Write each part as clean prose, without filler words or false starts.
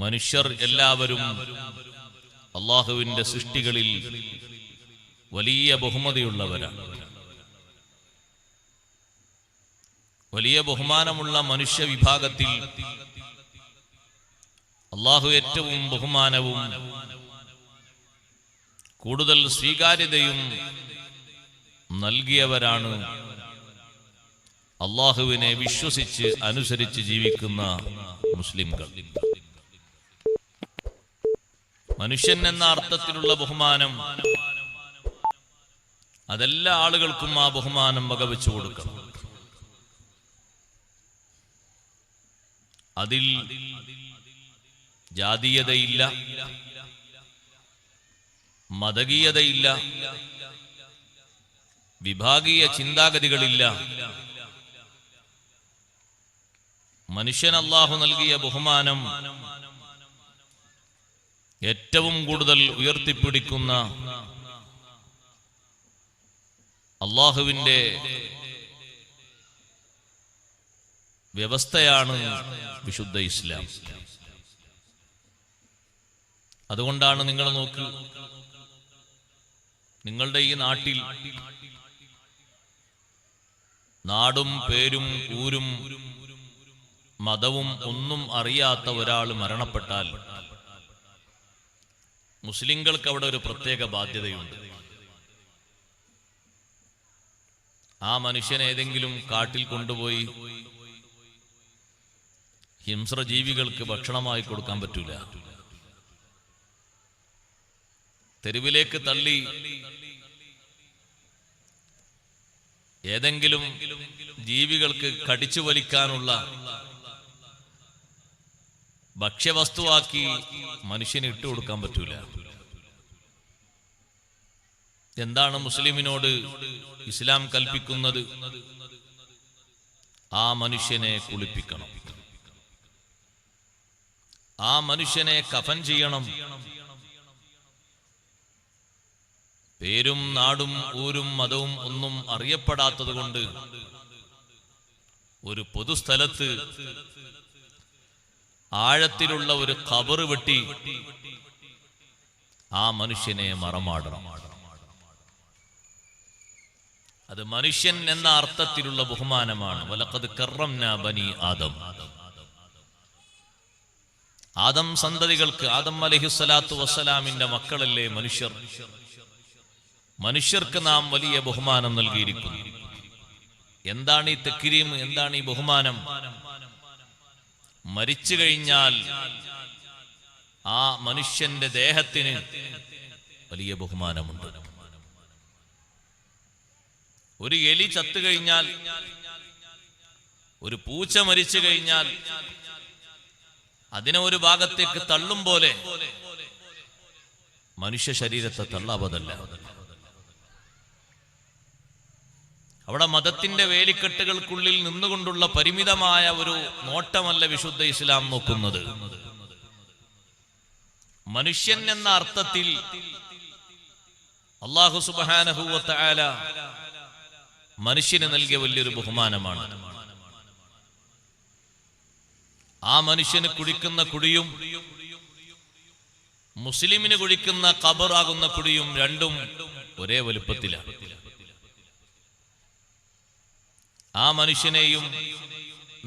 മനുഷ്യർ എല്ലാവരും അല്ലാഹുവിന്റെ സൃഷ്ടികളിൽ വലിയ ബഹുമതിയുള്ളവരാണ്. വലിയ ബഹുമാനമുള്ള മനുഷ്യ വിഭാഗത്തിൽ അല്ലാഹു ഏറ്റവും ബഹുമാനവും കൂടുതൽ സ്വീകാര്യതയും നൽകിയവരാണ് അല്ലാഹുവിനെ വിശ്വസിച്ച് അനുസരിച്ച് ജീവിക്കുന്ന മുസ്ലിംകൾ. മനുഷ്യൻ എന്ന അർത്ഥത്തിലുള്ള ബഹുമാനം അതെല്ലാ ആളുകൾക്കും ആ ബഹുമാനം വകവെച്ചു കൊടുക്കണം. അതിൽ ജാതീയതയില്ല, മതകീയതയില്ല, വിഭാഗീയ ചിന്താഗതികളില്ല. മനുഷ്യൻ അല്ലാഹു നൽകിയ ബഹുമാനം ഏറ്റവും കൂടുതൽ ഉയർത്തിപ്പിടിക്കുന്ന അല്ലാഹുവിന്റെ വ്യവസ്ഥയാണ് വിശുദ്ധ ഇസ്ലാം. അതുകൊണ്ടാണ് നിങ്ങൾ നോക്ക്, നിങ്ങളുടെ ഈ നാട്ടിൽ നാടും പേരും ഊരും മതവും ഒന്നും അറിയാത്ത ഒരാൾ മരണപ്പെട്ടാൽ മുസ്ലിങ്ങൾക്ക് അവിടെ ഒരു പ്രത്യേക ബാധ്യതയുണ്ട്. ആ മനുഷ്യൻ ഏതെങ്കിലും കാട്ടിൽ കൊണ്ടുപോയി ഹിംസ്ര ജീവികൾക്ക് ഭക്ഷണമായി കൊടുക്കാൻ പറ്റൂല. തെരുവിലേക്ക് തള്ളി ഏതെങ്കിലും ജീവികൾക്ക് കടിച്ചു വലിക്കാനുള്ള ഭക്ഷ്യവസ്തുവാക്കി മനുഷ്യന് ഇട്ടുകൊടുക്കാൻ പറ്റൂല. എന്താണ് മുസ്ലിമിനോട് ഇസ്ലാം കൽപ്പിക്കുന്നത്? ആ മനുഷ്യനെ കുളിപ്പിക്കണം, ആ മനുഷ്യനെ കഫൻ ചെയ്യണം. പേരും നാടും ഊരും മതവും ഒന്നും അറിയപ്പെടാത്തത് കൊണ്ട് ഒരു പൊതുസ്ഥലത്ത് ആഴത്തിലുള്ള ഒരു ഖബർ വെട്ടി ആ മനുഷ്യനെ മറമാടണം. അത് മനുഷ്യൻ എന്ന അർത്ഥത്തിലുള്ള ബഹുമാനമാണ്. വലഖദ് കറംനാ ബനി ആദം. ആദം സന്തതികൾക്ക്, ആദം അലൈഹിസ്സലാത്തു വസ്സലാമിന്റെ മക്കളല്ലേ മനുഷ്യർ. മനുഷ്യർക്ക് നാം വലിയ ബഹുമാനം നൽകിയിരിക്കുന്നു. എന്താണ് ഈ തക്രീം? എന്താണ് ഈ ബഹുമാനം? മരിച്ചു കഴിഞ്ഞാൽ ആ മനുഷ്യന്റെ ദേഹത്തിന് വലിയ ബഹുമാനമുണ്ട്. ഒരു എലി ചത്തു കഴിഞ്ഞാൽ, ഒരു പൂച്ച മരിച്ചു കഴിഞ്ഞാൽ അതിനെ ഒരു ഭാഗത്തേക്ക് തള്ളും പോലെ മനുഷ്യ ശരീരത്തെ തള്ളാവതല്ല. അവിടെ മതത്തിന്റെ വേലിക്കെട്ടുകൾക്കുള്ളിൽ നിന്നുകൊണ്ടുള്ള പരിമിതമായ ഒരു നോട്ടമല്ല വിശുദ്ധ ഇസ്ലാം നോക്കുന്നത്. മനുഷ്യൻ എന്ന അർത്ഥത്തിൽ അല്ലാഹു സുബ്ഹാനഹു വ തആല മനുഷ്യന് നൽകിയ വലിയൊരു ബഹുമാനമാണ്. ആ മനുഷ്യന് കുഴിക്കുന്ന കുഴിയും മുസ്ലിമിന് കുഴിക്കുന്ന ഖബറാകുന്ന കുഴിയും രണ്ടും ഒരേ വലുപ്പത്തിലാണ്. ആ മനുഷ്യനെയും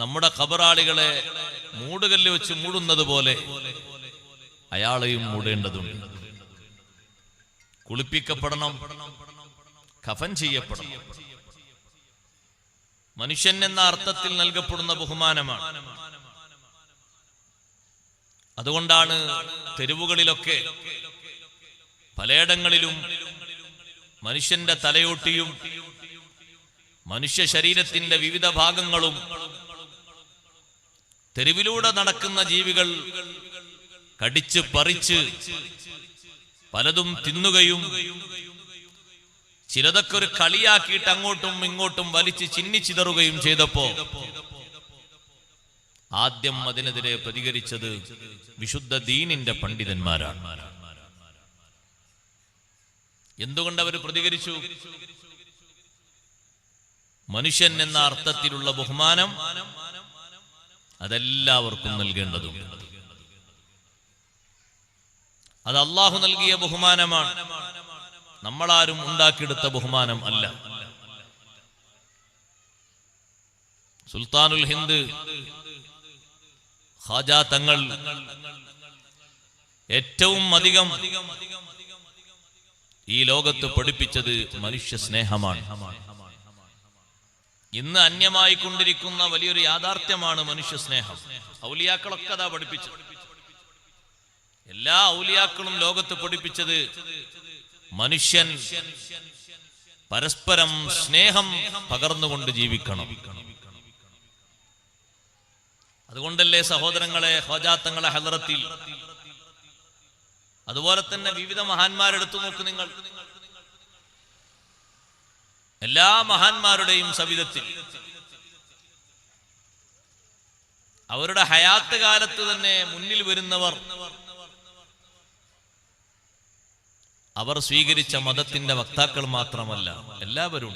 നമ്മുടെ ഖബറാളികളെ മൂടുകല്ല് വെച്ച് മൂടുന്നത് പോലെ അയാളെയും മൂടേണ്ടതുണ്ട്. കുളിപ്പിക്കപ്പെടണം, കഫൻ ചെയ്യപ്പെടണം. മനുഷ്യൻ എന്ന അർത്ഥത്തിൽ നൽകപ്പെടുന്ന ബഹുമാനമാണ്. അതുകൊണ്ടാണ് തെരുവുകളിലൊക്കെ പലയിടങ്ങളിലും മനുഷ്യന്റെ തലയോട്ടിയും മനുഷ്യ ശരീരത്തിന്റെ വിവിധ ഭാഗങ്ങളും തെരുവിലൂടെ നടക്കുന്ന ജീവികൾ കടിച്ച് പറിച്ച് പലതും തിന്നുകയും ചിലതൊക്കെ ഒരു കളിയാക്കിയിട്ട് അങ്ങോട്ടും ഇങ്ങോട്ടും വലിച്ച് ചിന്നിച്ചിതറുകയും ചെയ്തപ്പോ ആദ്യം അതിനെതിരെ പ്രതികരിച്ചത് വിശുദ്ധ ദീനിന്റെ പണ്ഡിതന്മാരാണ്. എന്തുകൊണ്ട് അവർ പ്രതികരിച്ചു? മനുഷ്യൻ എന്ന അർത്ഥത്തിലുള്ള ബഹുമാനം അതെല്ലാവർക്കും നൽകേണ്ടതുണ്ട്. അത് അള്ളാഹു നൽകിയ ബഹുമാനമാണ്, നമ്മളാരും ഉണ്ടാക്കിയെടുത്ത ബഹുമാനം അല്ല. സുൽത്താനുൽ ഹിന്ദ് ഖാജാ തങ്ങൾ ഏറ്റവും അധികം ഈ ലോകത്ത് പഠിപ്പിച്ചത് മനുഷ്യ സ്നേഹമാണ്. ഇന്ന് അന്യമായി കൊണ്ടിരിക്കുന്ന വലിയൊരു യാഥാർത്ഥ്യമാണ് മനുഷ്യ സ്നേഹം. ഔലിയാക്കളൊക്കെ അതാ പഠിപ്പിച്ചത്. എല്ലാ ഔലിയാക്കളും ലോകത്ത് പഠിപ്പിച്ചത് മനുഷ്യൻ പരസ്പരം സ്നേഹം പകർന്നുകൊണ്ട് ജീവിക്കണം. അതുകൊണ്ടല്ലേ സഹോദരങ്ങളെ ഖാജാ തങ്ങളെ ഹദ്റത്തിൽ, അതുപോലെ തന്നെ വിവിധ മഹാന്മാരെടുത്തു നോക്ക് നിങ്ങൾ. എല്ലാ മഹാന്മാരുടെയും സവിധത്തിൽ അവരുടെ ഹയാത്ത് കാലത്ത് തന്നെ മുന്നിൽ വരുന്നവർ അവർ സ്വീകരിച്ച മതത്തിന്റെ വക്താക്കൾ മാത്രമല്ല, എല്ലാവരും.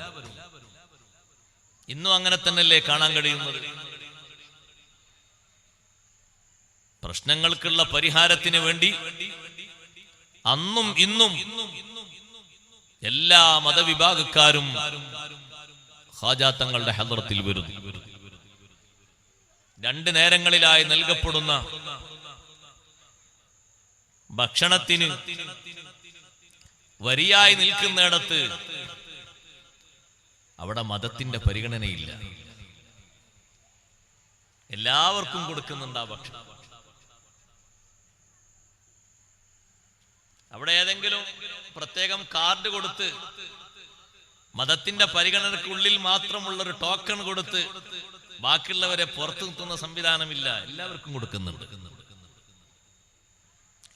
ഇന്നും അങ്ങനെ തന്നെയല്ലേ കാണാൻ കഴിയുന്നത്. പ്രശ്നങ്ങൾക്കുള്ള പരിഹാരത്തിന് വേണ്ടി അന്നും ഇന്നും എല്ലാ മതവിഭാഗക്കാരും ഖാജാ തങ്ങളുടെ ഹദ്റത്തിൽ വരുന്നു. 2 നേരങ്ങളിലായി നൽകപ്പെടുന്ന ഭക്ഷണത്തിന് വരിയായി നിൽക്കുന്നിടത്ത് അവിടെ മതത്തിന്റെ പരിഗണനയില്ല, എല്ലാവർക്കും കൊടുക്കുന്നുണ്ട് ആ ഭക്ഷണം. അവിടെ ഏതെങ്കിലും പ്രത്യേകം കാർഡ് കൊടുത്ത് മതത്തിന്റെ പരിഗണനക്കുള്ളിൽ മാത്രമുള്ളൊരു ടോക്കൺ കൊടുത്ത് ബാക്കിയുള്ളവരെ പുറത്തു നിർത്തുന്ന സംവിധാനമില്ല, എല്ലാവർക്കും കൊടുക്കുന്നുണ്ട്.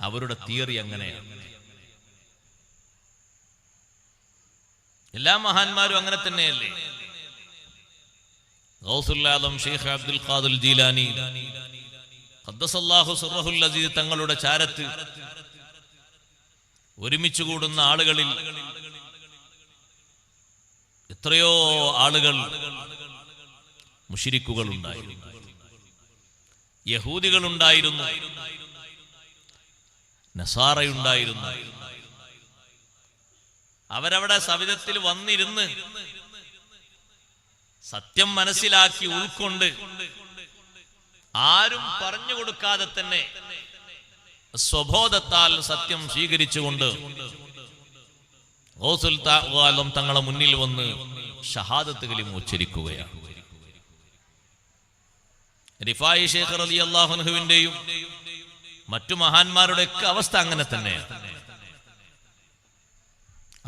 അവരുടെ തിയറി അങ്ങനെയാണ്. എല്ലാ മഹാന്മാരും അങ്ങനെ തന്നെയല്ലേ. ഗൗസുൽ ആലം ശൈഖ് അബ്ദുൽ ഖാദിർ ജീലാനി ഖദ്ദസല്ലാഹു സിർറഹുൽ അസീസ് തങ്ങളുടെ ചാരത്ത് ഒരുമിച്ച് കൂടുന്ന ആളുകളിൽ എത്രയോ ആളുകൾ മുശ്രിക്കുകൾ ഉണ്ടായിരുന്നു, യഹൂദികൾ ഉണ്ടായിരുന്നു, നസാറയുണ്ടായിരുന്നു. അവരവിടെ സവിധത്തിൽ വന്നിരുന്ന് സത്യം മനസ്സിലാക്കി ഉൾക്കൊണ്ട് ആരും പറഞ്ഞു കൊടുക്കാതെ തന്നെ സ്വബോധത്താൽ സത്യം സ്വീകരിച്ചുകൊണ്ട് ഗൗസുൽ ആലം തങ്ങളെ മുന്നിൽ വന്ന് ഷഹാദത്ത് കലിമ ഉച്ചരിക്കുകയാണ്. റിഫായി ശൈഖ് റളിയല്ലാഹു അൻഹുവിന്റെയും മറ്റു മഹാന്മാരുടെ ഒക്കെ അവസ്ഥ അങ്ങനെ തന്നെയാണ്.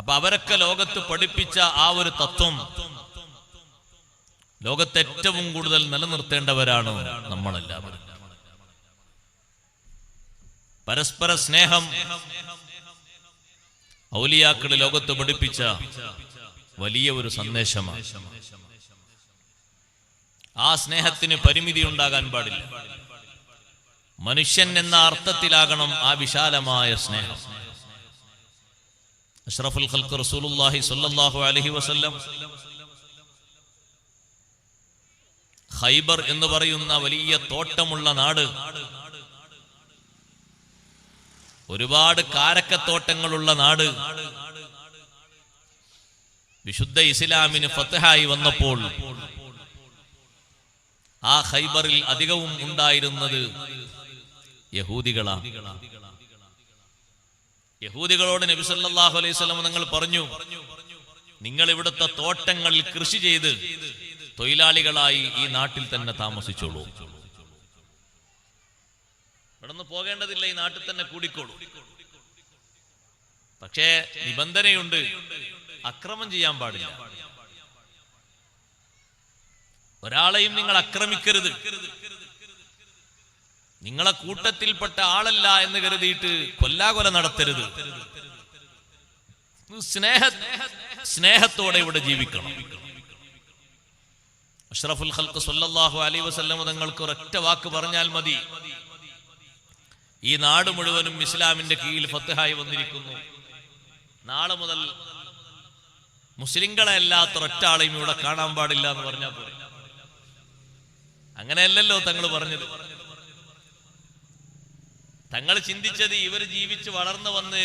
അപ്പൊ അവരൊക്കെ ലോകത്ത് പഠിപ്പിച്ച ആ ഒരു തത്വം ലോകത്ത് ഏറ്റവും കൂടുതൽ നിലനിർത്തേണ്ടവരാണ് നമ്മളെല്ലാവരും. പരസ്പര സ്നേഹം ഔലിയാക്കൾ ലോകത്ത് പഠിപ്പിച്ച വലിയ ഒരു സന്ദേശമാണ്. ആ സ്നേഹത്തിന് പരിമിതി ഉണ്ടാകാൻ പാടില്ല. മനുഷ്യൻ എന്ന അർത്ഥത്തിലാകണം ആ വിശാലമായ സ്നേഹം. അഷ്റഫുൽ ഖൽഖ് റസൂലുള്ളാഹി സ്വല്ലല്ലാഹു അലൈഹി വസല്ലം ഖൈബർ എന്ന് പറയുന്ന വലിയ തോട്ടമുള്ള നാട്, ഒരുപാട് കാരക്കത്തോട്ടങ്ങളുള്ള നാട്, വിശുദ്ധ ഇസ്ലാമിന് ഫത്ഹായി വന്നപ്പോൾ ആ ഖൈബറിൽ അധികവും ഉണ്ടായിരുന്നത് യഹൂദികളാണ്. യഹൂദികളോട് നബി സല്ലല്ലാഹു അലൈഹി വസല്ലം തങ്ങൾ പറഞ്ഞു, നിങ്ങൾ ഇവിടുത്തെ തോട്ടങ്ങളിൽ കൃഷി ചെയ്ത് തൊഴിലാളികളായി ഈ നാട്ടിൽ തന്നെ താമസിച്ചോളൂ, ഇവിടുന്ന് പോകേണ്ടതില്ല, ഈ നാട്ടിൽ തന്നെ കൂടിക്കോളൂ. പക്ഷേ നിബന്ധനയുണ്ട്, അക്രമം ചെയ്യാൻ പാടില്ല. ഒരാളെയും നിങ്ങൾ ആക്രമിക്കരുത്. നിങ്ങളെ കൂട്ടത്തിൽപ്പെട്ട ആളല്ല എന്ന് കരുതിയിട്ട് കൊല്ലാകൊല നടത്തരുത്. സ്നേഹത്തോടെ ഇവിടെ ജീവിക്കണം. അഷ്റഫുൽ ഖൽഖ് സ്വല്ലല്ലാഹു അലൈഹി വസല്ലം തങ്ങൾക്ക് ഒരൊറ്റ വാക്ക് പറഞ്ഞാൽ മതി, ഈ നാട് മുഴുവനും ഇസ്ലാമിന്റെ കീഴിൽ ഫത്ഹായി വന്നിരിക്കുന്നു, നാളെ മുതൽ മുസ്ലിങ്ങളെ അല്ലാത്ത ഒരൊറ്റ ആളെയും ഇവിടെ കാണാൻ പാടില്ല എന്ന് പറഞ്ഞാൽ പോരെ. അങ്ങനെയല്ലല്ലോ തങ്ങൾ പറഞ്ഞത്. തങ്ങൾ ചിന്തിച്ചത് ഇവർ ജീവിച്ച് വളർന്നു വന്ന്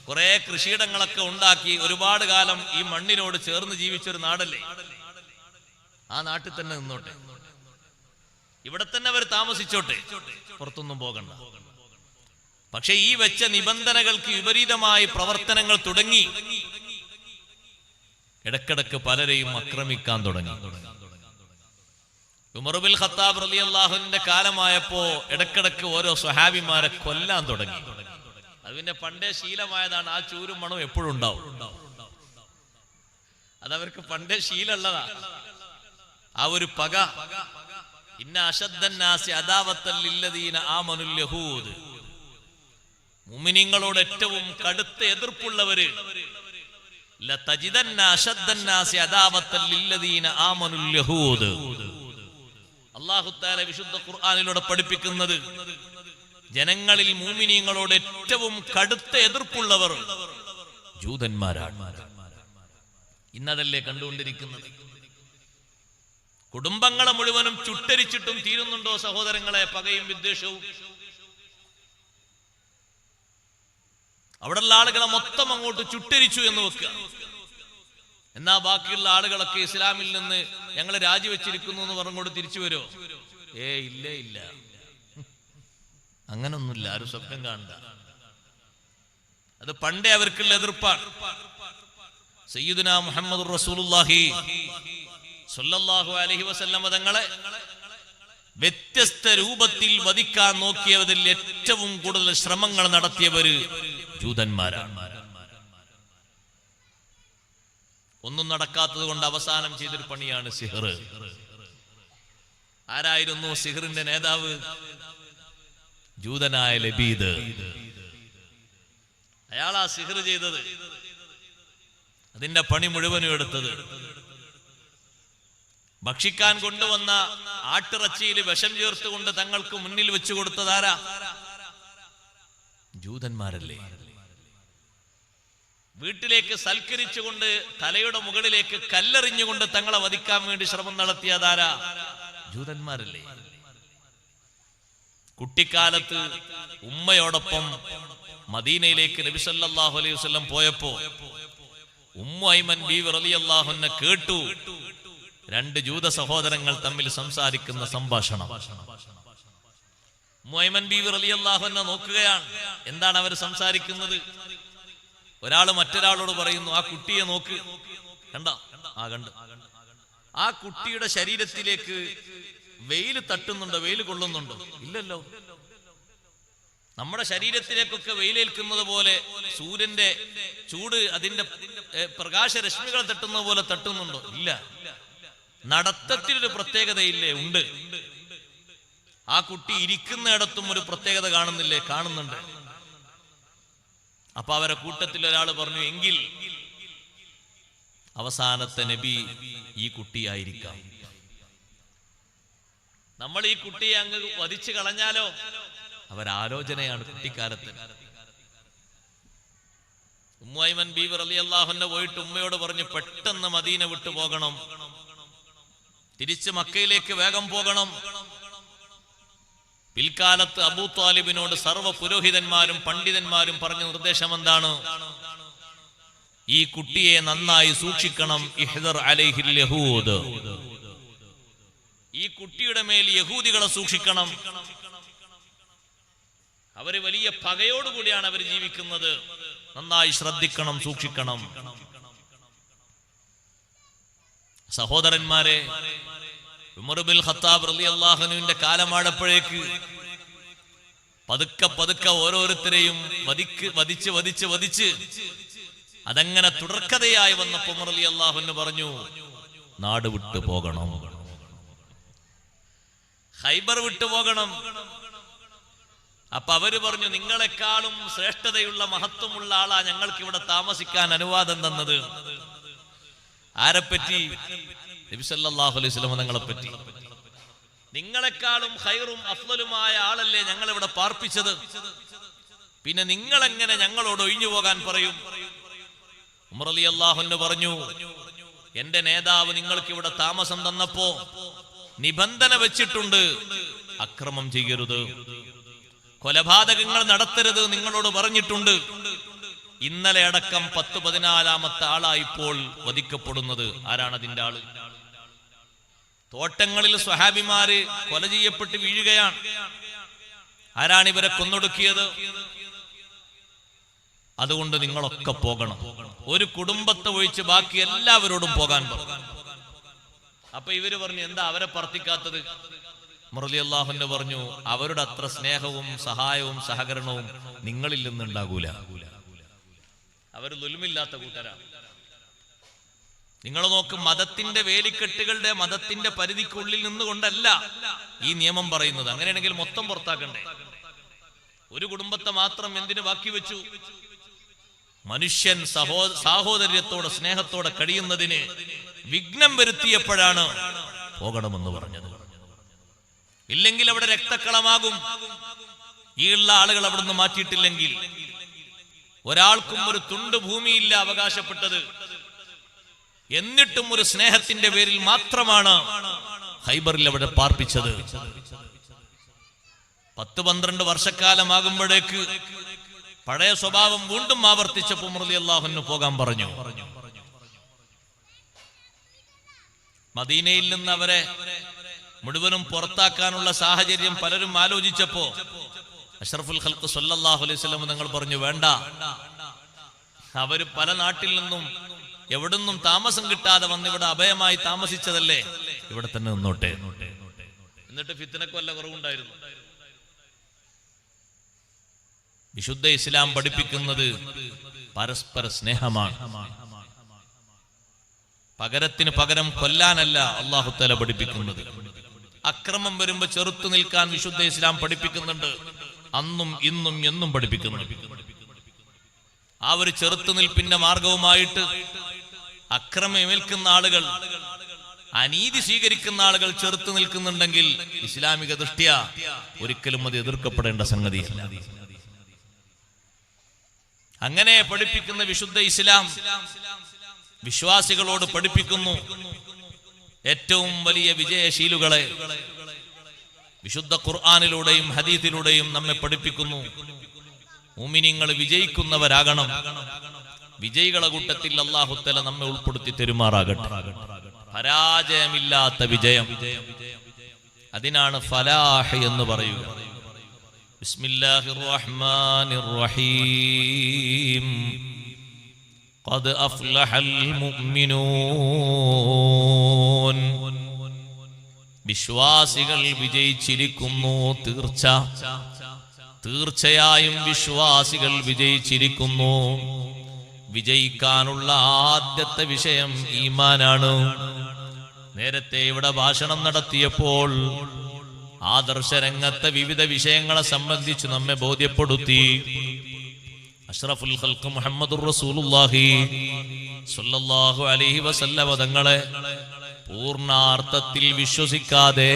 കുറെ കൃഷിയിടങ്ങളൊക്കെ ഉണ്ടാക്കി ഒരുപാട് കാലം ഈ മണ്ണിനോട് ചേർന്ന് ജീവിച്ചൊരു നാടല്ലേ, ആ നാട്ടിൽ തന്നെ നിന്നോട്ടെ, ഇവിടെ തന്നെ അവർ താമസിച്ചോട്ടെ, പുറത്തൊന്നും പോകണ്ട. പക്ഷെ ഈ വെച്ച നിബന്ധനകൾക്ക് വിപരീതമായി പ്രവർത്തനങ്ങൾ തുടങ്ങി. ഇടക്കിടക്ക് പലരെയും ആക്രമിക്കാൻ തുടങ്ങി. ഉമർ ബിൻ ഖത്താബ് റളിയല്ലാഹുവിന്റെ കാലമായപ്പോ ഇടക്കിടക്ക് ഓരോ സ്വഹാബിമാരെ കൊല്ലാൻ തുടങ്ങി. അതിന്റെ പണ്ടേ ശീലമായതാണ്. ആ ചൂരും മണവും എപ്പോഴും ഉണ്ടാവും. അതവർക്ക് പണ്ടേ ശീലമുള്ളതാ ആ ഒരു പക. ഇന്ന അശദ്ദന്നാസി അദാവത്തൽ ലില്ലദീന ആമനുൽ യഹൂദ്, മുഅ്മിനീങ്ങളോട് ഏറ്റവും കടുത്ത എതിർപ്പുള്ളവര്, ലതജിദന്ന അശദ്ദന്നാസി അദാവത്തൽ ലില്ലദീന ആമനുൽ യഹൂദ്. അല്ലാഹു തആല വിശുദ്ധ ഖുർആനിലൂടെ പഠിപ്പിക്കുന്നത് ജനങ്ങളിൽ മുഅ്മിനീങ്ങളോട് ഏറ്റവും കടുത്ത എതിർപ്പുള്ളവർ ജൂതന്മാരാണ്. ഇന്നതല്ലേ കണ്ടുകൊണ്ടിരിക്കുന്നത്. കുടുംബങ്ങളെ മുഴുവനും ചുട്ടരിച്ചിട്ടും തീരുന്നുണ്ടോ സഹോദരങ്ങളെ പകയും വിദ്വേഷവും? അവിടെയുള്ള ആളുകളെ മൊത്തം അങ്ങോട്ട് ചുട്ടരിച്ചു എന്ന് വെക്കുക. എന്നാ ബാക്കിയുള്ള ആളുകളൊക്കെ ഇസ്ലാമിൽ നിന്ന് ഞങ്ങൾ രാജിവെച്ചിരിക്കുന്നു എന്ന് പറഞ്ഞുകൊണ്ട് തിരിച്ചു വരുമോ? ഇല്ല ഇല്ല, അങ്ങനൊന്നുമില്ല. ആരും സ്വപ്നം കാണണ്ട. അത് പണ്ടേ അവർക്കുള്ള എതിർപ്പാണ്. സയ്യിദുനാ മുഹമ്മദുർ റസൂലുള്ളാഹി സ്വല്ലല്ലാഹു അലൈഹി വസല്ലം തങ്ങളെ വ്യത്യസ്ത രൂപത്തിൽ വധിക്കാൻ നോക്കിയതിൽ ഏറ്റവും കൂടുതൽ ശ്രമങ്ങൾ നടത്തിയവര് ജൂതന്മാരാണ്. ഒന്നും നടക്കാത്തത് കൊണ്ട് അവസാനം ചെയ്തൊരു പണിയാണ് സിഹർ. ആരായിരുന്നു സിഹറിന്റെ നേതാവ്? ജൂതനായ ലബീദ്. അയാളാ സിഹർ ചെയ്തത്, അതിന്റെ പണി മുഴുവനും എടുത്തത്. ഭക്ഷിക്കാൻ കൊണ്ടുവന്ന ആട്ടിറച്ചിയിൽ വിഷം ചേർത്തുകൊണ്ട് തങ്ങൾക്ക് മുന്നിൽ വെച്ചു കൊടുത്തതാരാ? ജൂതന്മാരല്ലേ. വീട്ടിലേക്ക് സൽക്കരിച്ചുകൊണ്ട് തലയുടെ മുകളിലേക്ക് കല്ലെറിഞ്ഞുകൊണ്ട് തങ്ങളെ വധിക്കാൻ വേണ്ടി ശ്രമം നടത്തിയതാരാ? ജൂതന്മാരല്ലേ. കുട്ടിക്കാലത്ത് ഉമ്മയോടൊപ്പം മദീനയിലേക്ക് നബി സല്ലല്ലാഹു അലൈഹി വസല്ലം പോയപ്പോ ഉമ്മു ഐമൻ ബീവി റളിയല്ലാഹു അൻഹ കേട്ടു രണ്ട് ജൂത സഹോദരങ്ങൾ തമ്മിൽ സംസാരിക്കുന്ന സംഭാഷണം. ഉമ്മു ഐമൻ ബീവി റളിയല്ലാഹു അൻഹ നോക്കുകയാണ്, എന്താണ് അവർ സംസാരിക്കുന്നത്? ഒരാള് മറ്റൊരാളോട് പറയുന്നു, ആ കുട്ടിയെ നോക്ക്, കണ്ട? കണ്ട്. ആ കുട്ടിയുടെ ശരീരത്തിലേക്ക് വെയിൽ തട്ടുന്നുണ്ടോ, വെയിൽ കൊള്ളുന്നുണ്ടോ? ഇല്ലല്ലോ. നമ്മുടെ ശരീരത്തിലേക്കൊക്കെ വെയിലേൽക്കുന്നത് പോലെ സൂര്യന്റെ ചൂട് അതിന്റെ പ്രകാശരശ്മികൾ തട്ടുന്ന പോലെ തട്ടുന്നുണ്ടോ? ഇല്ല. നടത്തത്തിലൊരു പ്രത്യേകതയില്ലേ? ഉണ്ട്. ആ കുട്ടി ഇരിക്കുന്നിടത്തും ഒരു പ്രത്യേകത കാണുന്നില്ലേ? കാണുന്നുണ്ട്. അപ്പൊ അവരെ കൂട്ടത്തിൽ ഒരാൾ പറഞ്ഞു, എങ്കിൽ അവസാനത്തെ നബി ഈ കുട്ടിയായിരിക്കാം. നമ്മൾ ഈ കുട്ടിയെ അങ്ങ് വധിച്ചു കളഞ്ഞാലോ? അവരാലോചനയാണ് കുട്ടിക്കാലത്ത്. ഉമ്മു ഐമൻ ബീവി റളിയല്ലാഹു അൻഹ പോയിട്ട് ഉമ്മയോട് പറഞ്ഞു, പെട്ടെന്ന് മദീന വിട്ടു പോകണം, തിരിച്ച് മക്കയിലേക്ക് വേഗം പോകണം. പിൽക്കാലത്ത് അബൂ ത്വാലിബിനോട് സർവ്വ പുരോഹിതന്മാരും പണ്ഡിതന്മാരും പറഞ്ഞ നിർദ്ദേശം എന്താണ്? ഈ കുട്ടിയെ നന്നായി സൂക്ഷിക്കണം. ഇഹ്ദർ അലൈഹിൽ യഹൂദ്, ഈ കുട്ടിയുടെ മേൽ യഹൂദികളെ സൂക്ഷിക്കണം. അവര് വലിയ പകയോടുകൂടിയാണ് അവർ ജീവിക്കുന്നത്. നന്നായി ശ്രദ്ധിക്കണം, സൂക്ഷിക്കണം. സഹോദരന്മാരെ, ഉമർ ബിൻ ഖത്താബ് റളിയല്ലാഹു അൻഹുവിന്റെ കാലമാടപ്പോഴേക്ക് പതുക്കെ പതുക്കെ ഓരോരുത്തരെയും വധിച്ച് അതങ്ങനെ തുടർക്കഥയായി വന്നപ്പോൾ ഉമർ റളിയല്ലാഹു അൻഹു പറഞ്ഞു, നാട് വിട്ടു പോകണം, ഖൈബർ വിട്ടു പോകണം. അപ്പൊ അവര് പറഞ്ഞു, നിങ്ങളെക്കാളും ശ്രേഷ്ഠതയുള്ള മഹത്വമുള്ള ആളാ ഞങ്ങൾക്ക് ഇവിടെ താമസിക്കാൻ അനുവാദം തന്നത്. ആരെപ്പറ്റി? നബി സല്ലല്ലാഹു അലൈഹി വസല്ലം തങ്ങളെ പറ്റി. നിങ്ങളെക്കാളും ഖൈറും അഫ്ളലുമായ ആളല്ലേ ഞങ്ങൾ ഇവിടെ പാർപ്പിച്ചത്, പിന്നെ നിങ്ങൾ എങ്ങനെ ഞങ്ങളോട് ഒഴിഞ്ഞു പോകാൻ പറയും? ഉമർ റളിയല്ലാഹു അൻഹു പറഞ്ഞു, എന്റെ നേതാവ് നിങ്ങൾക്ക് ഇവിടെ താമസം തന്നപ്പോ നിബന്ധന വെച്ചിട്ടുണ്ട്, അക്രമം ചെയ്യരുത്, കൊലപാതകങ്ങൾ നടത്തരുത് നിങ്ങളോട് പറഞ്ഞിട്ടുണ്ട്. ഇന്നലെ അടക്കം 10-14 ആളായിപ്പോൾ വധിക്കപ്പെടുന്നത്. ആരാണ് അതിന്റെ ആള്? തോട്ടങ്ങളിൽ സ്വഹാബിമാര് കൊല ചെയ്യപ്പെട്ട് വീഴുകയാണ്. ആരാണ് ഇവരെ കൊന്നൊടുക്കിയത്? അതുകൊണ്ട് നിങ്ങളൊക്കെ പോകണം. ഒരു കുടുംബത്തെ ഒഴിച്ച് ബാക്കി എല്ലാവരോടും പോകാൻ പറഞ്ഞു. അപ്പൊ ഇവര് പറഞ്ഞു, എന്താ അവരെ പറത്തിക്കാത്തത്? റളിയല്ലാഹു പറഞ്ഞു, അവരുടെ അത്ര സ്നേഹവും സഹായവും സഹകരണവും നിങ്ങളിൽ നിന്നുണ്ടാകൂല. അവർ ദുൽമില്ലാത്ത കൂട്ടരാണ്. നിങ്ങൾ നോക്ക്, മതത്തിന്റെ വേലിക്കെട്ടുകളുടെ മതത്തിന്റെ പരിധിക്കുള്ളിൽ നിന്നുകൊണ്ടല്ല ഈ നിയമം പറയുന്നത്. അങ്ങനെയാണെങ്കിൽ മൊത്തം പുറത്താക്കണ്ടേ? ഒരു കുടുംബത്തെ മാത്രം എന്തിനു ബാക്കി വെച്ചു? മനുഷ്യൻ സാഹോദര്യത്തോടെ സ്നേഹത്തോടെ കഴിയുന്നതിന് വിഘ്നം വരുത്തിയപ്പോഴാണ് പോകണമെന്ന് പറഞ്ഞത്. ഇല്ലെങ്കിൽ അവിടെ രക്തക്കളമാകും. ഈ ഉള്ള ആളുകൾ അവിടുന്ന് മാറ്റിയിട്ടില്ലെങ്കിൽ ഒരാൾക്കും ഒരു തുണ്ട് ഭൂമിയില്ല അവകാശപ്പെട്ടത്. എന്നിട്ടും ഒരു സ്നേഹത്തിന്റെ പേരിൽ മാത്രമാണ് ഖൈബറിൽ അവിടെ പാർപ്പിച്ചത്. 10-12 വർഷക്കാലമാകുമ്പോഴേക്ക് പഴയ സ്വഭാവം വീണ്ടും ആവർത്തിച്ചപ്പോൾ റളിയല്ലാഹു അൻഹു പോകാൻ പറഞ്ഞു. മദീനയിൽ നിന്ന് അവരെ മുഴുവനും പുറത്താക്കാനുള്ള സാഹചര്യം പലരും ആലോചിച്ചപ്പോ അഷ്റഫുൽ ഖൽഖ് സ്വല്ലല്ലാഹു അലൈഹി വസല്ലം തങ്ങൾ പറഞ്ഞു, വേണ്ട, അവര് പല നാട്ടിൽ നിന്നും എവിടുന്നും താമസം കിട്ടാതെ വന്ന് ഇവിടെ അഭയമായി താമസിച്ചതല്ലേ, ഇവിടെ തന്നെ നിന്നോട്ടെ. എന്നിട്ട് ഫിത്നക്ക് വല്ല കുറവുണ്ടായിരുന്നു? വിശുദ്ധ ഇസ്ലാം പഠിപ്പിക്കുന്നത് പരസ്പര സ്നേഹമാണ്. പകരത്തിന് പകരം കൊല്ലാനല്ല അല്ലാഹു തആല പഠിപ്പിക്കുന്നത്. അക്രമം വരുമ്പോ ചെറുത്തു നിൽക്കാൻ വിശുദ്ധ ഇസ്ലാം പഠിപ്പിക്കുന്നുണ്ട്. അന്നും ഇന്നും എന്നും പഠിപ്പിക്കുന്നുണ്ട്. ആ ഒരു ചെറുത്തുനിൽപ്പിന്റെ മാർഗവുമായിട്ട് അക്രമമേൽക്കുന്ന ആളുകൾ, അനീതി സ്വീകരിക്കുന്ന ആളുകൾ ചെറുത്തു നിൽക്കുന്നുണ്ടെങ്കിൽ ഇസ്ലാമിക ദൃഷ്ട്യാ ഒരിക്കലും അത് എതിർക്കപ്പെടേണ്ട സംഗതിയല്ല. അങ്ങനെ പഠിപ്പിക്കുന്ന വിശുദ്ധ ഇസ്ലാം വിശ്വാസികളോട് പഠിപ്പിക്കുന്നു. ഏറ്റവും വലിയ വിജയശീലുകളെ വിശുദ്ധ ഖുർആനിലൂടെയും ഹദീസിലൂടെയും നമ്മെ പഠിപ്പിക്കുന്നു. മുഅ്മിനീങ്ങൾ വിജയിക്കുന്നവരാകണം. വിജയികളെ കൂട്ടത്തിൽ അല്ലാഹു തആല നമ്മെ ഉൾപ്പെടുത്തി തെരുമാറാകട്ടെ. പരാജയമില്ലാത്ത വിജയം, അതിനാണ് ഫലാഹ് എന്ന് പറയുക. ബിസ്മില്ലാഹിർ റഹ്മാനിർ റഹീം. ഖദ് അഫ്ലഹൽ മുഅ്മിനൂൻ. വിശ്വാസികൾ വിജയിച്ചിരിക്കുന്നു. തീർച്ചയായും വിശ്വാസികൾ വിജയിച്ചിരിക്കുന്നു. വിജയിക്കാനുള്ള ആദ്യത്തെ വിഷയം ഈമാനാണ്. നേരത്തെ ഇവിടെ ഭാഷണം നടത്തിയപ്പോൾ ആദർശരംഗത്തെ വിവിധ വിഷയങ്ങളെ സംബന്ധിച്ച് നമ്മെ ബോധ്യപ്പെടുത്തി. അഷ്റഫുൽ ഖൽഖ് മുഹമ്മദുർ റസൂലുള്ളാഹി സ്വല്ലല്ലാഹു അലൈഹി വസല്ലം തങ്ങളെ പൂർണ്ണാർത്ഥത്തിൽ വിശ്വസിക്കാതെ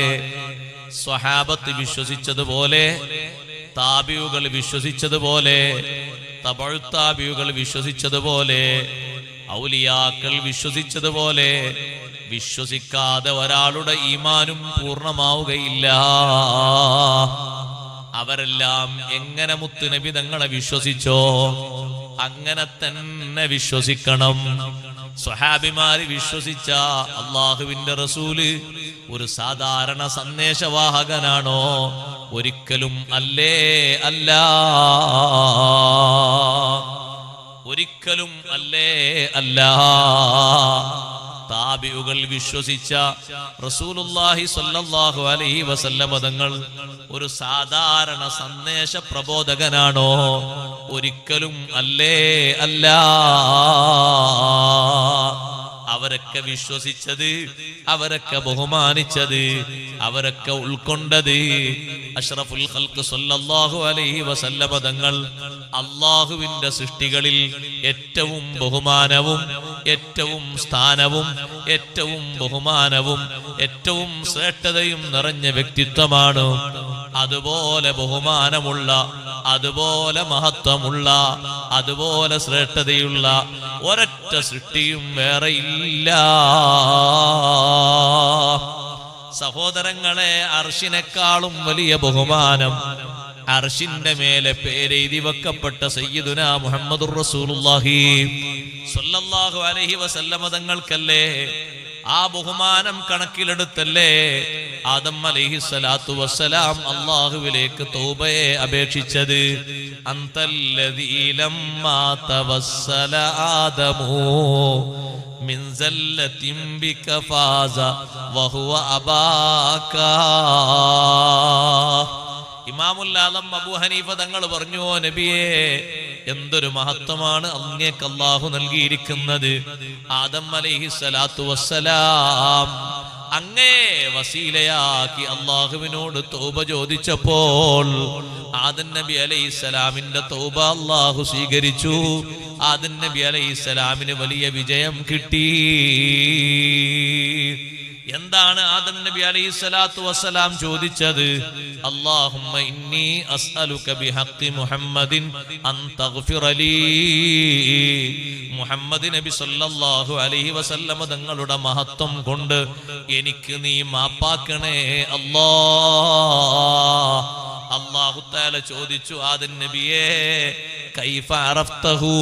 സ്വഹാബത്ത് വിശ്വസിച്ചതുപോലെ, താബിയുകൾ വിശ്വസിച്ചതുപോലെ, തബഉ താബിയുകൾ വിശ്വസിച്ചതുപോലെ, ഔലിയാക്കൾ വിശ്വസിച്ചതുപോലെ വിശ്വസിക്കാതെ ഒരാളുടെ ഈമാനും പൂർണ്ണമാവുകയില്ല. അവരെല്ലാം എങ്ങനെ മുത്തുനബി തങ്ങളെ വിശ്വസിച്ചോ അങ്ങനെ തന്നെ വിശ്വസിക്കണം. സ്വഹാബിമാര് വിശ്വസിച്ച അള്ളാഹുവിന്റെ റസൂല് ഒരു സാധാരണ സന്ദേശവാഹകനാണോ? ഒരിക്കലും അല്ലേ അല്ല, ഒരിക്കലും അല്ലേ അല്ല. താബിഉകൾ വിശ്വസിച്ച റസൂലുള്ളാഹി സ്വല്ലല്ലാഹു അലൈഹി വസല്ലം തങ്ങൾ ഒരു സാധാരണ സന്ദേശ പ്രബോധകനാണോ? ഒരിക്കലും അല്ലേ അല്ല. അവരൊക്കെ വിശ്വസിച്ചത്, അവരൊക്കെ ബഹുമാനിച്ചത്, അവരൊക്കെ ഉൾക്കൊണ്ടത് അഷ്റഫുൽ ഖൽഖ് സ്വല്ലല്ലാഹു അലൈഹി വസല്ലം തങ്ങൾ അല്ലാഹുവിന്റെ സൃഷ്ടികളിൽ ഏറ്റവും ബഹുമാനവും ഏറ്റവും സ്ഥാനവും ഏറ്റവും ബഹുമാനവും ഏറ്റവും ശ്രേഷ്ഠതയും നിറഞ്ഞ വ്യക്തിത്വമാണ്. അതുപോലെ ബഹുമാനമുള്ള, അതുപോലെ മഹത്വമുള്ള, അതുപോലെ ശ്രേഷ്ഠതയുള്ള ഒരൊറ്റ സൃഷ്ടിയും വേറെയില്ല. സഹോദരങ്ങളെ, അർശിനേക്കാളും വലിയ ബഹുമാനം അർശിന്റെ മേലെ പേരെഴുതി വെക്കപ്പെട്ട സയ്യിദുനാ മുഹമ്മദുർ റസൂലുള്ളാഹി സ്വല്ലല്ലാഹു അലൈഹി വസല്ലമ തങ്ങൾക്കല്ലേ ആ ബഹുമാനം കണക്കിലെടുത്തല്ലേ ആദം അലൈഹിസ്സലാത്തു വസ്സലാം അല്ലാഹുവിലേക്ക് തൗബയെ അപേക്ഷിച്ചത്. അന്തല്ലദീ ലമ്മാ തവസ്സല ആദമു മിൻ സല്ലത്തിൻ ബിക ഫാസ വഹുവ അബാക. ഇമാമുൽ ആലം അബൂ ഹനീഫ തങ്ങൾ പറഞ്ഞു, ഓ നബിയേ, എന്തൊരു മഹത്വമാണ് അങ്ങേക്ക് അല്ലാഹു നൽകിയിരിക്കുന്നത്. ആദം അലൈഹിസ്സലാത്തു വസ്സലാം അങ്ങേ വസീലയാക്കി അല്ലാഹുവിനോട് തൗബ ചോദിച്ചപ്പോൾ ആദം നബി അലൈഹിസ്സലാമിന്റെ തൗബ അല്ലാഹു സ്വീകരിച്ചു. ആദം നബി അലൈഹിസ്സലാമിന് വലിയ വിജയം കിട്ടി. എന്താണ് ആദം നബി അലൈഹിസ്സലാത്തു വസ്സലാം ചോദിച്ചത്? അല്ലാഹുമ്മ ഇന്നി അസ്അലുക ബിഹഖി മുഹമ്മദിൻ അൻ തഗ്ഫിറ ലീ. മുഹമ്മദ് നബി സല്ലല്ലാഹു അലൈഹി വസല്ലമ തങ്ങളുടെ മഹത്വം കൊണ്ട് എനിക്ക് നീ മാപ്പാക്കണേ അല്ലാഹ്. അല്ലാഹു തആല ചോദിച്ചു, ആദം നബിയേ, കൈഫ അറഫ്തഹു,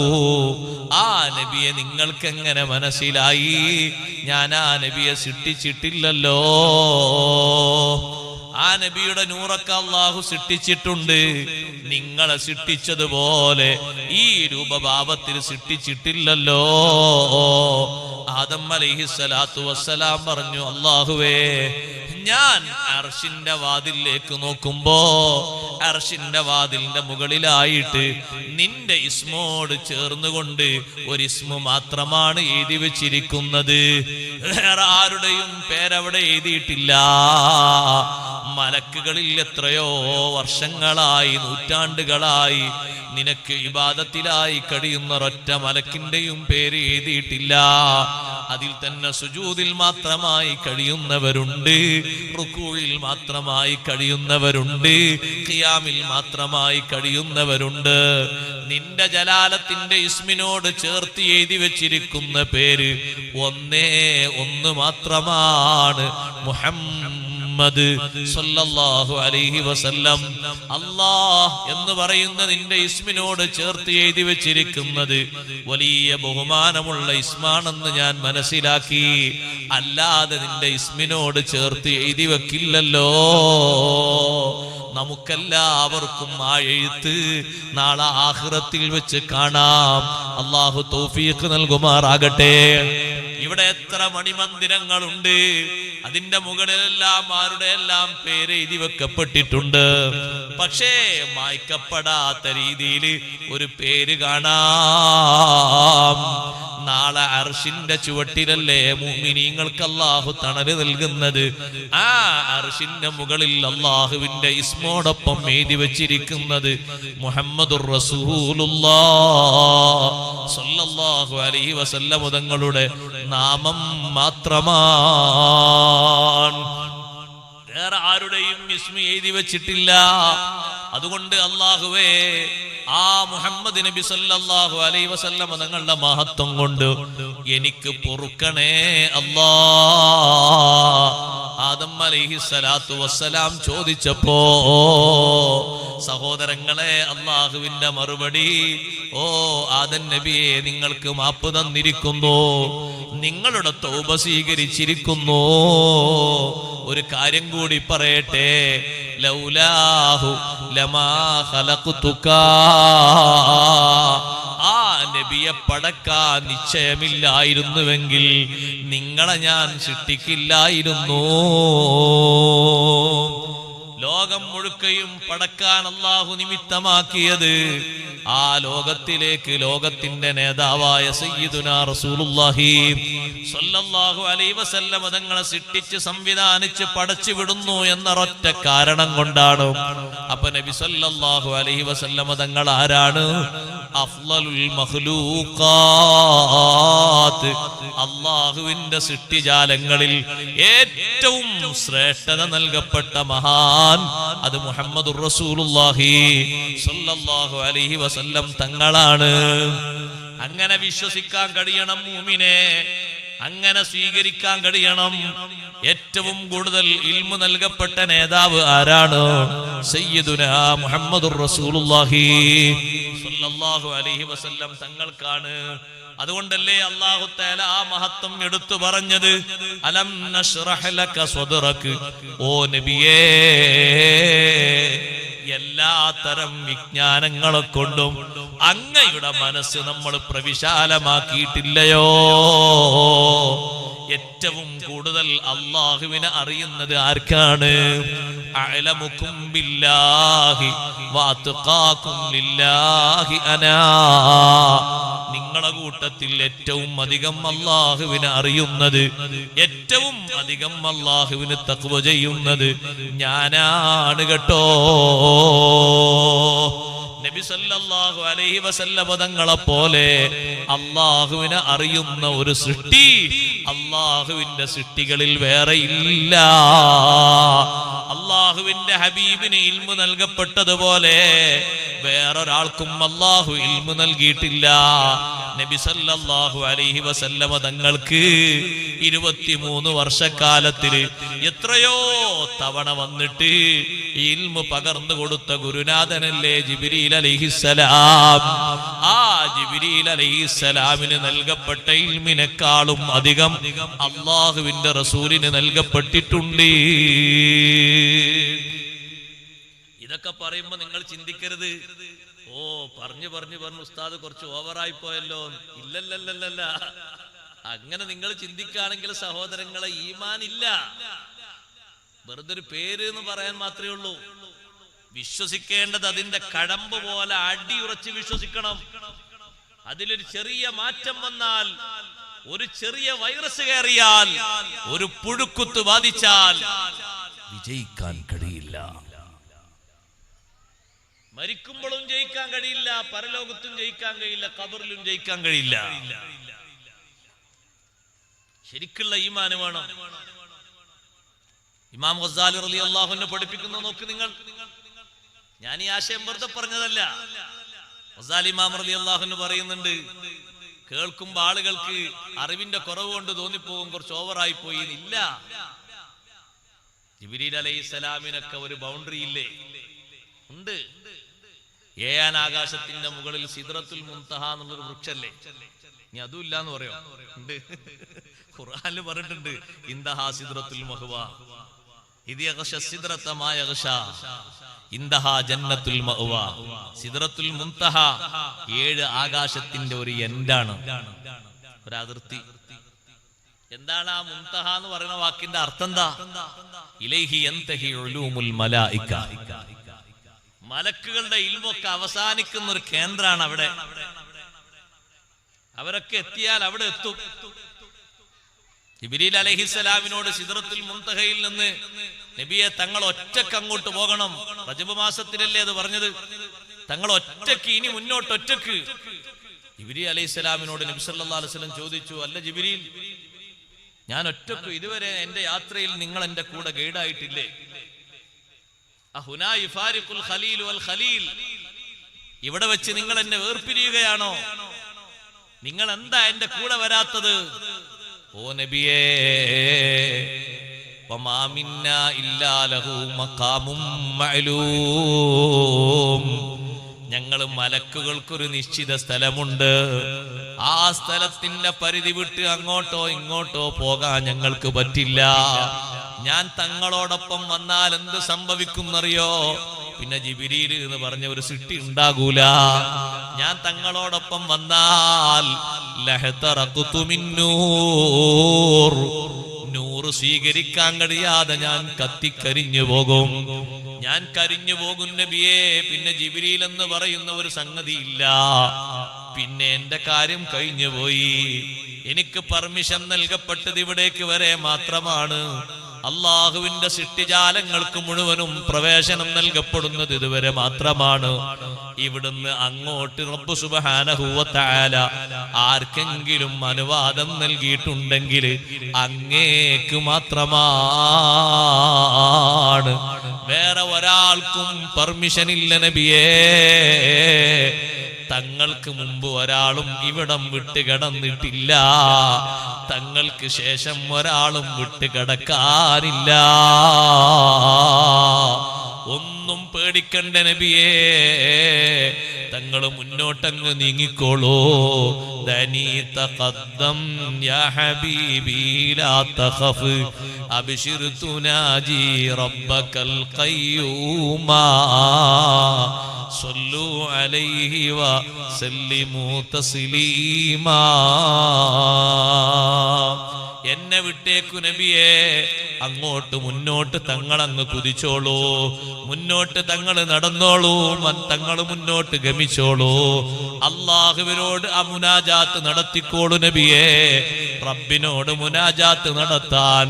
ആ നബിയെ നിങ്ങൾക്ക് എങ്ങനെ മനസ്സിലായി? ഞാൻ ആ നബിയെ സൃഷ്ടിച്ചിട്ടില്ലല്ലോ. ആ നബിയുടെ നൂറൊക്കെ അല്ലാഹു സൃഷ്ടിച്ചിട്ടുണ്ട്. നിങ്ങളെ സൃഷ്ടിച്ചതുപോലെ ഈ രൂപഭാവത്തിൽ സൃഷ്ടിച്ചിട്ടില്ലല്ലോ. ആദം അലൈഹിസ്സലാത്തു വസ്സലാം പറഞ്ഞു, അല്ലാഹുവേ, ഞാൻ അർശിന്റെ വാതിലേക്ക് നോക്കുമ്പോ അർശിന്റെ വാതിലിന്റെ മുകളിലായിട്ട് നിന്റെ ഇസ്മോട് ചേർന്നുകൊണ്ട് ഒരു ഇസ്മു മാത്രമാണ് എഴുതി വെച്ചിരിക്കുന്നത്. വേറെ ആരുടെയും പേരവിടെ എഴുതിയിട്ടില്ല. മലക്കുകളിൽ എത്രയോ വർഷങ്ങളായി, നൂറ്റാണ്ടുകളായി നിനക്ക് ഇബാദത്തിലായി കഴിയുന്ന ഒരൊറ്റ മലക്കിന്റെയും പേര് എഴുതിയിട്ടില്ല. അതിൽ തന്നെ സുജൂദിൽ മാത്രമായി കഴിയുന്നവരുണ്ട്, റുകൂഇൽ മാത്രമായി കഴിയുന്നവരുണ്ട്, ഖിയാമിൽ മാത്രമായി കഴിയുന്നവരുണ്ട്. നിന്റെ ജലാലത്തിന്റെ ഇസ്മിനോട് ചേർത്ത് എഴുതി വെച്ചിരിക്കുന്ന പേര് ഒന്നേ ഒന്ന് മാത്രമാണ്, മുഹമ്മദ് സല്ലല്ലാഹു അലൈഹി വസല്ലം. അല്ലാഹ് എന്ന് പറയുന്ന നിന്റെ ഇസ്മിനോട് ചേർത്ത് എഴുതി വെച്ചിരിക്കുന്നത് വലിയ ബഹുമാനമുള്ള ഇസ്മാണെന്ന് ഞാൻ മനസ്സിലാക്കി. അല്ലാതെ നിന്റെ ഇസ്മിനോട് ചേർത്ത് എഴുതി വെക്കില്ലല്ലോ. നമുക്കെല്ലാവർക്കും ആ എഴുത്ത് നാളെ ആഖിറത്തിൽ വെച്ച് കാണാം. അല്ലാഹു തൗഫീഖ് നൽകുമാറാകട്ടെ. ഇവിടെ എത്ര മണിമന്ദിരങ്ങളുണ്ട്, അതിന്റെ മുകളിലെല്ലാം ആരുടെ എല്ലാം പേര് എഴുതി വെക്കപ്പെട്ടിട്ടുണ്ട്. പക്ഷേ മായ്ക്കപ്പെടാത്ത രീതിയിൽ ഒരു പേര് കാണാം. നാളെ അർശിന്റെ ചുവട്ടിലല്ലേ മുഅ്മിനീങ്ങൾക്ക് അല്ലാഹു തണല് നൽകുന്നത്. ആ അർശിന്റെ മുകളിൽ അല്ലാഹുവിന്റെ ഇസ്മോടൊപ്പം എഴുതി വെച്ചിരിക്കുന്നത് മുഹമ്മദുർ റസൂലുള്ളാഹ് സ്വല്ലല്ലാഹു അലൈഹി വസല്ലം തങ്ങളുടെ നാമം മാത്രമാണ്. വേറെ ആരുടെയും ഇസ്മി എഴുതി വെച്ചിട്ടില്ല. അതുകൊണ്ട് അല്ലാഹുവേ, ആ മുഹമ്മദ് നബി സല്ലല്ലാഹു അലൈഹി വസല്ലം തങ്ങളുടെ മഹത്വം കൊണ്ട് എനിക്ക് പൊറുക്കണേ അല്ലാഹ്. ആദം അലൈഹിസ്സലാത്തു വസ്സലാം ചോദിച്ചപ്പോ സഹോദരങ്ങളെ, അല്ലാഹുവിന്റെ മറുപടി, ഓ ആദം നബിയെ, നിങ്ങൾക്ക് മാപ്പ് തന്നിരിക്കുന്നു, നിങ്ങളുടെ തൗബ സ്വീകരിച്ചിരിക്കുന്നു. ഒരു കാര്യം കൂടി പറയട്ടെ, ലൗലാഹു ലമാ ഖലഖ്തുക, ആ നബിയെ പടക്കാൻ നിശ്ചയമില്ലായിരുന്നുവെങ്കിൽ നിങ്ങളെ ഞാൻ സൃഷ്ടിക്കില്ലായിരുന്നു. ലോകം മുഴുക്കയും പടക്കാൻ അല്ലാഹു നിമിത്തമാക്കിയത് ആ ലോകത്തിലേക്ക് ലോകത്തിന്റെ നേതാവായ സയ്യിദുനാ റസൂലുള്ളാഹി സ്വല്ലല്ലാഹു അലൈഹി വസല്ലം തങ്ങളെ സൃഷ്ടിച്ച് സംവിധാനിച്ച് പടച്ചു വിടുന്നു എന്നൊരൊറ്റ കാരണം കൊണ്ടാണ്. അപ്പൊ നബി സ്വല്ലല്ലാഹു അലൈഹി വസല്ലം തങ്ങൾ ആരാണ്? അഫ്ളലുൽ മഖ്ലൂഖാത്ത്, അല്ലാഹുവിന്റെ സൃഷ്ടിജാലങ്ങളിൽ ഏറ്റവും ശ്രേഷ്ഠത നൽകപ്പെട്ട മഹാൻ അത് മുഹമ്മദുർ റസൂലുള്ളാഹി സ്വല്ലല്ലാഹു അലൈഹി വസല്ലം തങ്ങളാണ്. അങ്ങനെ വിശ്വസിക്കാൻ കഴിയണം മുഅ്മിനേ. അങ്ങനെ സ്വീകരിക്കാൻ കഴിയണം. ഏറ്റവും കൂടുതൽ ഇൽമു നൽകപ്പെട്ട നേതാവ് ആരാണ്? സയ്യിദുനാ മുഹമ്മദുർ റസൂലുള്ളാഹി സ്വല്ലല്ലാഹു അലൈഹി വസല്ലം തങ്ങൾക്കാണ്. അതുകൊണ്ടല്ലേ അല്ലാഹു തആല ആ മഹത്വം എടുത്തു പറഞ്ഞത്, അലം നശ്റഹ് ലക സ്വദ്റക, ഓ നബിയേ, എല്ലാ തരം വിജ്ഞാനങ്ങളെ കൊണ്ടും അങ്ങയുടെ മനസ്സ് നമ്മൾ പ്രവിശാലമാക്കിയിട്ടില്ലയോ? ഏറ്റവും കൂടുതൽ അല്ലാഹുവിനെ അറിയുന്നത് ആർക്കാണ്? അഅലമുകും ബില്ലാഹി വഅത്ഖാകും ലില്ലാഹി അനാ. നിങ്ങളുടെ കൂട്ടത്തിൽ ഏറ്റവും അധികം അല്ലാഹുവിനെ അറിയുന്നത്, ഏറ്റവും അധികം അല്ലാഹുവിന് തഖ്വ ചെയ്യുന്നത് ഞാനാണ് കേട്ടോ. നബി സല്ലല്ലാഹു അലൈഹി വസല്ലം തങ്ങളെ പോലെ അല്ലാഹുവിനെ അറിയുന്ന ഒരു സൃഷ്ടി അല്ലാഹുവിന്റെ സൃഷ്ടികളിൽ വേറെ ഇല്ല. അല്ലാഹുവിന്റെ ഹബീബിന് ഇൽമു നൽകപ്പെട്ടതുപോലെ വേറൊരാൾക്കും അല്ലാഹു ഇൽമു നൽകിയിട്ടില്ല. നബി സല്ലല്ലാഹു അലൈഹി വസല്ലം തങ്ങൾക്ക് 23 വർഷക്കാലത്തിൽ എത്രയോ തവണ വന്നിട്ട് ഇൽമു പകർന്നു കൊടുത്ത ഗുരുനാഥനല്ലേ ജിബ്രീൽ അലൈഹിസ്സലാം. ആ ജിബ്രീൽ അലൈഹിസ്സലാമിന് നൽകപ്പെട്ട ഇൽമിനേക്കാളും അധികം അല്ലാഹുവിന്റെ റസൂലിന് നൽകപ്പെട്ടിട്ടുണ്ട്. ഇതൊക്കെ പറയുമ്പോ നിങ്ങൾ ചിന്തിക്കരുത്, ഓ പറഞ്ഞു ഉസ്താദ് കുറച്ച് ഓവറായി പോയല്ലോ. ഇല്ലല്ലല്ല, അങ്ങനെ നിങ്ങൾ ചിന്തിക്കുകയാണെങ്കിൽ സഹോദരങ്ങളെ, ഈമാൻ ഇല്ല. വെറുതെ ഒരു പേര് എന്ന് പറയാൻ മാത്രമേ ഉള്ളൂ. വിശ്വസിക്കേണ്ടത് അതിന്റെ കടമ്പ് പോലെ അടിയുറച്ച് വിശ്വസിക്കണം. അതിലൊരു ചെറിയ മാറ്റം വന്നാൽ, ഒരു ചെറിയ വൈറസ് കയറിയാൽ, ഒരു പുഴുക്കുത്ത് ബാധിച്ചാൽ വിജയിക്കാൻ കഴിയില്ല. മരിക്കുമ്പോഴും ജയിക്കാൻ കഴിയില്ല, പരലോകത്തും ജയിക്കാൻ കഴിയില്ല, ഖബറിലും ജയിക്കാൻ കഴിയില്ല. ശരിക്കുള്ള ഈമാൻ വേണം. ഇമാം ഗസാലി റളിയല്ലാഹു അൻഹു പഠിപ്പിക്കുന്ന നോക്ക് നിങ്ങൾ. ഞാൻ ഈ ആശയം വെറുതെ പറഞ്ഞതല്ല. ഗസാലി ഇമാം റളിയല്ലാഹു അൻഹു പറയുന്നുണ്ട്, കേൾക്കുമ്പോൾ ആളുകൾക്ക് അറിവിന്റെ കുറവ് കൊണ്ട് തോന്നിപ്പോകും കുറച്ച് ഓവറായി പോയി. ഇല്ല, ജിബ്രീൽ അലൈഹിസ്സലാമിനൊക്കെ ഒരു ബൗണ്ടറി ഇല്ലേ? ഉണ്ട്. ഏഴാൻ ആകാശത്തിന്റെ മുകളിൽ സിദ്റത്തുൽ മുൻതഹ എന്നുള്ളൊരു വൃക്ഷല്ലേ? ഇനി അതും ഇല്ല എന്ന് പറയോ? ഉണ്ട്. ഖുർആനിൽ പറഞ്ഞിട്ടുണ്ട്, ഇൻതഹാ സിദ്റത്തുൽ മഹ്വ ഇദ് യഗ്ശ സിദ്റത മാ യഗ്ശ ഇൻതഹാ ജന്നത്തുൽ മഅ്വ. സിദ്റത്തുൽ മുൻതഹ 7 ആകാശത്തിന്റെ ഒരു എൻഡാണ്, ഒരു അതിർത്തി. എന്താണ് ആ മുൻതഹ എന്ന് പറയുന്ന വാക്കിന്റെ അർത്ഥം? എന്താ? ഇലൈഹി യൻതഹി ഉലൂമുൽ മലായിക. മലക്കുകളുടെ ഇൽമൊക്കെ അവസാനിക്കുന്ന ഒരു കേന്ദ്രമാണ് അവിടെ. അവരൊക്കെ എത്തിയാൽ അവിടെ എത്തും. ജിബ്രീൽ അലൈഹിസ്സലാമിനോട് സിദ്റത്തുൽ മുൻതഹയിൽ നിന്ന് നബിയെ തങ്ങൾ ഒറ്റക്ക് അങ്ങോട്ട് പോകണം. റജബ് മാസത്തിലല്ലേ അത് പറഞ്ഞത്? തങ്ങൾ ഒറ്റക്ക്, ഇനി മുന്നോട്ട് ഒറ്റക്ക്. ജിബ്രീൽ അലൈഹിസ്സലാമിനോട് നബി സല്ലല്ലാഹു അലൈഹി വസല്ലം ചോദിച്ചു, അല്ല ജിബ്രീൽ, ഞാൻ ഒറ്റക്ക് ഇതുവരെ എന്റെ യാത്രയിൽ നിങ്ങൾ എന്റെ കൂടെ ഗൈഡായിട്ടില്ലേ? ഇവിടെ വെച്ച് നിങ്ങൾ എന്നെ വേർപിരിയുകയാണോ? നിങ്ങൾ എന്താ എന്റെ കൂടെ വരാത്തത്? ഓ നബിയേ, വമാ മിന്നാ ഇല്ലാ ലഹു മഖാമും മഅലൂം. ഞങ്ങൾ മലക്കുകൾക്കൊരു നിശ്ചിത സ്ഥലമുണ്ട്. ആ സ്ഥലത്തിന്റെ പരിധി വിട്ട് അങ്ങോട്ടോ ഇങ്ങോട്ടോ പോകാൻ ഞങ്ങൾക്ക് പറ്റില്ല. ഞാൻ തങ്ങളോടൊപ്പം വന്നാൽ എന്ത് സംഭവിക്കുന്നറിയോ? പിന്നെ ജിബ്രീൽ എന്ന് പറഞ്ഞ ഒരു സൃഷ്ടി ഉണ്ടാകൂല. ഞാൻ തങ്ങളോടൊപ്പം വന്നാൽ ലഹതറഖതു മിൻ നൂർ, നൂറ് സ്വീകരിക്കാൻ കഴിയാതെ ഞാൻ കത്തിക്കരിഞ്ഞു പോകും. ഞാൻ കരിഞ്ഞു പോകും നബിയേ. പിന്നെ ജിബ്രീൽ എന്ന് പറയുന്ന ഒരു സംഗതി ഇല്ല. പിന്നെ എന്റെ കാര്യം കഴിഞ്ഞു പോയി. എനിക്ക് പെർമിഷൻ നൽകപ്പെട്ടത് ഇവിടേക്ക് വരെ മാത്രമാണ്. അള്ളാഹുവിന്റെ സൃഷ്ടിജാലങ്ങൾക്ക് മുഴുവനും പ്രവേശനം നൽകപ്പെടുന്നത് ഇതുവരെ മാത്രമാണ്. ഇവിടുന്ന് അങ്ങോട്ട് റബ്ബ് സുബ്ഹാനഹു വ തആല ആർക്കെങ്കിലും അനുവാദം നൽകിയിട്ടുണ്ടെങ്കിൽ അങ്ങേക്ക് മാത്രമാണ്. വേറെ ഒരാൾക്കും പെർമിഷൻ ഇല്ല നബിയേ. തങ്ങൾക്ക് മുമ്പ് ഒരാളും ഇവിടം വിട്ട് കിടന്നിട്ടില്ല, തങ്ങൾക്ക് ശേഷം ഒരാളും വിട്ട് കിടക്കാനില്ല. ഒന്നും പേടിക്കണ്ട നബിയേ, തങ്ങൾ മുന്നോട്ടങ്ങ് നീങ്ങിക്കോളൂ. ദനി തഖദ്ദം യാ ഹബീബി ലാ തഖഫ് അബ്ശിർ തുനാജി റബ്ബകൽ ഖയ്യൂമാ സല്ലു അലൈഹി വസല്ലിമു തസ്ലീമാ. എന്നെ വിട്ടേക്കു നബിയേ, അങ്ങോട്ട് മുന്നോട്ട് തങ്ങളങ്ങ് കുതിച്ചോളൂ, മുന്നോട്ട് തങ്ങൾ നടന്നോളൂ, തങ്ങൾ മുന്നോട്ട് ഗമിച്ചോളൂ. അള്ളാഹുവിനോട് ആ മുനാജാത്ത് നടത്തിക്കോളൂ നബിയേ. റബ്ബിനോട് മുനാജാത്ത് നടത്താൻ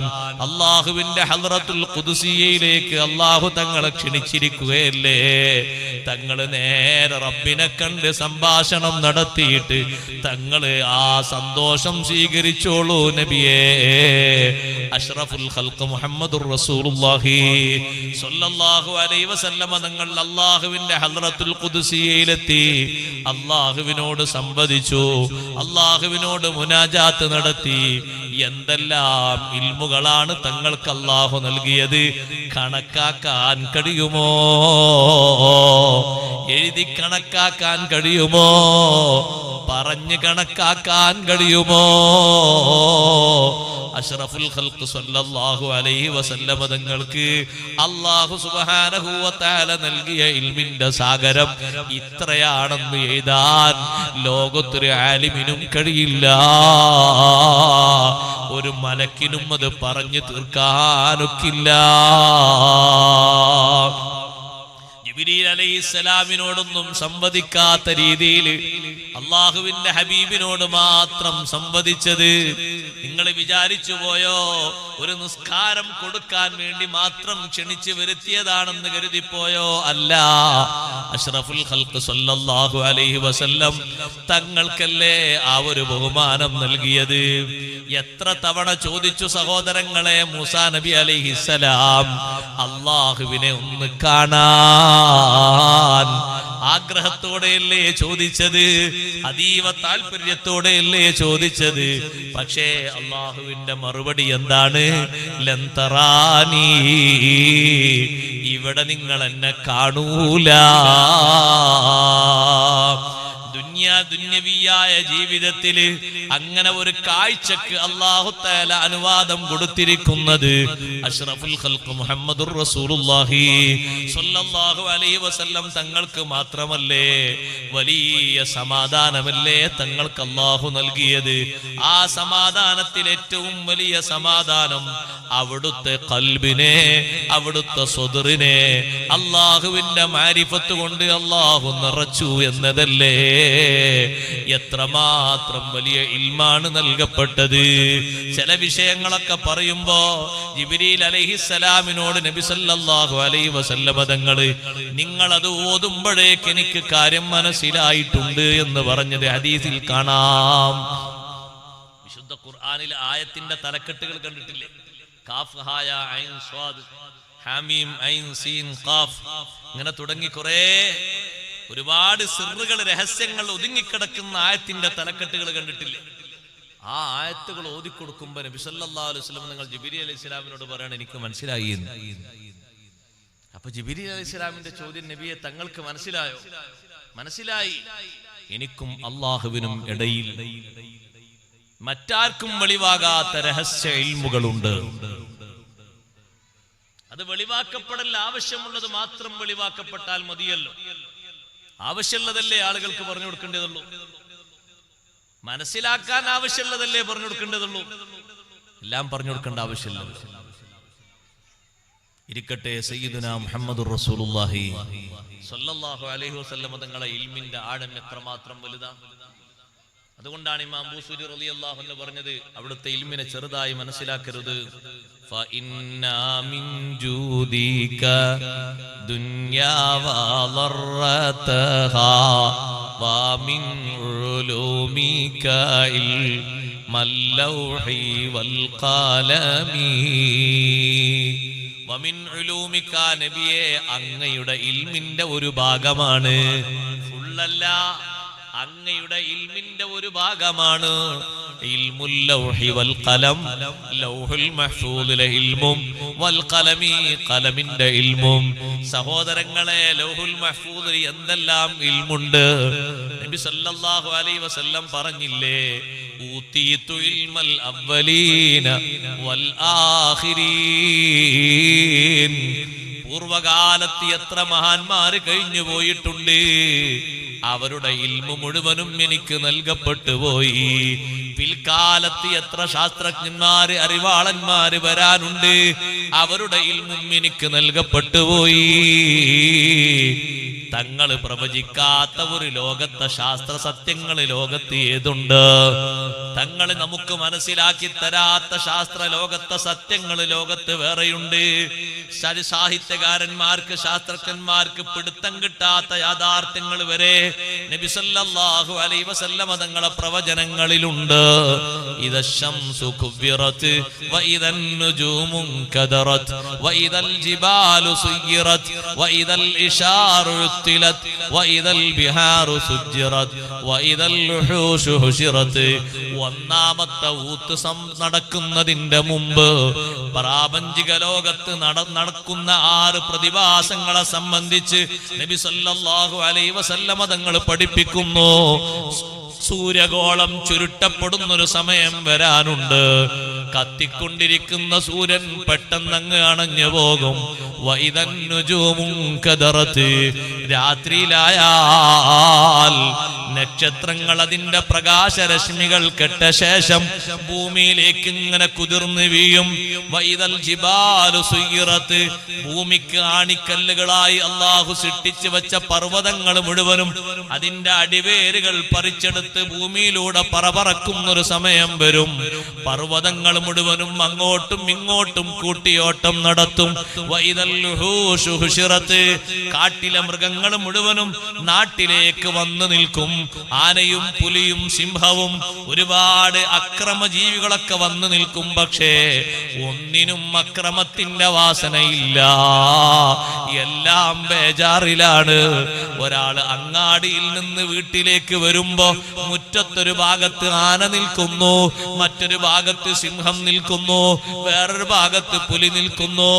അള്ളാഹുവിന്റെ ഹദ്റത്തുൽ ഖുദ്സിയയിലേക്ക് അള്ളാഹു തങ്ങളെ ക്ഷണിച്ചിരിക്കുകയല്ലേ. തങ്ങൾ നേരെ റബ്ബിനെ കണ്ട് സംഭാഷണം നടത്തിയിട്ട് തങ്ങള് ആ സന്തോഷം സ്വീകരിച്ചോളൂ നബിയേ. അഷ്റഫുൽ ഖൽഖ് മുഹമ്മദുർ റസൂലുള്ളാഹി സ്വല്ലല്ലാഹു അലൈഹി വസല്ലമ തങ്ങൾ അല്ലാഹുവിന്റെ ഹദ്റത്തുൽ ഖുദ്സിയയിലെത്തി അല്ലാഹുവിനോട് സംവദിച്ചു, അല്ലാഹുവിനോട് മുനാജാത്ത് നടത്തി. എന്തെല്ലാം ഇൽമുകളാണ് തങ്ങൾക്ക് അല്ലാഹു നൽകിയത്, കണക്കാക്കാൻ കഴിയുമോ? എഴുതി കണക്കാക്കാൻ കഴിയുമോ? പറഞ്ഞ് കണക്കാക്കാൻ കഴിയുമോ? അഷ്റഫുൽ ഖൽഖ് സ്വല്ലല്ലാഹു അലൈഹി വസല്ലമ തങ്ങൾക്ക് അല്ലാഹു സുബ്ഹാനഹു വ തആല നൽകിയ ഇൽമിന്റെ സാഗരം ഇത്രയാണെന്ന് എഴുതാൻ ലോകത്തൊരു ആലിമിനും കഴിയില്ല, ഒരു മലക്കിനും അത് പറഞ്ഞു തീർക്കാനൊക്കില്ല. ജിബ്രീൽ അലൈഹിസ്സലാമിനോടൊന്നും സംവദിക്കാത്ത രീതിയിൽ അള്ളാഹുവിന്റെ ഹബീബിനോട് മാത്രം സംവദിച്ചത് നിങ്ങൾ വിചാരിച്ചു പോയോ? ഒരു നിസ്കാരം കൊടുക്കാൻ വേണ്ടി മാത്രം ക്ഷണിച്ചു വരുത്തിയതാണെന്ന് കരുതിപ്പോയോ? അല്ല, അഷ്റഫുൽ ഖൽഖ് സ്വല്ലല്ലാഹു അലൈഹി വസല്ലം തങ്ങൾക്കല്ലേ ആ ഒരു ബഹുമാനം നൽകിയത്. എത്ര തവണ ചോദിച്ചു സഹോദരങ്ങളെ മൂസാ നബി അലൈഹിസ്സലാം അള്ളാഹുവിനെ ഒന്ന് കാണാൻ. ആഗ്രഹത്തോടെയല്ലേ ചോദിച്ചത്, അതീവ താല്പര്യത്തോടെയല്ലേ ചോദിച്ചത്. പക്ഷേ അള്ളാഹുവിന്റെ മറുപടി എന്താണ്? ലൻ തറാനീ, ഇവിടെ നിങ്ങൾ എന്നെ കാണൂല. ദുന്യവിയായ ജീവിതത്തില് അങ്ങനെ ഒരു കാഴ്ചക്ക് അല്ലാഹു തആല അനുവാദം കൊടുത്തിരിക്കുന്നത് അഷ്റഫുൽ ഖൽഖ് മുഹമ്മദുർ റസൂലുള്ളാഹി സ്വല്ലല്ലാഹു അലൈഹി വസല്ലം തങ്ങൾക്ക് മാത്രമല്ലേ. വലിയ സമാധാനമല്ലേ തങ്ങൾക്ക് അല്ലാഹു നൽകിയത്. ആ സമാധാനത്തിൽ ഏറ്റവും വലിയ സമാധാനം അവിടുത്തെ ഖൽബിനെ, അവിടുത്തെ സ്വദറിനെ അല്ലാഹുവിന്റെ മാരിഫത്ത് കൊണ്ട് അല്ലാഹു നിറച്ചു എന്നതല്ലേ. എത്രമാത്രം വലിയ ഇൽമാണ് നൽകപ്പെട്ടത്. ചില വിഷയങ്ങളൊക്കെ പറയുമ്പോ ജിബ്രീൽ അലൈഹിസ്സലാമിനോട് നബി സല്ലല്ലാഹു അലൈഹി വസല്ലമ തങ്ങള് നിങ്ങൾ അത് ഓതുമ്പോഴേക്ക് എനിക്ക് കാര്യം മനസ്സിലായിട്ടുണ്ട് എന്ന് പറഞ്ഞത് ഹദീസിൽ കാണാം. വിശുദ്ധ ഖുർആനിൽ ആയത്തിന്റെ തലക്കെട്ടുകൾ കണ്ടിട്ടില്ലേ? കാഫ് ഹായ ഐൻ സ്വാദ് ഹാമീം ഐൻ സീൻ ഖാഫ്, ഇങ്ങനെ തുടങ്ങി കുറേ ഒരുപാട് സിറുകൾ, രഹസ്യങ്ങൾ ഒതുങ്ങിക്കിടക്കുന്ന ആയത്തിന്റെ തലക്കെട്ടുകൾ കണ്ടിട്ടില്ലേ? ആ ആയത്തുകൾ ഓതിക്കൊടുക്കുമ്പോ നബി സല്ലല്ലാഹു അലൈഹി വസല്ലം നിങ്ങൾ ജിബ്രീൽ അലൈഹിസ്സലാമിനോട് പറയാണ് എനിക്ക് മനസ്സിലായി എന്ന്. അപ്പൊ ജിബ്രീൽ അലൈഹിസ്സലാമിന്റെ ചോദ്യം, നബിയെ തങ്ങൾക്ക് മനസ്സിലായോ? മനസ്സിലായി. എനിക്കും അള്ളാഹുവിനും ഇടയിൽ മറ്റാർക്കും വെളിവാകാത്ത രഹസ്യ ഇൽമുകളുണ്ട്. അത് വെളിവാക്കപ്പെടൽ ആവശ്യമുള്ളത് മാത്രം വെളിവാക്കപ്പെട്ടാൽ മതിയല്ലോ. ആവശ്യമുള്ളതല്ലേ ആളുകൾക്ക് പറഞ്ഞു കൊടുക്കേണ്ടതുള്ളൂ. മനസ്സിലാക്കാൻ ആവശ്യമുള്ളതല്ലേ പറഞ്ഞു കൊടുക്കേണ്ടതുള്ളൂ. എല്ലാം പറഞ്ഞു കൊടുക്കേണ്ട ആവശ്യമില്ല. ഇരിക്കട്ടെ, സയ്യിദുനാ മുഹമ്മദുർ റസൂലുള്ളാഹി സ്വല്ലല്ലാഹു അലൈഹി വസല്ലം തങ്ങളെ ഇൽമിന്റെ ആഴം എത്രമാത്രം വലുതാണ്. അതുകൊണ്ടാണ് ഇമാം ബൂസൂരി റളിയല്ലാഹു അൻഹു പറഞ്ഞത്, അവിടുത്തെ ഇൽമിനെ ചെറുതായി മനസ്സിലാക്കരുത്. ഫഇന്നാ മിൻ ജൂദിക ദുനിയാ വളറതഹാ വമിൻ ഉലൂമിക ഇൽമൽ ലൗഹി വൽ ഖലമി. വമിൻ ഉലൂമിക, നബിയെ അങ്ങയുടെ ഇൽമിന്റെ ഒരു ഭാഗമാണ്, ഫുള്ളല്ല. അങ്ങയുടെ ഇൽമിന്റെ ഒരു ഭാഗമാണ് ഇൽമുൽ ലൗഹി വൽ ഖലം. ലൗഹുൽ മഹ്ഫൂദിലെ ഇൽമും വൽ ഖലമി ഖലമിന്റെ ഇൽമും. സഹോദരങ്ങളെ, ലൗഹുൽ മഹ്ഫൂദിൽ എന്തെല്ലാം ഇൽമുണ്ട്. നബി സല്ലല്ലാഹു അലൈഹി വസല്ലം പറഞ്ഞില്ലേ, ഊതീതു ഇൽമൽ അവ്വലീന വൽ ആഖിരീൻ. പൂർവകാലത്ത് എത്ര മഹാന്മാര് കഴിഞ്ഞു പോയിട്ടുണ്ട്, അവരുടെ ഇൽമു മുഴുവനും എനിക്ക് നൽകപ്പെട്ടു പോയി. പിൽക്കാലത്ത് എത്ര ശാസ്ത്രജ്ഞന്മാര് അറിവാളന്മാര് വരാനുണ്ട്, അവരുടെ ഇൽമും എനിക്ക് നൽകപ്പെട്ടു പോയി. തങ്ങൾ പ്രവചിക്കാത്ത ഒരു ലോകത്തെ ശാസ്ത്ര സത്യങ്ങൾ ലോകത്ത് ഏതുണ്ട്? തങ്ങൾ നമുക്ക് മനസ്സിലാക്കി തരാത്ത ശാസ്ത്ര ലോകത്തെ സത്യങ്ങൾ ലോകത്ത് വേറെയുണ്ട്. സാഹിത്യകാരന്മാർക്ക് ശാസ്ത്രജ്ഞന്മാർക്ക് പിടുത്തം കിട്ടാത്ത യാഥാർത്ഥ്യങ്ങൾ വരെ നബി സല്ലല്ലാഹു അലൈഹി വസല്ലം തങ്ങളുടെ പ്രവചനങ്ങളിലുണ്ട്. ഇദശംസു കുവ്വിറത് വഇദൻ നുജൂമു കദറത് വഇദൽ ജിബാലു സുയ്യിറത് വഇദൽ ഇശാറു ഉത്തിലത് വഇദൽ ബിഹാറു സുജ്ജിറത് വഇദൽ ലുഹൂശു ഹുശിറത്. ഒന്നാമത്തെ ഊത്ത് നടക്കുന്നതിന്റെ മുമ്പ് പ്രാപഞ്ചിക ലോകത്ത് നടക്കുന്ന 6 പ്രതിഭാസങ്ങളെ സംബന്ധിച്ച് നബി സല്ലല്ലാഹു അലൈഹി വസല്ലം തങ്ങൾ പഠിപ്പിക്കുന്നു. സൂര്യഗോളം ചുരുട്ടപ്പെടുന്നൊരു സമയം വരാനുണ്ട്. കത്തിക്കൊണ്ടിരിക്കുന്ന സൂര്യൻ പെട്ടെന്നങ്ങ് അണഞ്ഞു പോകും. വഇദൻ നുജൂമു കദറത്. രാത്രിയിലായാൽ നക്ഷത്രങ്ങൾ അതിന്റെ പ്രകാശരശ്മികൾ കെട്ട ശേഷം ഭൂമിയിലേക്ക് ഇങ്ങനെ കുതിർന്നു വീഴും. വഇദൽ ജിബാലു സുയ്യിറത്. ഭൂമിക്ക് ആണിക്കല്ലുകളായി അല്ലാഹു സൃഷ്ടിച്ചു വെച്ച പർവ്വതങ്ങൾ മുഴുവനും അതിന്റെ അടിവേരുകൾ പറിച്ചെടുത്ത് ഭൂമിയിലൂടെ പറപറക്കുന്നൊരു സമയം വരും. പർവ്വതങ്ങൾ മുഴുവനും അങ്ങോട്ടും ഇങ്ങോട്ടും കൂട്ടിയോട്ടം നടത്തും. വഇദൽ ലുഹൂശു ഹുശിറത്. കാട്ടിലെ മൃഗങ്ങൾ മുഴുവനും നാട്ടിലേക്ക് വന്നു നിൽക്കും. ആനയും പുലിയും സിംഹവും ഒരുപാട് അക്രമജീവികളൊക്കെ വന്നു നിൽക്കും. പക്ഷേ ഒന്നിനും അക്രമത്തിന്റെ വാസനയില്ല. എല്ലാം ബേജാറിലാണ്. ഒരാള് അങ്ങാടിയിൽ നിന്ന് വീട്ടിലേക്ക് വരുമ്പോ മുറ്റത്തൊരു ഭാഗത്ത് ആന നിൽക്കുന്നു, മറ്റൊരു ഭാഗത്ത് സിംഹം നിൽക്കുന്നു, വേറൊരു ഭാഗത്ത് പുലി നിൽക്കുന്നു,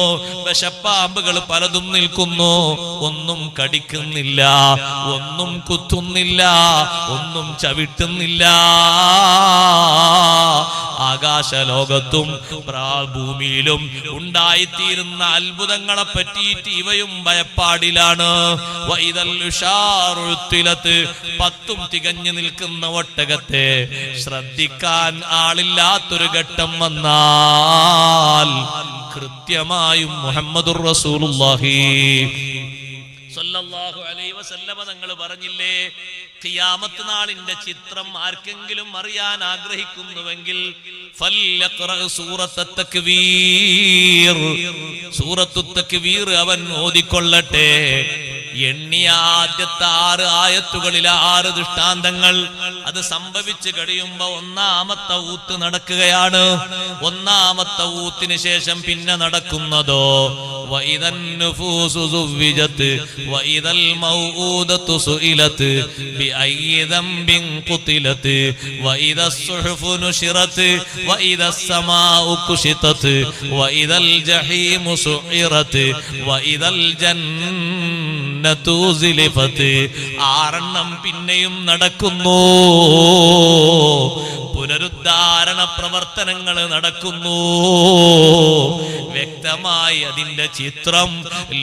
വിഷപ്പാമ്പുകൾ പലതും നിൽക്കുന്നു. ഒന്നും കടിക്കുന്നില്ല, ഒന്നും കുത്തുന്നില്ല, ഒന്നും ചവിട്ടുന്നില്ല. ആകാശലോകത്തും ഭൂമിയിലും ഉണ്ടായിത്തീരുന്ന അത്ഭുതങ്ങളെ പറ്റിയിട്ട് ഇവയും ഭയപ്പാടിലാണ്. വഇദൽ ഇശാറു ഉത്തിലത്. 10 തികഞ്ഞു നിൽക്കുന്ന ഒട്ടകത്തെ ശ്രദ്ധിക്കാൻ ആളില്ലാത്തൊരു ഘട്ടം വന്നാൽ കൃത്യമായും മുഹമ്മദുർ റസൂലുള്ളാഹി സല്ലല്ലാഹു അലൈഹി വസല്ലം തങ്ങൾ പറഞ്ഞില്ലേ, ഖിയാമത്ത് നാളിന്റെ ചിത്രം ആർക്കെങ്കിലും അറിയാൻ ആഗ്രഹിക്കുന്നുവെങ്കിൽ സൂറത്തുൽ തക്വീർ അവൻ ഓതിക്കൊള്ളട്ടെ. എണ്ണിയ ആദ്യത്തെ 6 ആയത്തുകളിലെ 6 ദൃഷ്ടാന്തങ്ങൾ അത് സംഭവിച്ചു കഴിയുമ്പോ ഒന്നാമത്തെ ഊത്ത് നടക്കുകയാണ്. ഒന്നാമത്തെ ഊത്തിന് ശേഷം പിന്നെ നടക്കുന്നതോ വഇദൻ നുഫൂസു സുവ്വിജത് വഇദൽ മൗഊദതു സുഇലത് ബിഅയ്യി ദംബിൻ ഖുതിലത് വഇദസ് സുഹുഫു നുശിറത് വഇദസ് സമാഉ കുശിതത് വഇദൽ ജഹീമു സുഇറത് വഇദൽ ജന്നതു സിലിഫത്. 6 പിന്നെയും നടക്കുന്നു. പുനരുദ്ധാരണ പ്രവർത്തനങ്ങൾ നടക്കുന്നു. വ്യക്തമായി അതിന്റെ ചിത്രം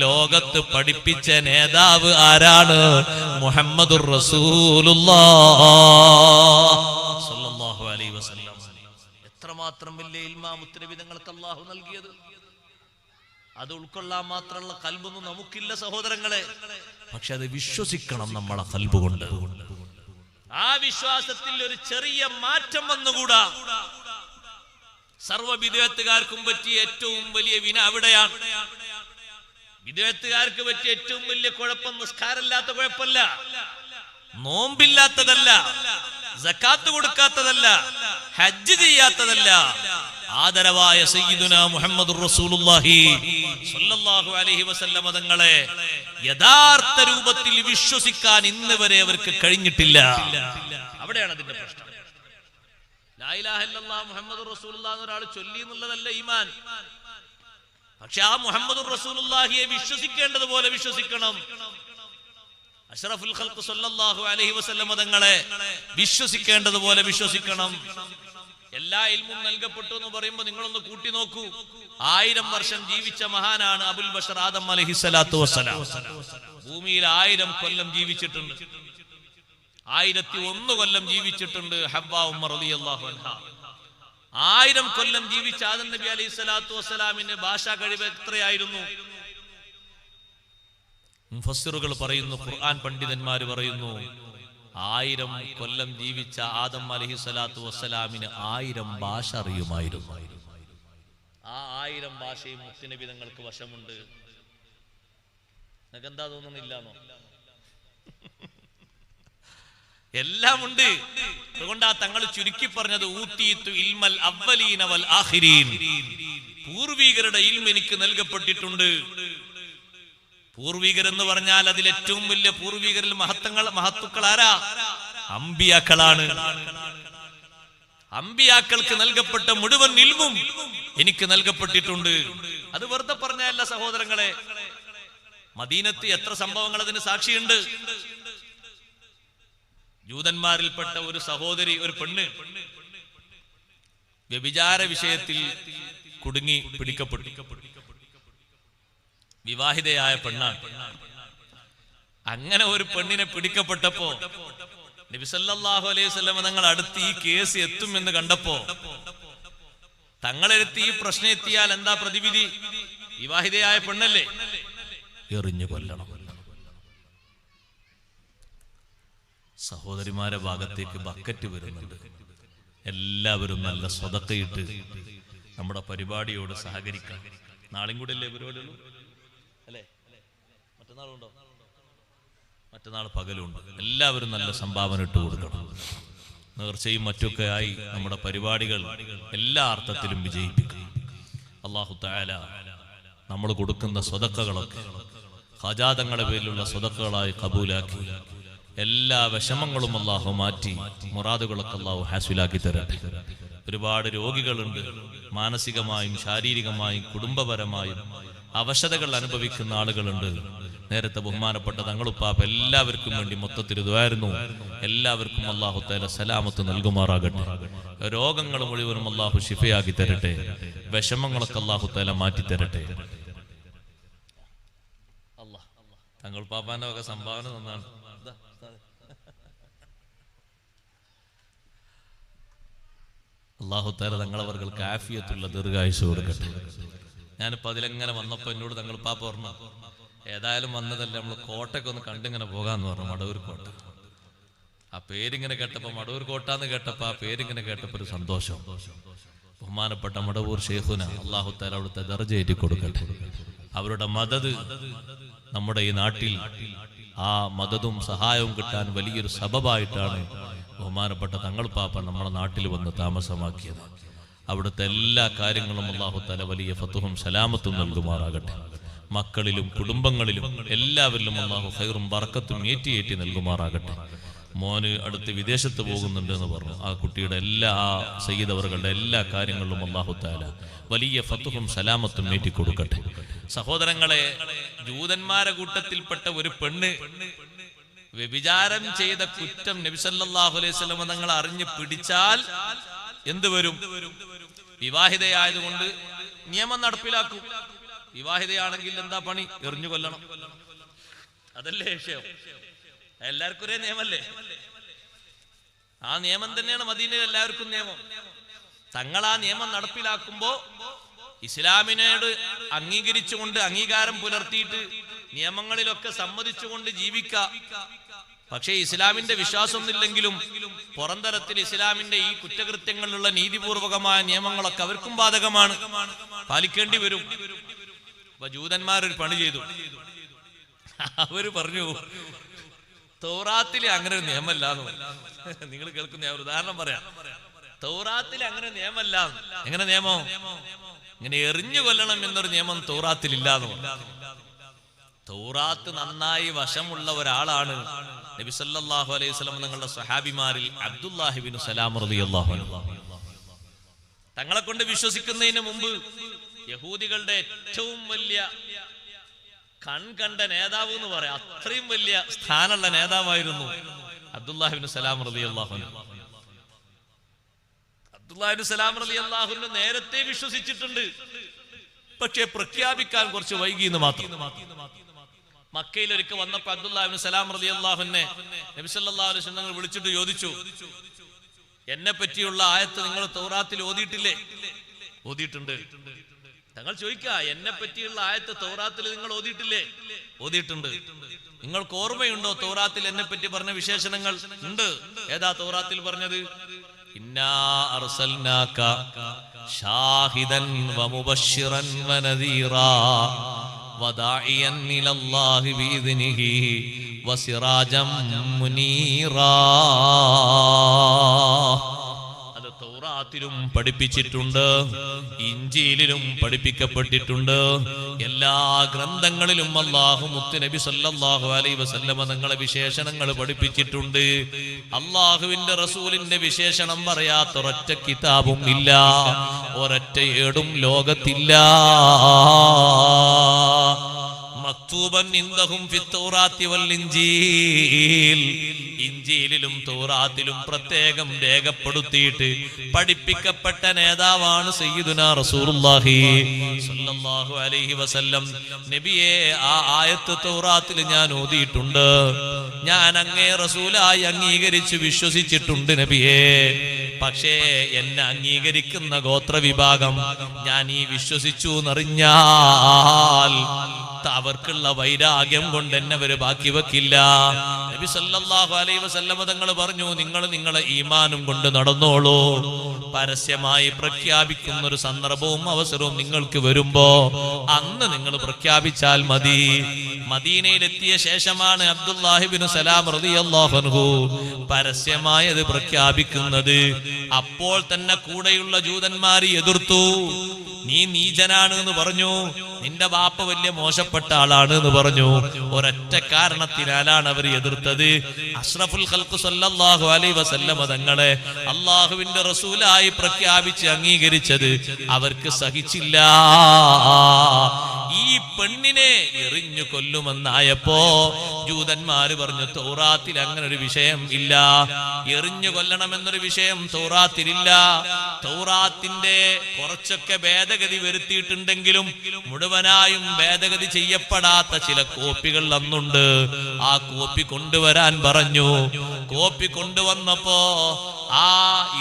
ലോകത്ത് പഠിപ്പിച്ച നേതാവ് ആരാണ്? മുഹമ്മദുർ റസൂലുള്ളാഹ് സ്വല്ലല്ലാഹു അലൈഹി വസല്ലം. എത്രമാത്രം വലിയ ഇൽമാ മുത്തനബിതങ്ങൾക്ക് അല്ലാഹു നൽകിയത്. അത് ഉൾക്കൊള്ളാൻ മാത്രമുള്ള ഖൽബൊന്നും നമുക്കില്ല സഹോദരങ്ങളെ. പക്ഷെ അത് വിശ്വസിക്കണം നമ്മളെ ഖൽബ് കൊണ്ട്. ആ വിശ്വാസത്തിൽ ഒരു ചെറിയ മാറ്റം വന്നുകൂടാ. സർവ്വ ബിദ്അത്തുകാർക്കും പറ്റിയ ഏറ്റവും വലിയ വിന അവിടെയാണ്. ബിദ്അത്തുകാർക്ക് പറ്റിയ ഏറ്റവും വലിയ കുഴപ്പം നിസ്കാരമില്ലാത്ത കുഴപ്പമല്ല, നോമ്പില്ലാത്തതല്ല, സക്കാത്ത് കൊടുക്കാത്തതല്ല, ഹജ്ജ് ചെയ്യാത്തതല്ല. ആദരവായ സയ്യിദുനാ മുഹമ്മദുർ റസൂലുള്ളാഹി സ്വല്ലല്ലാഹു അലൈഹി വസല്ലം തങ്ങളെ യഥാർത്ഥ രൂപത്തിൽ വിശ്വസിക്കാൻ ഇന്ന് വരെ അവർക്ക് കഴിഞ്ഞിട്ടില്ല. അവിടെയാണ് അതിന്റെ പ്രശ്നം. ലാ ഇലാഹ ഇല്ലല്ലാഹ് മുഹമ്മദുർ റസൂലുള്ളാഹി എന്ന് ഒരാൾ ചൊല്ലി എന്നുള്ളതല്ല ഈമാൻ. പക്ഷെ ആ മുഹമ്മദുർ റസൂലുള്ളാഹിയെ വിശ്വസിക്കേണ്ടതുപോലെ വിശ്വസിക്കണം. അഷ്റഫുൽ ഖൽഖ് സ്വല്ലല്ലാഹു അലൈഹി വസല്ലം തങ്ങളെ വിശ്വസിക്കേണ്ടതുപോലെ വിശ്വസിക്കണം. എല്ലാ ഇൽമും നൽകപ്പെട്ടു എന്ന് പറയുമ്പോൾ നിങ്ങളൊന്ന് കൂട്ടി നോക്കൂ. 1000 വർഷം ജീവിച്ച മഹാനാണ് അബുൽ ബഷർ ആദം അലൈഹിസ്സലാത്തു വസ്സലാം. ഭൂമിയിൽ 1000 കൊല്ലം ജീവിച്ചിട്ടുണ്ട്. 1001 കൊല്ലം ജീവിച്ചിട്ടുണ്ട് ഹവ്വ ഉമ്മ റളിയല്ലാഹു അൻഹാ. 1000 കൊല്ലം ജീവിച്ച ആദം നബി അലൈഹിസ്സലാത്തു വസ്സലാമിന്റെ ഭാഷാ കഴിവ് എത്രയായിരുന്നു? മുഫസ്സിറുകൾ പറയുന്നു, ഖുർആൻ പണ്ഡിതന്മാർ പറയുന്നു, 1000 കൊല്ലം ജീവിച്ച ആദം അലൈഹിസ്സലാത്തു വസ്സലാമിന് 1000 ഭാഷ അറിയുമായിരുന്നു. ആ 1000 ഭാഷയും മുത്തുനബി തങ്ങൾക്ക് വശമുണ്ട്. നിങ്ങൾക്ക് എന്താ തോന്നുന്നില്ലാന്നോ? എല്ലാം ഉണ്ട്. അതുകൊണ്ടാ തങ്ങൾ ചുരുക്കി പറഞ്ഞത് ഊതീതു ഇൽമൽ അവ്വലീന വൽ ആഖിരീൻ. പൂർവികരുടെ ഇൽമ് എനിക്ക് നൽകപ്പെട്ടിട്ടുണ്ട്. പൂർവികരെന്ന് പറഞ്ഞാൽ അതിൽ ഏറ്റവും വലിയ പൂർവികരിൽ മഹത്തുക്കൾ ആരാ? അമ്പിയാക്കളാണ്. അമ്പിയാക്കൾക്ക് നൽകപ്പെട്ട മുഴുവൻ ഇൽമും എനിക്ക് നൽകപ്പെട്ടിട്ടുണ്ട്. അത് വെറുതെ പറഞ്ഞല്ല സഹോദരങ്ങളെ. മദീനത്ത് എത്ര സംഭവങ്ങൾ അതിന് സാക്ഷിയുണ്ട്. ജൂതന്മാരിൽപ്പെട്ട ഒരു സഹോദരി, ഒരു പെണ്ണ് വ്യഭിചാര വിഷയത്തിൽ കുടുങ്ങി പിടിക്കപ്പെട്ടു. വിവാഹിതയായ പെണ്ണാണ്. അങ്ങനെ ഒരു പെണ്ണിനെ പിടിക്കപ്പെട്ടപ്പോ നബി സല്ലല്ലാഹു അലൈഹി വസല്ലം തങ്ങൾ അടുത്ത് ഈ കേസ് എത്തുമെന്ന് കണ്ടപ്പോ തങ്ങളെടുത്ത് ഈ പ്രശ്നം എത്തിയാൽ എന്താ പ്രതിവിധി? വിവാഹിതയായ പെണ്ണല്ലേ, എറിഞ്ഞു കൊല്ലണം. സഹോദരിമാരെ ഭാഗത്തേക്ക് ബക്കറ്റ് വരുന്നുണ്ട്. എല്ലാവരും നല്ല സ്വതക്കയിട്ട് നമ്മുടെ പരിപാടിയോട് സഹകരിക്കാം. നാളെയും കൂടെ അല്ലേ പരിപാടിയുള്ളൂ അല്ലേ? മറ്റന്നാളുണ്ടോ? മറ്റന്നാൾ പകലുണ്ട്. എല്ലാവരും നല്ല സംഭാവന ഇട്ട് കൊടുക്കണം. നേർച്ചയും മറ്റൊക്കെ ആയി നമ്മുടെ പരിപാടികൾ എല്ലാ അർത്ഥത്തിലും വിജയിപ്പിക്കും. അല്ലാഹു തആല നമ്മൾ കൊടുക്കുന്ന സ്വതക്കകളൊക്കെ ഖജാതങ്ങളുടെ പേരിലുള്ള സ്വതക്കകളായി കബൂലാക്കി എല്ലാ വിഷമങ്ങളും അല്ലാഹു മാറ്റി മുറാദുകളൊക്കെ അല്ലാഹു ഹാസിലാക്കി തരട്ടെ. ഒരുപാട് രോഗികളുണ്ട്. മാനസികമായും ശാരീരികമായും കുടുംബപരമായും അവശതകൾ അനുഭവിക്കുന്ന ആളുകളുണ്ട്. നേരത്തെ ബഹുമാനപ്പെട്ട തങ്ങളുപ്പാപ്പ എല്ലാവർക്കും വേണ്ടി മൊത്തത്തിൽ ഇതായിരുന്നു. എല്ലാവർക്കും അല്ലാഹു തആല സലാമത്ത് നൽകുമാറാകട്ടെ. രോഗങ്ങൾ മുഴുവനും അല്ലാഹു ശിഫയാക്കി തരട്ടെ. വിഷമങ്ങളൊക്കെ അല്ലാഹു തആല മാറ്റി തരട്ടെ. തങ്ങളുപ്പാപ്പാന്റെ ഒക്കെ സംഭാവന തന്നാണ്. അല്ലാഹു തആല തങ്ങളവർക്ക് ആഫിയത്തുള്ള ദീർഘായുസ്സ് കൊടുക്കട്ടെ. ഞാനിപ്പോൾ അതിലെങ്ങനെ വന്നപ്പോൾ എന്നോട് തങ്ങളുപ്പാപ്പ പറഞ്ഞു, ഏതായാലും വന്നതല്ലേ, നമ്മൾ കോട്ടയൊക്കെ ഒന്ന് കണ്ടിങ്ങനെ പോകാന്ന് പറഞ്ഞു. മടവൂർ കോട്ട. ആ പേരിങ്ങനെ കേട്ടപ്പോൾ, മടവൂർ കോട്ടാന്ന് കേട്ടപ്പോൾ ആ പേരിങ്ങനെ കേട്ടപ്പോൾ ഒരു സന്തോഷം. ബഹുമാനപ്പെട്ട മടവൂർ ശൈഖുന അല്ലാഹു തആല അവിടുത്തെ ദർജ ഏറ്റി കൊടുക്കട്ടെ. അവരുടെ മദദ് നമ്മുടെ ഈ നാട്ടിൽ ആ മദദും സഹായവും കിട്ടാൻ വലിയൊരു സബബായിട്ടാണ് ബഹുമാനപ്പെട്ട തങ്ങളുപ്പാപ്പ നമ്മുടെ നാട്ടിൽ വന്ന് താമസമാക്കിയത്. അവിടുത്തെ എല്ലാ കാര്യങ്ങളും അല്ലാഹു തആല വലിയ ഫത്ഹും സലാമത്തും നൽകുമാറാകട്ടെ. മക്കളിലും കുടുംബങ്ങളിലും എല്ലാവരിലും അല്ലാഹു ഖൈറും ബറക്കത്തും ഏറ്റി നൽകുമാറാകട്ടെ. മോന് അടുത്ത് വിദേശത്ത് പോകുന്നുണ്ട് എന്ന് പറഞ്ഞു. ആ കുട്ടിയുടെ എല്ലാ സയ്യിദ് അവറുകളുടെ എല്ലാ കാര്യങ്ങളിലും അല്ലാഹു തആല വലിയ ഫത്ഹും സലാമത്തും ഏറ്റി കൊടുക്കട്ടെ. സഹോദരങ്ങളെ, ജൂതന്മാരെ കൂട്ടത്തിൽപ്പെട്ട ഒരു പെണ്ണ് വ്യഭിചാരം ചെയ്ത കുറ്റം നബി സല്ലല്ലാഹു അലൈഹി വസല്ലം തങ്ങൾ അറിഞ്ഞ് പിടിച്ചാൽ എന്ത് വരും? വിവാഹിതയായതുകൊണ്ട് നിയമം നടപ്പിലാക്കും. വിവാഹിതയാണെങ്കിൽ എന്താ പണി? എറിഞ്ഞു കൊല്ലണം. അതല്ലേ വിഷയം. എല്ലാവർക്കും ഒരേ നിയമല്ലേ? ആ നിയമം തന്നെയാണ് മദീനയിൽ എല്ലാവർക്കും നിയമം. തങ്ങൾ ആ നിയമം നടപ്പിലാക്കുമ്പോ ഇസ്ലാമിനോട് അംഗീകരിച്ചുകൊണ്ട് അംഗീകാരം പുലർത്തിയിട്ട് നിയമങ്ങളിലൊക്കെ സമ്മതിച്ചുകൊണ്ട് ജീവിക്കാം. പക്ഷേ ഇസ്ലാമിന്റെ വിശ്വാസമൊന്നുമില്ലെങ്കിലും പുറംതലത്തിൽ ഇസ്ലാമിന്റെ ഈ കുറ്റകൃത്യങ്ങളിലുള്ള നീതിപൂർവകമായ നിയമങ്ങളൊക്കെ അവർക്കും ബാധകമാണ്, പാലിക്കേണ്ടി വരും. അപ്പൊ ജൂതന്മാരൊരു പണി ചെയ്തു. അവര് പറഞ്ഞു, തൗറാത്തില് അങ്ങനെ ഒരു നിയമമല്ലാന്ന്. നിങ്ങൾ കേൾക്കുന്ന ഞാൻ ഒരു ഉദാഹരണം പറയാം. തൗറാത്തില് അങ്ങനെ നിയമമല്ല. എങ്ങനെ നിയമം? ഇങ്ങനെ എറിഞ്ഞു കൊല്ലണം എന്നൊരു നിയമം തൗറാത്തിൽ ഇല്ലാന്ന്. തൗറാത്ത് നന്നായി വശമുള്ള ഒരാളാണ് നബി സല്ലല്ലാഹു അലൈഹി വസല്ലം തങ്ങളുടെ സ്വഹാബിമാരിൽ അബ്ദുല്ലാഹി ഇബ്നു സലാം റളിയല്ലാഹു അൻഹു. തങ്ങളെ കൊണ്ട് വിശ്വസിക്കുന്നതിന് മുമ്പ് യഹൂദികളുടെ ഏറ്റവും വലിയ കണ്ട നേതാവ് എന്ന് പറയാം, അത്രയും വലിയ സ്ഥാനമുള്ള നേതാവായിരുന്നു അബ്ദുല്ലാഹി ഇബ്നു സലാം റളിയല്ലാഹു അൻഹു. അബ്ദുല്ലാഹി ഇബ്നു സലാം റളിയല്ലാഹു അൻഹു നേരത്തെ വിശ്വസിച്ചിട്ടുണ്ട്, പക്ഷേ പ്രഖ്യാപിക്കാൻ കുറച്ച് വൈകിയെന്ന് മാത്രം. മക്കയിൽ ഒരിക്കൽ വന്നപ്പോൾ അബ്ദുല്ലാഹി ഇബ്നു സലാം റളിയല്ലാഹു അൻഹു നബി സല്ലല്ലാഹു അലൈഹി വസല്ലം വിളിച്ചിട്ട് ചോദിച്ചു, എന്നെ പറ്റിയുള്ള ആയത്ത് നിങ്ങൾ തൗറാത്തിൽ ഓതിയിട്ടില്ലേ? ഓതിയിട്ടുണ്ട്. തങ്ങൾ ചോദിക്കുക, എന്നെ പറ്റിയുള്ള ആയത്ത് തൗറാത്തിൽ നിങ്ങൾ ഓതിയിട്ടില്ലേ? ഓതിയിട്ടുണ്ട്. നിങ്ങൾക്ക് ഓർമ്മയുണ്ടോ തൗറാത്തിൽ എന്നെ പറ്റി പറഞ്ഞ വിശേഷണങ്ങൾ? ഉണ്ട്. ഏതാ തൗറാത്തിൽ പറഞ്ഞത്? ഇന്നാ അർസൽനാക ഷാഹിദൻ വമുബശ്ശിറൻ വനദീറാ വദാഇയൻ ഇലല്ലാഹി ബിഇദ്നിഹി വസിറാജം മുനീറാ. അത് തൗറാത്തിലും പഠിപ്പിച്ചിട്ടുണ്ട്, ഇഞ്ചീലിലും പഠിപ്പിക്കപ്പെട്ടിട്ടുണ്ട്. എല്ലാ ഗ്രന്ഥങ്ങളിലും അല്ലാഹു മുത്തുനബി സല്ലല്ലാഹു അലൈഹി വസല്ലമ തങ്ങളെ വിശേഷണങ്ങൾ പഠിപ്പിച്ചിട്ടുണ്ട്. അല്ലാഹുവിന്റെ റസൂലിന്റെ വിശേഷണം പറയാത്ത ഒരൊറ്റ കിതാബും ഇല്ല, ഒരൊറ്റ ഏടും ലോകത്തില്ല. മക്തൂബൻ ഇൻദഹും ഫിത്തൗറാത്തി വൽ ഇൻജീൽ. ഇൻജീലിലും തൗറാത്തിലും പ്രത്യേകം രേഖപ്പെടുത്തിയിട്ട് പഠിപ്പിക്കപ്പെട്ട നേതാവാണ് സയ്യിദുനാ റസൂലുള്ളാഹി സ്വല്ലല്ലാഹു അലൈഹി വസല്ലം. നബിയെ, ആ ആയത്ത് തൗറാത്തിൽ ഞാൻ ഓതിയിട്ടുണ്ട്, ഞാൻ അങ്ങേ റസൂലായി അംഗീകരിച്ചു വിശ്വസിച്ചിട്ടുണ്ട് നബിയെ. പക്ഷേ എന്നെ അംഗീകരിക്കുന്ന ഗോത്രവിഭാഗം ഞാൻ ഈ വിശ്വസിച്ചു എന്നറിഞ്ഞാൽ അവർക്കുള്ള വൈരാഗ്യം കൊണ്ട് എന്നെ അവര് ബാക്കി വെക്കില്ല. നബി സല്ലല്ലാഹു അലൈഹി വസല്ലം തങ്ങൾ പറഞ്ഞു, നിങ്ങൾ നിങ്ങളെ ഈമാനും കൊണ്ട് നടന്നോളൂ. പരസ്യമായി പ്രഖ്യാപിക്കുന്ന ഒരു സന്ദർഭവും അവസരവും നിങ്ങൾക്ക് വരുമ്പോ അന്ന് നിങ്ങൾ പ്രഖ്യാപിച്ചാൽ മതി. മദീനയിലെത്തിയ ശേഷമാണ് അബ്ദുല്ലാഹി ഇബ്നു സലാം റളിയല്ലാഹു അൻഹു പരസ്യമായി അത് പ്രഖ്യാപിക്കുന്നത്. അപ്പോൾ തന്നെ കൂടെയുള്ള ജൂതന്മാര് എതിർത്തു. നീ നീചനാണ് എന്ന് പറഞ്ഞു, നിന്റെ ബാപ്പ വലിയ മോശപ്പെട്ട ആളാണ് എന്ന് പറഞ്ഞു. ഒരൊറ്റ കാരണത്തിനാലാണ് അവർ എതിർത്തത്. അഷ്റഫുൽ ഖൽഖ് സല്ലല്ലാഹു അലൈഹി വസല്ലം തങ്ങളെ അല്ലാഹുവിന്റെ റസൂലായി പ്രഖ്യാപിച്ച് അംഗീകരിച്ചത് അവർക്ക് സഹിച്ചില്ല. ഈ പെണ്ണിനെ എറിഞ്ഞു കൊല്ലുമെന്നായപ്പോ ജൂതന്മാര് പറഞ്ഞു, തൗറാത്തിൽ അങ്ങനെ ഒരു വിഷയം ഇല്ല, എറിഞ്ഞു കൊല്ലണമെന്നൊരു വിഷയം തൗറാത്തിലില്ല. തൗറാത്തിന്റെ കുറച്ചൊക്കെ ഭേദഗതി വരുത്തിയിട്ടുണ്ടെങ്കിലും മുഴുവനായും ഭേദഗതി ചെയ്യപ്പെടാത്ത ചില കോപ്പികൾ അന്നുണ്ട്. ആ കോപ്പി കൊണ്ടുവരാൻ പറഞ്ഞു. കോപ്പി കൊണ്ടുവന്നപ്പോ ആ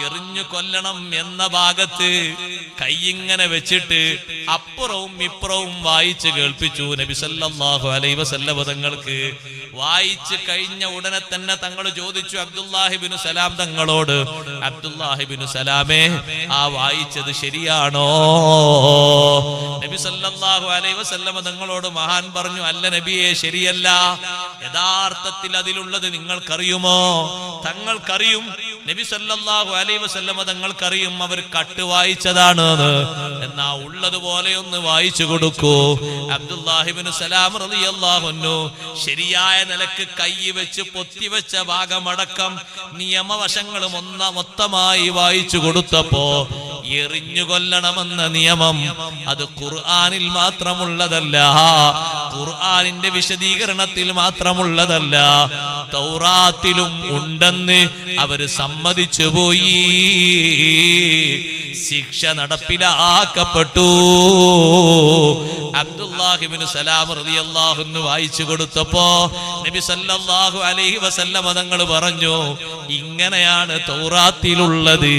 എറിഞ്ഞു കൊല്ലണം എന്ന ഭാഗത്ത് കൈയിങ്ങനെ വെച്ചിട്ട് അപ്പുറവും ഇപ്പുറവും വായിച്ച് കേൾപ്പിച്ചു നബി സല്ലല്ലാഹു അലൈഹി വസല്ലം തങ്ങൾക്ക്. വായിച്ച് കഴിഞ്ഞ ഉടനെ തന്നെ തങ്ങൾ ചോദിച്ചു അബ്ദുല്ലാഹി ഇബ്നു സലാം തങ്ങളോട്, അബ്ദുല്ലാഹി ഇബ്നു സലാമേ, ആ വായിച്ചത് ശരിയാണോ? നബി സല്ലല്ലാഹു അലൈഹി വസല്ലം തങ്ങളോട് മഹാൻ പറഞ്ഞു, അല്ല നബിയെ, ശരിയല്ല. യഥാർത്ഥത്തിൽ അതിലുള്ളത് നിങ്ങൾക്കറിയുമോ? തങ്ങൾക്കറിയും. നബി സല്ലല്ലാഹു അലൈഹി വസല്ലം തങ്ങൾക്കറിയും അവർ കട്ട് വായിച്ചതാണ്. എന്നാ ഉള്ളതുപോലെ ഒന്ന് വായിച്ചു കൊടുക്കൂ. അബ്ദുല്ലാഹി ഇബ്നു സലാം റളിയല്ലാഹു അൻഹു ശരിയായ നിലക്ക് കൈ വെച്ച് പൊത്തിവെച്ച ഭാഗമടക്കം നിയമവശങ്ങളും മൊത്തമായി വായിച്ചു കൊടുത്തപ്പോ എറിഞ്ഞു കൊല്ലണമെന്ന നിയമം അത് ഖുർആനിൽ മാത്രമുള്ളതല്ല, ഖുർആനിന്റെ വിശദീകരണത്തിൽ മാത്രമുള്ളതല്ല, തൗറാത്തിലും ഉണ്ടെന്ന് അവര് സമ്മതിച്ചു പോയി. ശിക്ഷ നടപ്പിലാക്കപ്പെട്ടു. അബ്ദുല്ലാഹി ഇബ്നു സലാം റളിയല്ലാഹു അൻഹു വായിച്ചു കൊടുത്തപ്പോ നബി സല്ലല്ലാഹു അലൈഹി വസല്ലം തങ്ങൾ പറഞ്ഞു, ഇങ്ങനെയാണ് തൗറാത്തിലുള്ളത്.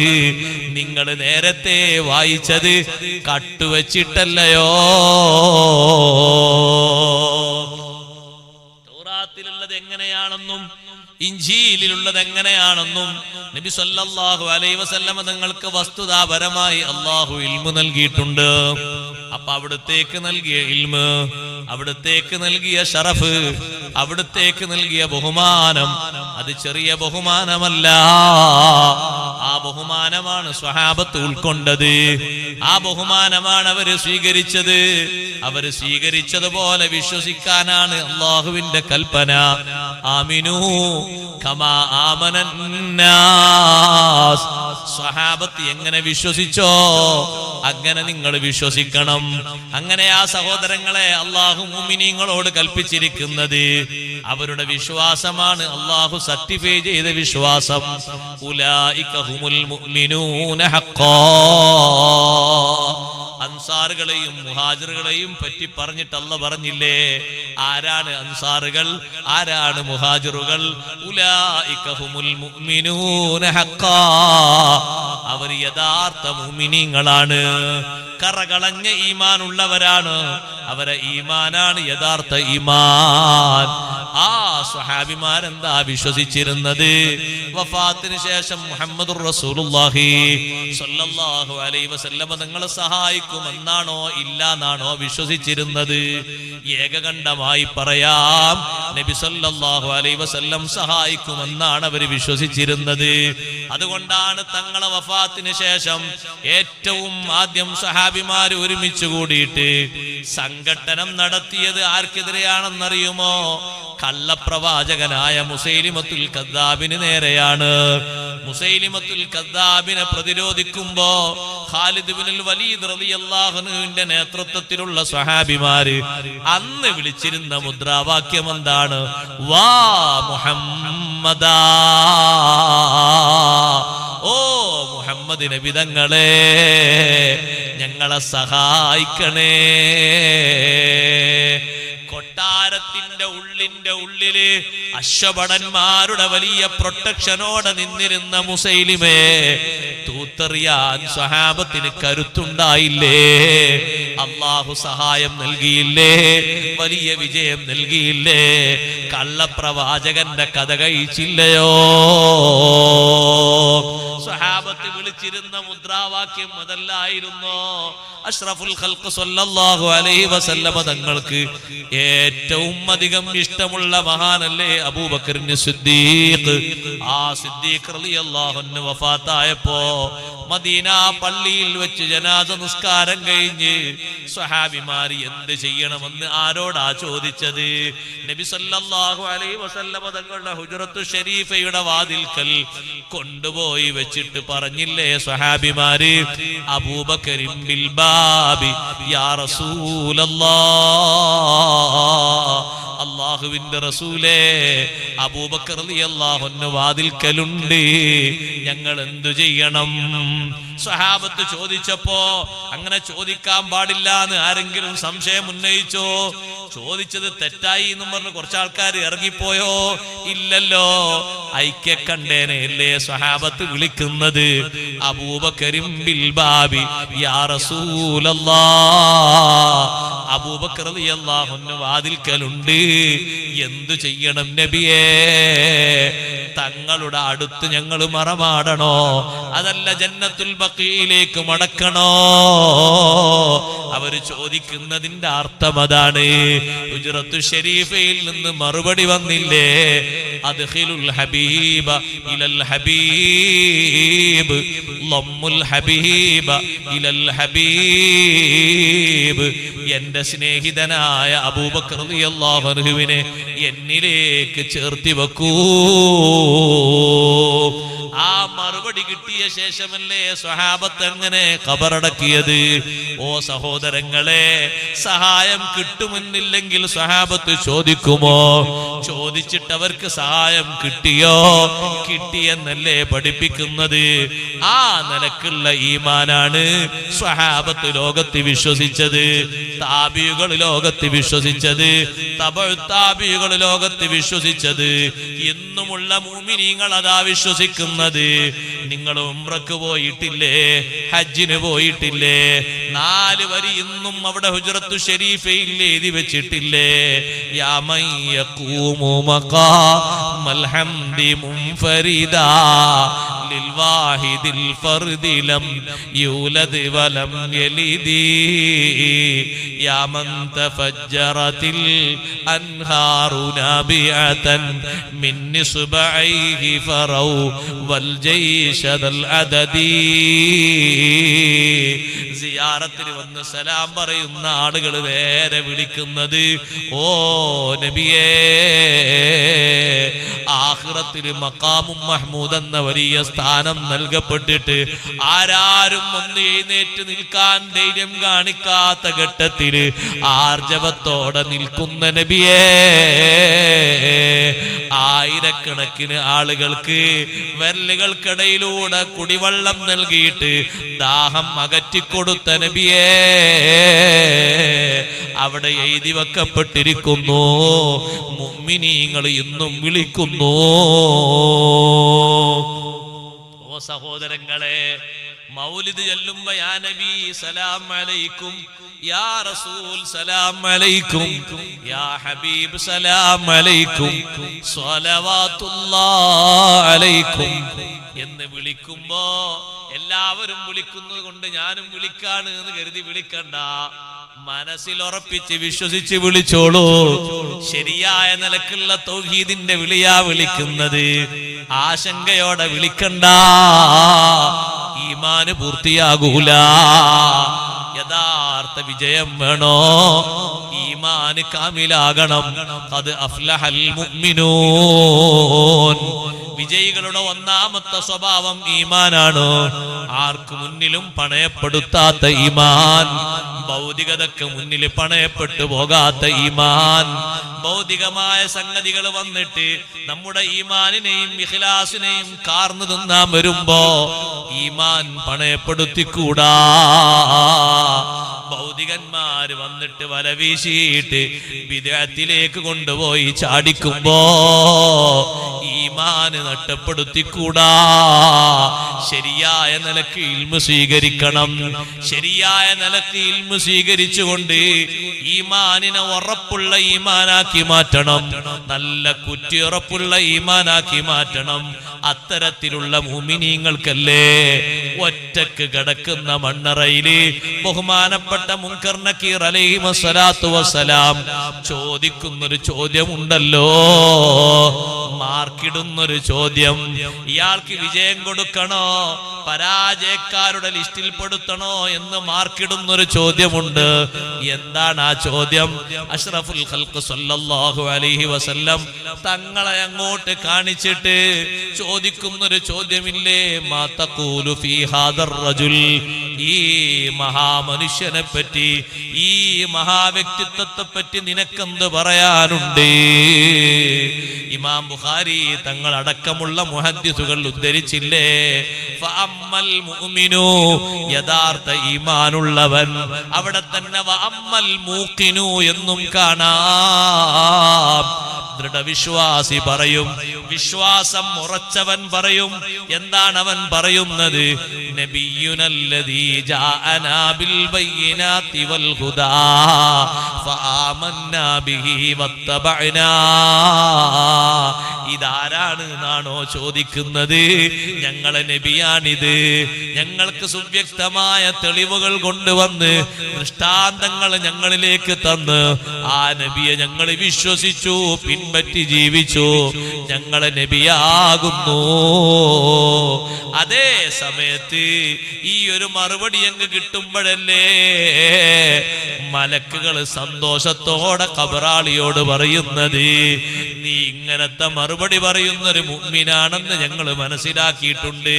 നിങ്ങൾ നേരത്തെ വായിച്ചത് കട്ടുവച്ചിട്ടല്ലയോ? തൗറാത്തിലുള്ളത് എങ്ങനെയാണെന്നും ഇഞ്ചീലിലുള്ളത് എങ്ങനെയാണെന്നും നബി സല്ലല്ലാഹു അലൈഹി വസല്ലം തങ്ങൾക്ക് വസ്തുതാപരമായി അല്ലാഹു ഇൽമു നൽകിയിട്ടുണ്ട്. അപ്പൊ അവിടത്തേക്ക് നൽകിയ ഇൽമ്, അവിടത്തേക്ക് നൽകിയ ഷറഫ്, അവിടത്തേക്ക് നൽകിയ ബഹുമാനം അത് ചെറിയ ബഹുമാനമല്ല. ആ ബഹുമാനമാണ് സ്വഹാബത്ത് ഉൾക്കൊണ്ടത്. ആ ബഹുമാനമാണ് അവര് സ്വീകരിച്ചത്. അവര് സ്വീകരിച്ചതുപോലെ വിശ്വസിക്കാനാണ് അള്ളാഹുവിന്റെ കൽപ്പന. ആമിനൂ കമാ ആമനന്നാസ്. സ്വഹാബത്ത് എങ്ങനെ വിശ്വസിച്ചോ അങ്ങനെ നിങ്ങൾ വിശ്വസിക്കണം. അങ്ങനെ ആ സഹോദരങ്ങളെ അള്ളാഹു മുഅ്മിനീങ്ങളോട് കൽപ്പിച്ചിരിക്കുന്നത് അവരുടെ വിശ്വാസമാണ് അള്ളാഹു സർട്ടിഫൈ ചെയ്ത വിശ്വാസം. ഉലൈക ഹുമുൽ മുഅ്മിനൂന ഹഖ്ഖാ. അൻസാറുകളെയും മുഹാജിറുകളെയും പറ്റി പറഞ്ഞിട്ട് അല്ലാഹു പറഞ്ഞില്ലേ, ആരാണ് അൻസാറുകൾ, ആരാണ് മുഹാജിറുകൾ? ഉലൈക ഹുമുൽ മുഅ്മിനൂന ഹഖ്ഖാ. അവർ യഥാർത്ഥ മുഅ്മിനീങ്ങളാണ്, കറകളഞ്ഞ ഈമാൻ ഉള്ളവരാണ്. അവരെ ഈമാനാണ് യഥാർത്ഥ ഈമാൻ. ആ സ്വഹാബിമാരെന്താ വിശ്വസിച്ചിരുന്നത്? വഫാത്തിന് ശേഷം മുഹമ്മദുർ റസൂലുള്ളാഹി സ്വല്ലല്ലാഹു അലൈഹി വസല്ലം തങ്ങളെ സഹായിക്കുമെന്നാണോ ഇല്ലാന്നാണോ വിശ്വസിച്ചിരുന്നത്? ഏകകണ്ഠമായി പറയാം, നബി സല്ലല്ലാഹു അലൈഹി വസല്ലം സഹായിക്കുമെന്നാണ് അവർ വിശ്വസിച്ചിരുന്നത്. അതുകൊണ്ടാണ് തങ്ങളെ വഫാത്തിന് ശേഷം ഏറ്റവും ആദ്യം സഹാബിമാർ ഒരുമിച്ച് കൂടിയിട്ട് സംഘട്ടനം നടത്തിയത് ആർക്കെതിരെയാണെന്നറിയുമോ? കള്ളപ്രവാചകനായ മുസൈലിമത്തുൽ കദ്ദാബിന് നേരെയാണ്. മുസൈലിമത്തുൽ കദ്ദാബിനെ പ്രതിരോധിക്കുമ്പോ ഖാലിദ് ഇബ്നുൽ വലീദ് റളിയല്ലാഹു അൻഹുവിന്റെ നേതൃത്വത്തിലുള്ള സ്വഹാബിമാര് അന്ന് വിളിച്ചിരുന്ന മുദ്രാവാക്യം എന്താണ്? വാ മുഹമ്മദാ, ഓ മുഹമ്മദ് നബി തങ്ങളെ ഞങ്ങളെ സഹായിക്കണേ. കൊട്ടാരത്തിന്റെ ഉള്ളില് അശ്വഭടന്മാരുടെ വലിയ പ്രൊട്ടക്ഷനോടെ നിന്നിരുന്ന മുസൈലിമേ തൂത്തെറിയാൻ സ്വഹാബത്തിന് കരുത്തുണ്ടായില്ലേ? അള്ളാഹു സഹായം നൽകിയില്ലേ? വലിയ വിജയം നൽകിയില്ലേ? കള്ളപ്രവാചകന്റെ കഥ കഴിച്ചില്ലയോ? സ്വഹാബത്ത് വിളിച്ചിരുന്ന മുദ്രാവാക്യം അതല്ലായിരുന്നോ? അഷ്റഫുൽ ഖൽഖ് സ്വല്ലല്ലാഹു അലൈഹി വസല്ലം തങ്ങൾക്ക് ഏറ്റവും അധികം ഇഷ്ടമുള്ള മഹാനല്ലേ അബൂബക്കർ സിദ്ദീഖ്. ആ സിദ്ദീഖ് റളിയല്ലാഹു അൻഹു വഫാത്തായപ്പോ മദീന പള്ളിയിൽ വെച്ച് ജനാസ നിസ്കാരം കഴിഞ്ഞ് സ്വഹാബിമാർ എന്ത് ചെയ്യണമെന്ന് ആരോടാ ചോദിച്ചത്? നബി സല്ലല്ലാഹു അലൈഹി വസല്ലം തങ്ങളുടെ ഹുജ്റത്തു ഷരീഫയുടെ വാതിൽക്കൽ കൊണ്ടുപോയി വെച്ചിട്ട് പറഞ്ഞില്ലേ സ്വഹാബിമാര്, അബൂബക്കറിൻ ബിൽ ബാബി യാ റസൂലല്ലാഹ്, അല്ലാഹുവിന്റെ റസൂലേ അബൂബക്കർ റളിയല്ലാഹു അൻഹു വാതിൽക്കലുണ്ട്, ഞങ്ങൾ എന്തു ചെയ്യണം? സ്വഹാബത്ത് ചോദിച്ചപ്പോ അങ്ങനെ ചോദിക്കാൻ പാടില്ല എന്ന് ആരെങ്കിലും സംശയം ഉന്നയിച്ചോ? ചോദിച്ചത് തെറ്റായി എന്നും പറഞ്ഞ് കുറച്ചാൾക്കാർ ഇറങ്ങിപ്പോയോ? ഇല്ലല്ലോ. ഐക്യക്കണ്ടേനല്ലേ സ്വഹാബത്ത് വിളിക്കുന്നത്? അബൂബക്കറിൻ ബിൽ ബാബി യാ റസൂലല്ലാഹ്, അബൂബക്കർ റളിയല്ലാഹു അൻഹു വാതിൽക്കലുണ്ട്, എന്തു ചെയ്യണം നബിയേ? തങ്ങളുടെ അടുത്ത് ഞങ്ങൾ മറമാടണോ, അതല്ല ജന്നത്തുൽ ബഖീയിലേക്ക് മടക്കണോ? അവര് ചോദിക്കുന്നതിന്റെ അർത്ഥം അതാണ്. ഹുജ്റത്തു ശരീഫയിൽ നിന്ന് മറുപടി വന്നില്ലേ, അദ്ഖിലുൽ ഹബീബ ഇലൽ ഹബീബ്, ലമ്മുൽ ഹബീബ ഇലൽ ഹബീബ്. എന്റെ സ്നേഹിതനായ അബൂബക്കർ റളിയല്ലാഹു അൻഹുവിനെ എന്നിലേക്ക് ചേർത്തി വെക്കൂ. ആ മറുപടി കിട്ടിയ ശേഷമല്ലേ സ്വഹാബത്ത് അങ്ങനെ ഖബറടക്കിയത്? ഓ സഹോദരങ്ങളെ, സഹായം കിട്ടുമെന്നില്ലെങ്കിൽ സ്വഹാബത്ത് ചോദിക്കുമോ? ചോദിച്ചിട്ട് അവർക്ക് സഹായം കിട്ടിയോ? കിട്ടിയെന്നല്ലേ പഠിപ്പിക്കുന്നത്. ആ നിലക്കുള്ള ഈമാനാണ് സ്വഹാബത്ത് ലോകത്ത് വിശ്വസിച്ചത്, താബിയുകൾ ലോകത്ത് വിശ്വസിച്ചത്, തബഉ താബിയുകൾ ലോകത്ത് വിശ്വസിച്ചത്. എന്നുമുള്ള മുഅ്മിനീങ്ങൾ അതാ വിശ്വസിക്കുന്നത്. നിങ്ങൾ ഉംറക്ക് പോയിട്ടില്ലേ? ഹജ്ജിന് പോയിട്ടില്ലേ? 4 വരി ഇന്നും അവിടെ ഹുജ്റത്തു ശരീഫയിൽ എഴുതി വെച്ചിട്ടില്ലേ? യാ മൻ യഖൂമു മഖാമൽ ഹംദി മുൻഫരിദാ ലിൽവാഹിദിൽ ഫർദി ലം യൂലദ് വലം യലിദി യാ മൻ തഫജ്ജറതിൽ അൻഹാറു നാബിഅതൻ മിൻ നിസ്ബഇഹി ഫറൗ വൽ ജയ്ശദൽ അദദി. സിയാറത്തിൽ വന്ന് സലാം പറയുന്ന ആളുകൾ വേറെ വിളിക്കുന്നത് ഓ നബിയേ, ആഖിറത്തിൽ മഖാമും മഹ്മൂദ് എന്ന വലിയ സ്ഥാനം നൽകപ്പെട്ടിട്ട് ആരാരും ഒന്ന് എഴുന്നേറ്റ് നിൽക്കാൻ ധൈര്യം കാണിക്കാത്ത ഘട്ടത്തിൽ ആർജവത്തോടെ നിൽക്കുന്ന നബിയേ, ആയിരക്കണക്കിന് ആളുകൾക്ക് വിരലുകൾക്കിടയിലൂടെ കുടിവെള്ളം നൽകിയിട്ട് ദാഹം അകറ്റിക്കൊടുത്ത നബിയേ, അവിടെ എഴുതി വെക്കപ്പെട്ടിരിക്കുന്നു മുഅ്മിനീങ്ങൾ ഇന്നും വിളിക്കുന്നു. ഓ സഹോദരങ്ങളെ, മൗലിദ് ചൊല്ലുമ്പോ യാ നബി സലാം അലൈക്കും, യാ റസൂൽ സലാം അലൈക്കും, യാ ഹബീബ് സലാം അലൈക്കും, സ്വലവാത്തുല്ലാഹി അലൈക്കും എന്ന് വിളിക്കുമ്പോ എല്ലാവരും വിളിക്കുന്നത് കൊണ്ട് ഞാനും വിളിക്കാണ് എന്ന് കരുതി വിളിക്കണ്ട. മനസ്സിൽ ഉറപ്പിച്ച് വിശ്വസിച്ച് വിളിച്ചോളൂ. ശരിയായ നിലക്കുള്ള തൗഹീദിന്റെ വിളിയാ വിളിക്കുന്നത്. ആശങ്കയോടെ വിളിക്കണ്ട, ഈമാന് പൂർത്തിയാകൂല. യഥാർത്ഥ വിജയം വേണോ, ഈമാന് കാമിലാകണം. ഖദ് അഫ്ലഹൽ മുഅ്മിനൂൻ. വിജയികളുടെ ഒന്നാമത്തെ സ്വഭാവം ഈമാനാണ്. ആർക്ക് മുന്നിലും പണയപ്പെടുത്താത്ത ഈമാൻ, ഭൗതികതക്ക് മുന്നിൽ പണയപ്പെട്ടു പോകാത്ത ഈമാൻ. ഭൗതികമായ സംഗതികൾ വന്നിട്ട് നമ്മുടെ ഈമാനിനെയും ഇഖ്ലാസിനെയും കാർന്നു തിന്നാൻ വരുമ്പോ ഈമാൻ പണയപ്പെടുത്തിക്കൂടാ. ഭൗതികന്മാര് വന്നിട്ട് വല വീശിയിട്ട് ബിദ്അത്തിലേക്ക് കൊണ്ടുപോയി ചാടിക്കുമ്പോ ഈമാന് നഷ്ടപ്പെടുത്തിക്കൂടാ. ശരിയായ നിലക്ക് ഇൽമു സ്വീകരിക്കണം. ശരിയായ നിലക്ക് ഇൽമു സ്വീകരിച്ചുകൊണ്ട് ഈമാനിനെ ഉറപ്പുള്ള ഈമാനാക്കി മാറ്റണം. നല്ല കുറ്റിയുറപ്പുള്ള ഈമാനാക്കി മാറ്റണം. അത്തരത്തിലുള്ള മുഅ്മിനീങ്ങൾക്കല്ലേ ഒറ്റക്ക് കിടക്കുന്ന മണ്ണറയില് ബഹുമാനപ്പെട്ട മുൻകർ നക്കീർ അലൈഹിസ്സലാത്തു വസ്സലാം ചോദിക്കുന്നൊരു ചോദ്യമുണ്ടല്ലോ, മാർക്കിടുന്നൊരു ചോദ്യം. ഇയാൾക്ക് വിജയം കൊടുക്കണോ പരാജയക്കാരുടെ ലിസ്റ്റിൽ പെടുത്തണോ എന്ന് മാർക്കിടുന്നൊരു ചോദ്യമുണ്ട്. എന്താണ് ആ ചോദ്യം? അഷ്റഫുൽ ഖൽഖ് സല്ലല്ലാഹു അലൈഹി വസല്ലം തങ്ങളെ അങ്ങോട്ട് കാണിച്ചിട്ട് ചോദിക്കുന്നൊരു ചോദ്യമില്ലേ, മാ തഖൂലു ഫീ ഹാദർ റജുൽ, ഈ മഹാമനുഷ്യനെ പറ്റി, ഈ മഹാവ്യക്തിത്വത്തെ പറ്റി നിനക്കെന്ത് പറയാനുണ്ട്? ഇമാം ബുഖാരി തങ്ങൾ അടക്കമുള്ള മുഹദ്ദിസുകൾ ഉദ്ധരിച്ചില്ലേ, ഫഅമ്മൽ മുഅ്മിനു, യഥാർത്ഥ ഈമാനുള്ളവൻ. അവിടെ തന്നെ വഅമ്മൽ മൂഖിനു എന്നും കാണാം. ദൃഢവിശ്വാസി പറയും, വിശ്വാസം ഉറച്ചവൻ പറയും. എന്താണ് അവൻ പറയുന്നത്? നബിയുനല്ലദീ ജാഅനാ ബിൽ ബയ്യിനാതി വൽ ഹുദാ ഫആമന്നാ ബിഹി വത്തബഅനാ. ഇതാരാണ് എന്നാണോ ചോദിക്കുന്നത്? ഞങ്ങളെ നബിയാണിത്. ഞങ്ങൾക്ക് സുവ്യക്തമായ തെളിവുകൾ കൊണ്ടുവന്ന് ദൃഷ്ടാന്തങ്ങൾ ഞങ്ങളിലേക്ക് തന്ന് ആ നബിയെ ഞങ്ങൾ വിശ്വസിച്ചു, പിൻപറ്റി ജീവിച്ചു. ഞങ്ങളെ നബിയാകുന്നു. അതേ സമയത്ത് ഈ ഒരു മറുപടി അങ്ങ് കിട്ടുമ്പോഴല്ലേ മലക്കുകൾ സന്തോഷത്തോടെ ഖബറാളിയോട് പറയുന്നത്, നീ ഇങ്ങനത്തെ മറുപടി പറയുന്നൊരു മുഅ്മിനാണെന്ന് ഞങ്ങൾ മനസ്സിലാക്കിയിട്ടുണ്ട്.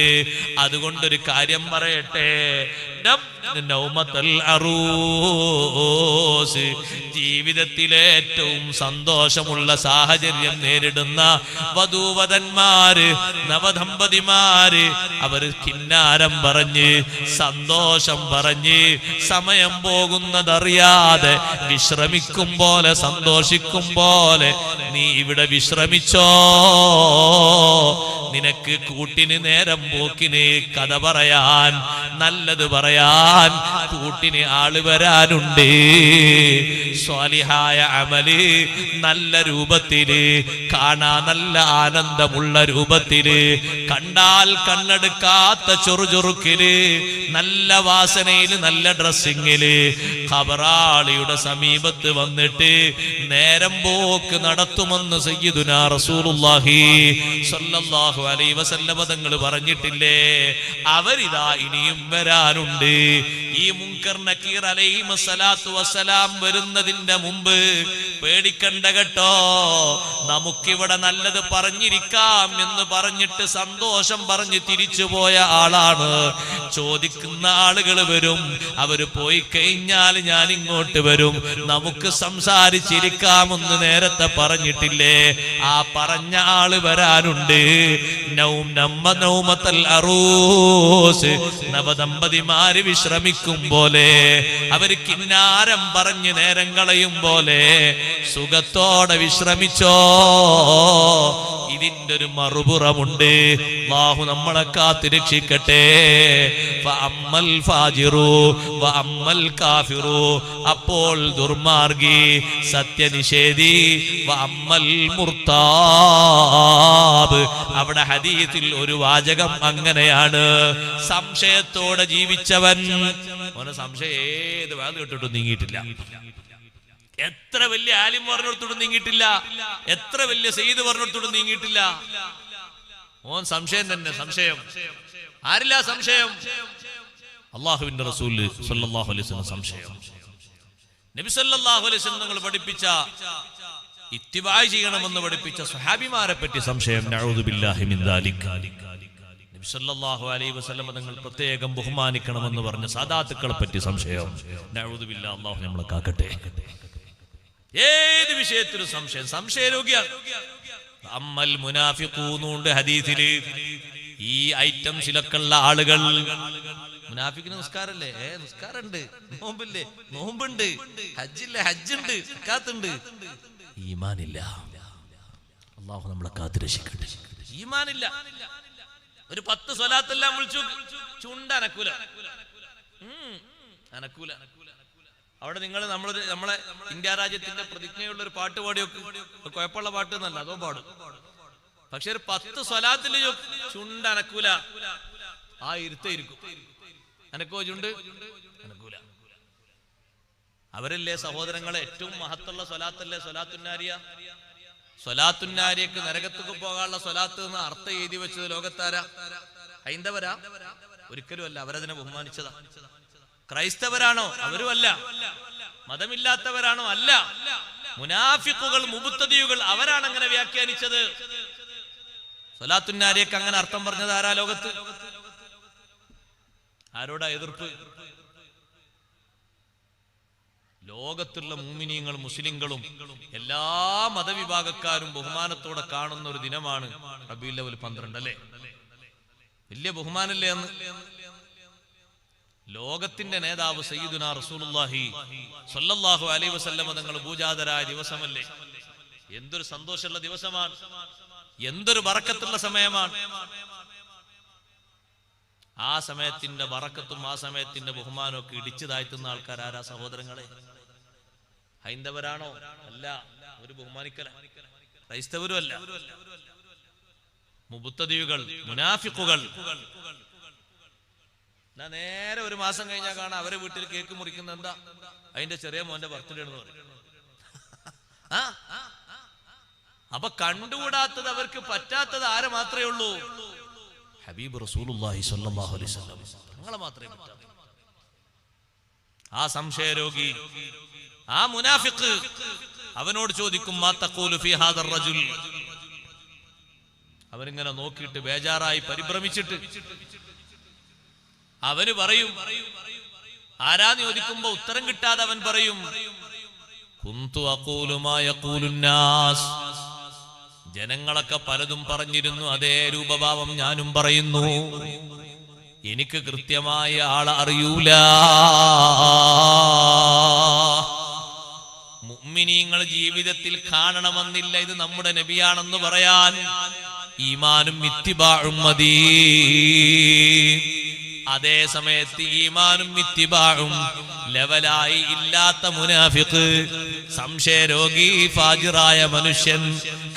അതുകൊണ്ടൊരു കാര്യം പറയട്ടെ, ജീവിതത്തിലെ ഏറ്റവും സന്തോഷമുള്ള സാഹചര്യം നേരിടുന്ന വധൂവരന്മാര്, നവദമ്പതിമാര്, അവർ കിന്നാരം പറഞ്ഞ് സന്തോഷം പറഞ്ഞ് സമയം പോകുന്നതറിയാതെ വിശ്രമിക്കും പോലെ, സന്തോഷിക്കും പോലെ നീ ഇവിടെ വിശ്രമിച്ചോ, നിനക്ക് കൂട്ടിന് നേരം പോക്കിന് കഥ പറയാൻ നല്ലത് പറയാൻ കൂട്ടിന് ആള് വരാനുണ്ട്. സ്വാലിഹായ അമല് നല്ല രൂപത്തില് കാണാൻ നല്ല ആനന്ദമുള്ള രൂപത്തില് കണ്ടാൽ കണ്ണെടുക്കാത്ത ചൊറുചൊറുക്കില് നല്ല വാസനയില് നല്ല ഡ്രസ്സിങ്ങില് ഖബറാളിയുടെ സമീപത്ത് വന്നിട്ട് നേരം പോക്ക് നടത്തുമെന്ന് സയ്യിദുനാ റസൂലുള്ളാഹി സ്വല്ലല്ലാഹു അലൈഹി വസല്ലം തങ്ങൾ പറഞ്ഞിട്ടില്ലേ? അവരിതാ ഇനിയും വരാനുണ്ട്. ഈ മുൻകർ നക്കീർ അലൈഹിസ്സലാത്തു വസ്സലാം വരുന്നതിന്റെ മുമ്പ് പേടിക്കണ്ട കേട്ടോ, നമുക്കിവിടെ നല്ലത് പറഞ്ഞിരിക്കാം എന്ന് പറഞ്ഞിട്ട് സന്തോഷം പറഞ്ഞ് തിരിച്ചുപോയ ആളാണ്. ചോദിക്കുന്ന ആളുകൾ വരും, അവര് പോയി കഴിഞ്ഞാൽ ഞാൻ ഇങ്ങോട്ട് വരും, നമുക്ക് സംസാരിച്ചിരിക്കാമെന്ന് നേരത്തെ പറഞ്ഞിട്ടില്ലേ? ആ പറഞ്ഞ ആള് വരാനുണ്ട്. നവദമ്പതിമാര് വിശ്രമിക്കും പോലെ, അവര് കിന്നാരം പറഞ്ഞ് നേരം കളയും പോലെ സുഖത്തോടെ വിശ്രമിച്ചോ. ഇതിന്റെ ഒരു മറുപുറമുണ്ട്. അല്ലാഹു നമ്മളെ കാത്തിരക്ഷിക്കട്ടെ. ഫഅമ്മൽ ഫാജിറു വഅമ്മൽ കാഫിറു, അപ്പോൾ ദുർമാർഗി സത്യനിഷേധി, വഅമ്മൽ മുർതാബ്. അവിടെ ഹദീസിൽ ഒരു വാചകം അങ്ങനെയാണ്, സംശയത്തോടെ ജീവിച്ചവൻ. അവന് സംശയം ഏത് വാത് കേട്ടിട്ടും നീങ്ങിയിട്ടില്ല. എത്ര വലിയ ആലിം പറഞ്ഞിടത്തോടും നീങ്ങിയിട്ടില്ല, എത്ര വലിയ സെയ്ദ് പറഞ്ഞിടത്തോടും നീങ്ങിയിട്ടില്ല. ഓൻ സംശയം തന്നെ. സംശയം ആരില്ല? സംശയം അല്ലാഹുവിന്റെ റസൂൽ സ്വല്ലല്ലാഹു അലൈഹി വസല്ലം സംശയം. നബി സല്ലല്ലാഹു അലൈഹി വസല്ലം തങ്ങൾ പഠിപ്പിച്ച ഇത്തിബാഅ് ചെയ്യണമെന്ന് പഠിപ്പിച്ച സ്വഹാബിമാരെ പറ്റി സംശയം. നഊദു ബില്ലാഹി മിൻ ദാലിക. നബി സല്ലല്ലാഹു അലൈഹി വസല്ലം തങ്ങൾ പ്രത്യേകം ബഹുമാനിക്കണമെന്ന് പറഞ്ഞ സാദാത്തുക്കളെ പറ്റി സംശയം. നഊദു ബില്ലാഹ്, അല്ലാഹു നമ്മളെ കാക്കട്ടെ. ഏത് വിഷയത്തിലും സംശയം, സംശയരോഗിയാണ്. അമ്മൽ മുനാഫിഖൂനുണ്ട് ഹദീസില്. ഈ ഐറ്റംസിലൊക്കെ ഉള്ള ആളുകൾ, മുനാഫിക്കിന് നിസ്കാരല്ലേ? നിസ്കാരമുണ്ട്. നോമ്പില്ലേ? നോമ്പുണ്ട്. ഹജ്ജില്ലേ? ഹജ്ജുണ്ട്. സക്കാത്തുണ്ട്. ഈമാനില്ല. അല്ലാഹു നമ്മളെ കാത്തുരക്ഷിക്കട്ടെ. ഈമാനില്ല. ഒരു 10 സ്വലാത്തെല്ലാം വിളിച്ചു ചുണ്ടനക്കൂല, അനക്കൂല. അവിടെ നിങ്ങൾ നമ്മളെ ഇന്ത്യ രാജ്യത്തിന്റെ പ്രതിജ്ഞയുള്ള ഒരു പാട്ട് പാടിയൊക്കെ, കുഴപ്പമുള്ള പാട്ട് എന്നല്ല, അതോ പാടും. പക്ഷെ ഒരു 10 സ്വലാത്തിൽ ചുണ്ടനക്കൂല, ആ ഇരുത്തയിരിക്കും. അനക്കോ ചുണ്ട്? അനക്കൂല. അവരല്ലേ സഹോദരങ്ങളെ ഏറ്റവും മഹത്തുള്ള സ്വലാത്തല്ലേ സ്വലാത്തുന്നാരിയ? സ്വലാത്തുന്നാരിയക്ക് നരകത്തേക്ക് പോകാനുള്ള സ്വലാത്ത് എന്ന് അർത്ഥം എഴുതി വെച്ചത് ലോകത്താരാ? ഹൈന്ദവരാ? ഒരിക്കലും അല്ല. അവരതിനെ ബഹുമാനിച്ചതാ. ക്രൈസ്തവരാണോ? അവരുമല്ല. മതമില്ലാത്തവരാണോ? അല്ല. മുനാഫിഖുകൾ, മുബത്തദിയുകൾ, അവരാണ് അങ്ങനെ വ്യാഖ്യാനിച്ചത്. സ്വലാത്തുന്നാരിയക്ക് അങ്ങനെ അർത്ഥം പറഞ്ഞത് ആരാ ലോകത്ത്? ആരോടാ എതിർപ്പ്? ലോകത്തുള്ള മുഅ്മിനീങ്ങൾ, മുസ്ലിങ്ങളും എല്ലാ മതവിഭാഗക്കാരും ബഹുമാനത്തോടെ കാണുന്ന ഒരു ദിനമാണ് റബീഉൽ അവ്വൽ 12 അല്ലേ? വലിയ ബഹുമാനല്ലേ അന്ന്? ലോകത്തിന്റെ നേതാവ് സയ്യിദുനാ റസൂലുള്ളാഹി സ്വല്ലല്ലാഹു അലൈഹി വസല്ലം തങ്ങൾ പൂജാതരായ ദിവസമല്ലേ? എന്തൊരു സന്തോഷമുള്ള ദിവസമാണ്, എന്തൊരു ബറക്കത്തുള്ള സമയമാണ്. ആ സമയത്തിന്റെ ബറക്കത്തും ആ സമയത്തിന്റെ ബഹുമാനവും ഒക്കെ ഇടിച്ചു താഴ്ത്തുന്ന ആൾക്കാർ ആരാ സഹോദരങ്ങളെ? ഹൈന്ദവരാണോ? അല്ല. ഒരു ബഹുമാനിക്കല. ക്രൈസ്തവരും അല്ല. മുബത്തദിയുകൾ, മുനാഫിഖുകൾ. നേരെ ഒരു മാസം കഴിഞ്ഞാൽ കാണാം അവരെ വീട്ടിൽ കേക്ക് മുറിക്കുന്ന എന്താ? അതിന്റെ ചെറിയ മോന്റെ ബർത്ത്ഡേ എന്ന് പറയും. അപ്പൊ കണ്ടുകൂടാത്തത്, അവർക്ക് പറ്റാത്തത് ആരെ മാത്രമേ ഉള്ളൂ? ഹബീബ് റസൂലുള്ളാഹി സ്വല്ലല്ലാഹു അലൈഹി വസല്ലം തങ്ങളെ മാത്രമേ പറ്റാത്തൂ. ആ സംശയരോഗി, ആ മുനാഫിഖ്, അവനോട് ചോദിക്കും മാ തഖൂലു ഫീ ഹാദർ റജുൽ. അവനിങ്ങനെ നോക്കിയിട്ട് ബേജാറായി പരിഭ്രമിച്ചിട്ട് അവന് പറയും, ആരാന്ന് ചോദിക്കുമ്പോ ഉത്തരം കിട്ടാതെ അവൻ പറയും, കുന്തു അഖൂലു മാ യഖൂലുൻ നാസ്. ജനങ്ങളൊക്കെ പലതും പറഞ്ഞിരുന്നു, അതേ രൂപഭാവം ഞാനും പറയുന്നു. എനിക്ക് കൃത്യമായ ആളെ അറിയൂല. മുഅ്മിനീങ്ങൾ ജീവിതത്തിൽ കാണണമെന്നില്ല ഇത് നമ്മുടെ നബിയാണെന്ന് പറയാൻ. ഈമാനും ഇത്തിബാഉം മതി. അതേ സമയത്ത് ഈമാനും ഇത്തിബാഉം ലെവലായി ഇല്ലാത്ത മുനാഫിഖ്, സംശയരോഗി, ഫാജിറായ മനുഷ്യൻ,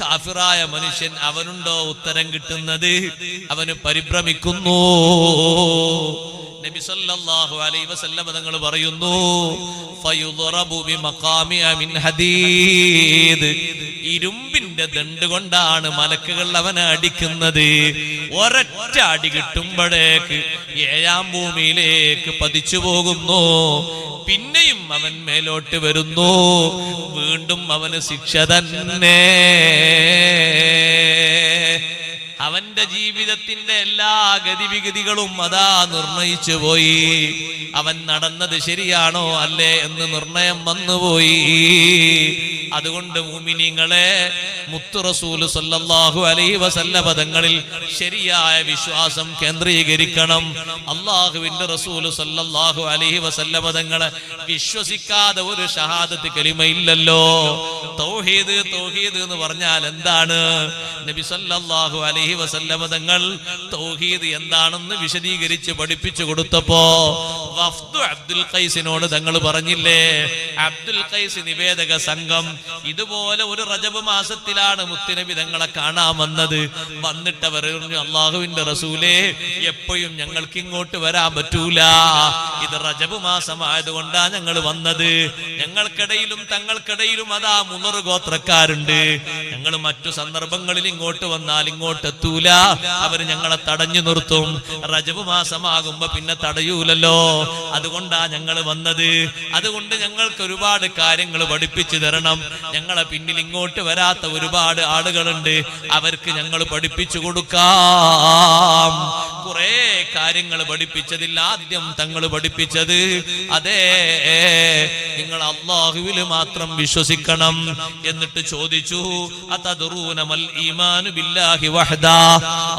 കാഫിറായ മനുഷ്യൻ, അവനുണ്ടോ ഉത്തരം കിട്ടുന്നത്? അവന് പരിഭ്രമിക്കുന്നു. നബി സല്ലല്ലാഹു അലൈഹി വസല്ലം തങ്ങൾ പറയുന്നു, ഫയുദ്റബു ബിമഖാമിഅ മിൻ ഹദീദ്, ഇരുമ്പിന്റെ ദണ്ട് കൊണ്ടാണ് മലക്കുകൾ അവനെ അടിക്കുന്നത്. ഒരൊറ്റ അടി കിട്ടുമ്പോഴേക്ക് ഏഴാം ഭൂമിയിലേക്ക് പതിച്ചു പോകുന്നു. പിന്നെയും അവൻ മേലോട്ട് വരുന്നു. വീണ്ടും അവന് ശിക്ഷ തന്നെ. അവന്റെ ജീവിതത്തിന്റെ എല്ലാ ഗതിവിഗതികളും അതാ നിർണയിച്ചു പോയി. അവൻ നടന്നത് ശരിയാണോ അല്ലേ എന്ന് നിർണയം വന്നുപോയി. അതുകൊണ്ട് മുഅ്മിനീങ്ങളെ, മുത്തു റസൂല് സല്ലല്ലാഹു അലൈഹി വസല്ലം തങ്ങളിൽ ശരിയായ വിശ്വാസം കേന്ദ്രീകരിക്കണം. അല്ലാഹുവിന്റെ റസൂല് സല്ലല്ലാഹു അലൈഹി വസല്ലം തങ്ങളെ വിശ്വസിക്കാതെ ഒരു ഷഹാദത്ത് കലിമ ഇല്ലല്ലോ. തൗഹീദ് തൗഹീദ് എന്ന് പറഞ്ഞാൽ എന്താണ്? നബി സല്ലല്ലാഹു അലൈഹി വസല്ലം തങ്ങൾ തൗഹീദ് എന്താണെന്ന് വിശദീകരിച്ച് പഠിപ്പിച്ചു കൊടുത്തപ്പോ വഫ്ദു അബ്ദുൽ ഖൈസിനോട് തങ്ങൾ പറഞ്ഞില്ലേ, അബ്ദുൽ ഖൈസ് നിവേദക സംഘം ഇതുപോലെ ഒരു റജബ് മാസത്തിലാണ് മുത്തുനബി തങ്ങളെ കാണാൻ വന്നത്. വന്നിട്ട് അവർ പറഞ്ഞു, അള്ളാഹുവിന്റെ റസൂലേ, എപ്പോഴും ഞങ്ങൾക്ക് ഇങ്ങോട്ട് വരാൻ പറ്റൂല, ഇത് റജബ് മാസമായതുകൊണ്ടാണ് ഞങ്ങൾ വന്നത്. ഞങ്ങൾക്കിടയിലും തങ്ങൾക്കിടയിലും അതാ 3 ഗോത്രക്കാരുണ്ട്. ഞങ്ങൾ മറ്റു സന്ദർഭങ്ങളിൽ ഇങ്ങോട്ട് വന്നാൽ ഇങ്ങോട്ട് എത്തൂല, അവര് ഞങ്ങളെ തടഞ്ഞു നിർത്തും. റജബ് മാസമാകുമ്പോ പിന്നെ തടയൂലല്ലോ, അതുകൊണ്ടാ ഞങ്ങൾ വന്നത്. അതുകൊണ്ട് ഞങ്ങൾക്ക് ഒരുപാട് കാര്യങ്ങൾ പഠിപ്പിച്ചു തരണം. ഞങ്ങളെ പിന്നിൽ ഇങ്ങോട്ട് വരാത്ത ഒരുപാട് ആളുകളുണ്ട്, അവർക്ക് ഞങ്ങൾ പഠിപ്പിച്ചു കൊടുക്കാം. കുറെ കാര്യങ്ങൾ പഠിപ്പിച്ചതിൽ ആദ്യം തങ്ങൾ പഠിപ്പിച്ചത്, അതേ, നിങ്ങൾ അല്ലാഹുവിൽ മാത്രം വിശ്വസിക്കണം. എന്നിട്ട് ചോദിച്ചു, അതദ്റൂന മൽ ഈമാനു ബില്ലാഹി വഹദാ,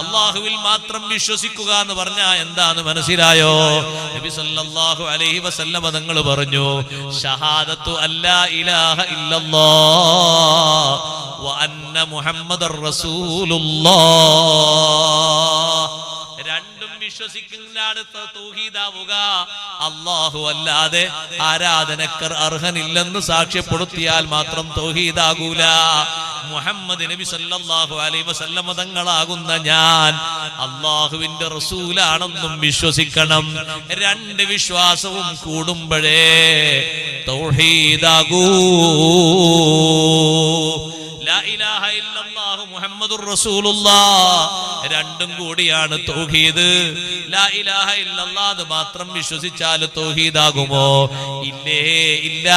അല്ലാഹുവിൽ മാത്രം വിശ്വസിക്കുക എന്ന് പറഞ്ഞാൽ എന്താന്ന് മനസ്സിലായോ? നബി സല്ലല്ലാഹു അലൈഹി വസല്ലം തങ്ങൾ പറഞ്ഞു, ഷഹാദത്തു അല്ലാ ഇലാഹ ഇല്ലല്ലാഹ് വ അന്ന മുഹമ്മദർ റസൂലുള്ളാഹ്. രണ്ടും വിശ്വസിക്കുന്നതാണ് തൗഹീദാവുക. അല്ലാഹു അല്ലാതെ ആരാധനക്കർ അർഹനില്ലെന്ന് സാക്ഷ്യപ്പെടുത്തിയാൽ മാത്രം തൗഹീദാകൂല. മുഹമ്മദ് നബി സല്ലല്ലാഹു അലൈഹി വസല്ലം തങ്ങളാകുന്ന ഞാൻ അല്ലാഹുവിന്റെ റസൂലാണെന്നും വിശ്വസിക്കണം. രണ്ട് വിശ്വാസവും കൂടുമ്പോഴേ തൗഹീദാകൂ. ലാ ഇലാഹ ഇല്ലല്ലാഹു മുഹമ്മദുർ റസൂലുള്ളാഹ് രണ്ടും കൂടിയാണ് തൗഹീദ്. ലാ ഇലാഹ ഇല്ലല്ലാഹ് മാത്രം വിശ്വസിച്ചാൽ തൗഹീദാകുമോ? ഇല്ലേ, ഇല്ല.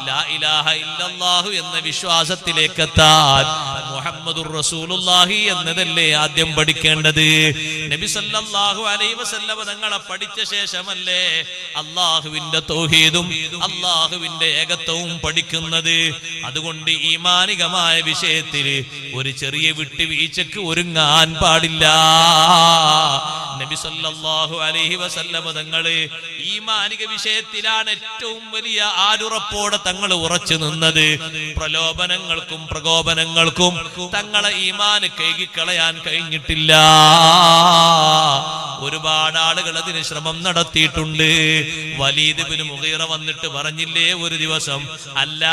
ലാ ഇലാഹ ഇല്ലല്ലാഹു എന്ന വിശ്വാസത്തിലേക്ക് എത്താൻ മുഹമ്മദുർ റസൂലുള്ളാഹി എന്നതല്ലേ ആദ്യം പഠിക്കേണ്ടത്. നബി സല്ലല്ലാഹു അലൈഹി വസല്ലം തങ്ങളെ പഠിച്ച ശേഷമല്ലേ അല്ലാഹുവിന്റെ തൗഹീദും അല്ലാഹുവിന്റെ ഏകത്വവും പഠിക്കുന്നത്. അതുകൊണ്ട് ഈമാനികമായ വിഷയത്തിൽ ഒരു ചെറിയ വിട്ടുവീഴ്ചക്ക് ഒരുങ്ങാൻ പാടില്ല. നബി സല്ലല്ലാഹു അലൈഹി വസല്ലം തങ്ങള് ഈമാനിക വിഷയത്തിലാണ് ഏറ്റവും വലിയ ആരുറപ്പോടെ തങ്ങൾ ഉറച്ചു നിന്നത്. പ്രലോഭനങ്ങൾക്കും പ്രകോപനങ്ങൾക്കും തങ്ങളെ ഈമാന് കൈകിക്കളയാൻ കഴിഞ്ഞിട്ടില്ല. ഒരുപാട് ആളുകൾ അതിന് ശ്രമം നടത്തിയിട്ടുണ്ട്. വലീദ് ഇബ്നു മുഗീറ വന്നിട്ട് പറഞ്ഞില്ലേ ഒരു ദിവസം, അല്ല,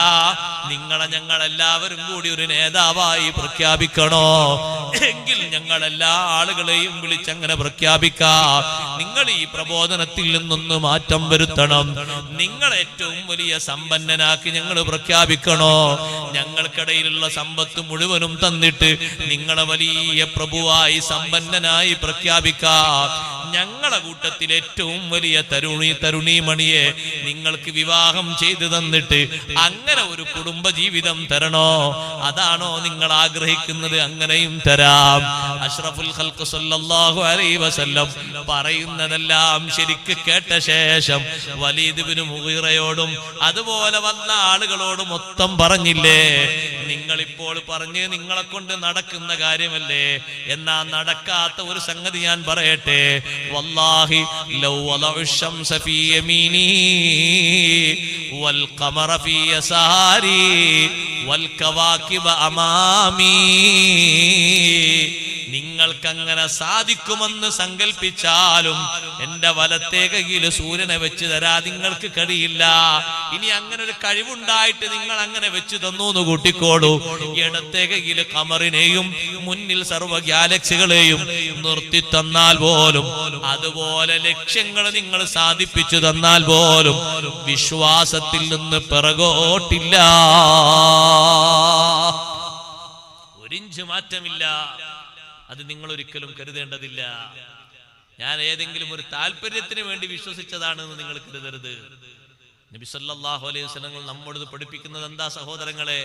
നിങ്ങളെ ഞങ്ങളെല്ലാവരും കൂടി ഒരു നേതാവായി പ്രഖ്യാപിക്കണോ? എങ്കിൽ ഞങ്ങളെല്ലാ ആളുകളെയും വിളിച്ചങ്ങനെ പ്രഖ്യാപിക്കാം. നിങ്ങൾ ഈ പ്രബോധനത്തിൽ നിന്നൊന്ന് മാറ്റം വരുത്തണം. നിങ്ങൾ ഏറ്റവും വലിയ സമ്പന്നനാക്കി ഞങ്ങൾ പ്രഖ്യാപിക്കണോ? ഞങ്ങൾക്കിടയിലുള്ള സമ്പത്ത് മുഴുവനും തന്നിട്ട് നിങ്ങളെ വലിയ പ്രഭുവായി സമ്പന്നനായി പ്രഖ്യാപിക്കാം. ഞങ്ങളെ കൂട്ടത്തിൽ ഏറ്റവും വലിയ തരുണീമണിയെ നിങ്ങൾക്ക് വിവാഹം ചെയ്തു തന്നിട്ട് അങ്ങനെ ഒരു കുടുംബ ജീവിതം തരണോ? അതാണോ നിങ്ങൾ ആഗ്രഹിക്കുന്നത്? അങ്ങനെയും തരാം. അഷ്റഫുൽ ഖൽഖ് സല്ലല്ലാഹു അലൈഹി വസല്ലം പറയുന്നതെല്ലാം ശരിക്ക് കേട്ട ശേഷം വലീദ് ഇബ്നു മുഗീറയോടും അതുപോലെ വന്ന ആളുകളോട് മൊത്തം പറഞ്ഞില്ലേ, നിങ്ങളിപ്പോൾ പറഞ്ഞ് നിങ്ങളെ കൊണ്ട് നടക്കുന്ന കാര്യമല്ലേ, എന്നാ നടക്കാത്ത ഒരു സംഗതി ഞാൻ പറയട്ടെ. വല്ലാഹി ലൗ വദഉ ശംസ ഫീ യമീനി വൽ ഖമറ ഫീ യസാരി വൽ കവാകിബ അമാമി, നിങ്ങൾക്കങ്ങനെ സാധിക്കുമെന്ന് സങ്കല്പിച്ചാലും എന്റെ വലത്തേ കയ്യിൽ സൂര്യനെ വെച്ച് തരാ നിങ്ങൾക്ക് കഴിയില്ല. ഇനി അങ്ങനെ ഒരു കഴിവുണ്ടായിട്ട് നിങ്ങൾ അങ്ങനെ വെച്ച് തന്നു എന്ന് കൂട്ടിക്കോളൂ. ഇടത്തേ കയ്യിൽ ഖമറിനെയും മുന്നിൽ സർവ്വ ഗാലക്സികളെയും നിർത്തി തന്നാൽ പോലും, അതുപോലെ ലക്ഷ്യങ്ങൾ നിങ്ങൾ സാധിപ്പിച്ചു തന്നാൽ പോലും വിശ്വാസത്തിൽ നിന്ന് പിറകോട്ടില്ല, ഒരിഞ്ച് മാറ്റമില്ല. അത് നിങ്ങൾ ഒരിക്കലും കരുതേണ്ടതില്ല. ഞാൻ ഏതെങ്കിലും ഒരു താല്പര്യത്തിന് വേണ്ടി വിശ്വസിച്ചതാണെന്ന് നിങ്ങൾ കരുതരുത്. നബി സല്ലല്ലാഹു അലൈഹി വസല്ലം നമ്മോട് പഠിപ്പിക്കുന്നത് എന്താ സഹോദരങ്ങളെ?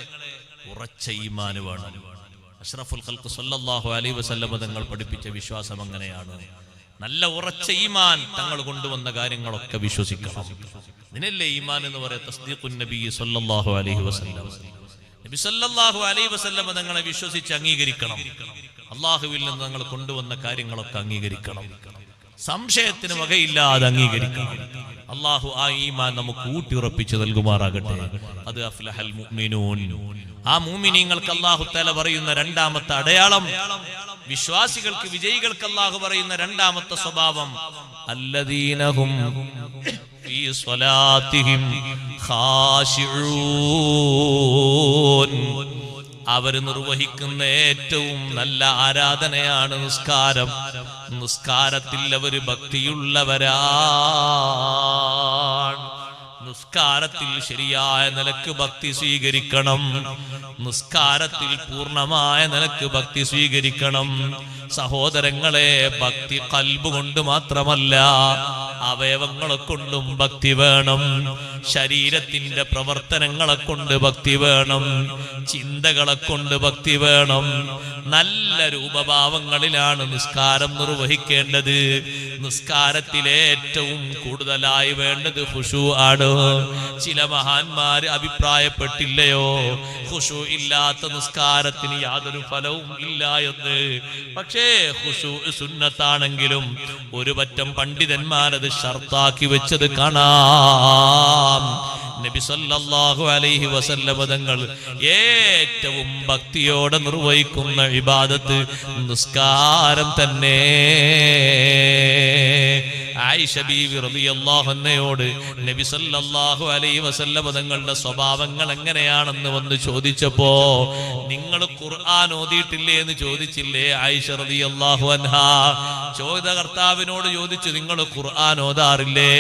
ഉറച്ച ഈമാൻ വേണം. അഷ്റഫുൽ ഖൽഖ് സല്ലല്ലാഹു അലൈഹി വസല്ലം തങ്ങൾ പഠിപ്പിച്ച വിശ്വാസം അങ്ങനെയാണ്. നല്ല ഉറച്ച ഈമാൻ, തങ്ങൾ കൊണ്ടുവന്ന കാര്യങ്ങളൊക്കെ വിശ്വസിക്കണം. ഇതിനല്ലേ ഈമാൻ എന്ന് പറയുന്നത്? തസ്ദീഖുൻ നബി സല്ലല്ലാഹു അലൈഹി വസല്ലം. നബി സല്ലല്ലാഹു അലൈഹി വസല്ലം തങ്ങളെ വിശ്വസിച്ച് അംഗീകരിക്കണം. അള്ളാഹുവിൽ നിന്ന് തങ്ങൾ കൊണ്ടുവന്ന കാര്യങ്ങളൊക്കെ അംഗീകരിക്കണം. സംശയത്തിന് വകയില്ലാതെ അംഗീകരിക്കണം. അള്ളാഹു ആ ഈമാൻ നമുക്ക് ഊട്ടിയുറപ്പിച്ച് നൽകുമാറാകട്ടെ. അത് അഫ്ലഹൽ മുഅ്മിനൂൻ. ആ മുഅ്മിനീങ്ങൾക്ക് അല്ലാഹു തആല പറയുന്ന രണ്ടാമത്തെ അടയാളം, വിശ്വാസികൾക്ക് വിജയികൾക്ക് അല്ലാഹു പറയുന്ന രണ്ടാമത്തെ സ്വഭാവം, അല്ലദീനഹും ഫീ സ്വലാത്തിഹിം ഖാശിഊൻ. അവർ നിർവഹിക്കുന്ന ഏറ്റവും നല്ല ആരാധനയാണ് നിസ്കാരം. നിസ്കാരത്തിൽ അവർ ഭക്തിയുള്ളവരാണ്. നിസ്കാരത്തിൽ ശരിയായ നിലക്ക് ഭക്തി സ്വീകരിക്കണം. നിസ്കാരത്തിൽ പൂർണ്ണമായ നിലക്ക് ഭക്തി സ്വീകരിക്കണം. സഹോദരങ്ങളെ, ഭക്തി ഖൽബ് കൊണ്ട് മാത്രമല്ല, അവയവങ്ങളെ കൊണ്ടും ഭക്തി വേണം. ശരീരത്തിന്റെ പ്രവർത്തനങ്ങളെ കൊണ്ട് ഭക്തി വേണം. ചിന്തകളെ കൊണ്ട് ഭക്തി വേണം. നല്ല രൂപഭാവങ്ങളിലാണ് നിസ്കാരം നിർവഹിക്കേണ്ടത്. നിസ്കാരത്തിലെ ഏറ്റവും കൂടുതലായി വേണ്ടത് ഖുശൂ ആണ്. ചില മഹാന്മാര് അഭിപ്രായപ്പെട്ടില്ലയോ, ഖുശൂ ഇല്ലാത്ത നിസ്കാരത്തിന് യാതൊരു ഫലവും ഇല്ല എന്ന്. പക്ഷേ ഖുശൂ സുന്നത്താണെങ്കിലും ഒരു പറ്റം പണ്ഡിതന്മാരത് ഷർത്താക്കി വെച്ചത് കാണാം. നബി സല്ലല്ലാഹു അലൈഹി വസല്ലം തങ്ങൾ ഏറ്റവും ഭക്തിയോടെ നിർവഹിക്കുന്ന ഇബാദത്ത് നിസ്കാരം തന്നെ. ആയിഷ ബീവി റളിയല്ലാഹു അൻഹയോട് നബി സല്ലല്ലാഹു അലൈഹി വസല്ലം തങ്ങളുടെ സ്വഭാവങ്ങൾ എങ്ങനെയാണെന്ന് വന്ന് ചോദിച്ചപ്പോ, നിങ്ങൾ ഖുർആൻ ഓതിയിട്ടില്ലേ എന്ന് ചോദിച്ചില്ലേ ആയിഷ റളിയല്ലാഹു അൻഹാ? ചോദ്യകർത്താവിനോട് ചോദിച്ചു, നിങ്ങൾ ഖുർആൻ ഓതാറില്ലേ?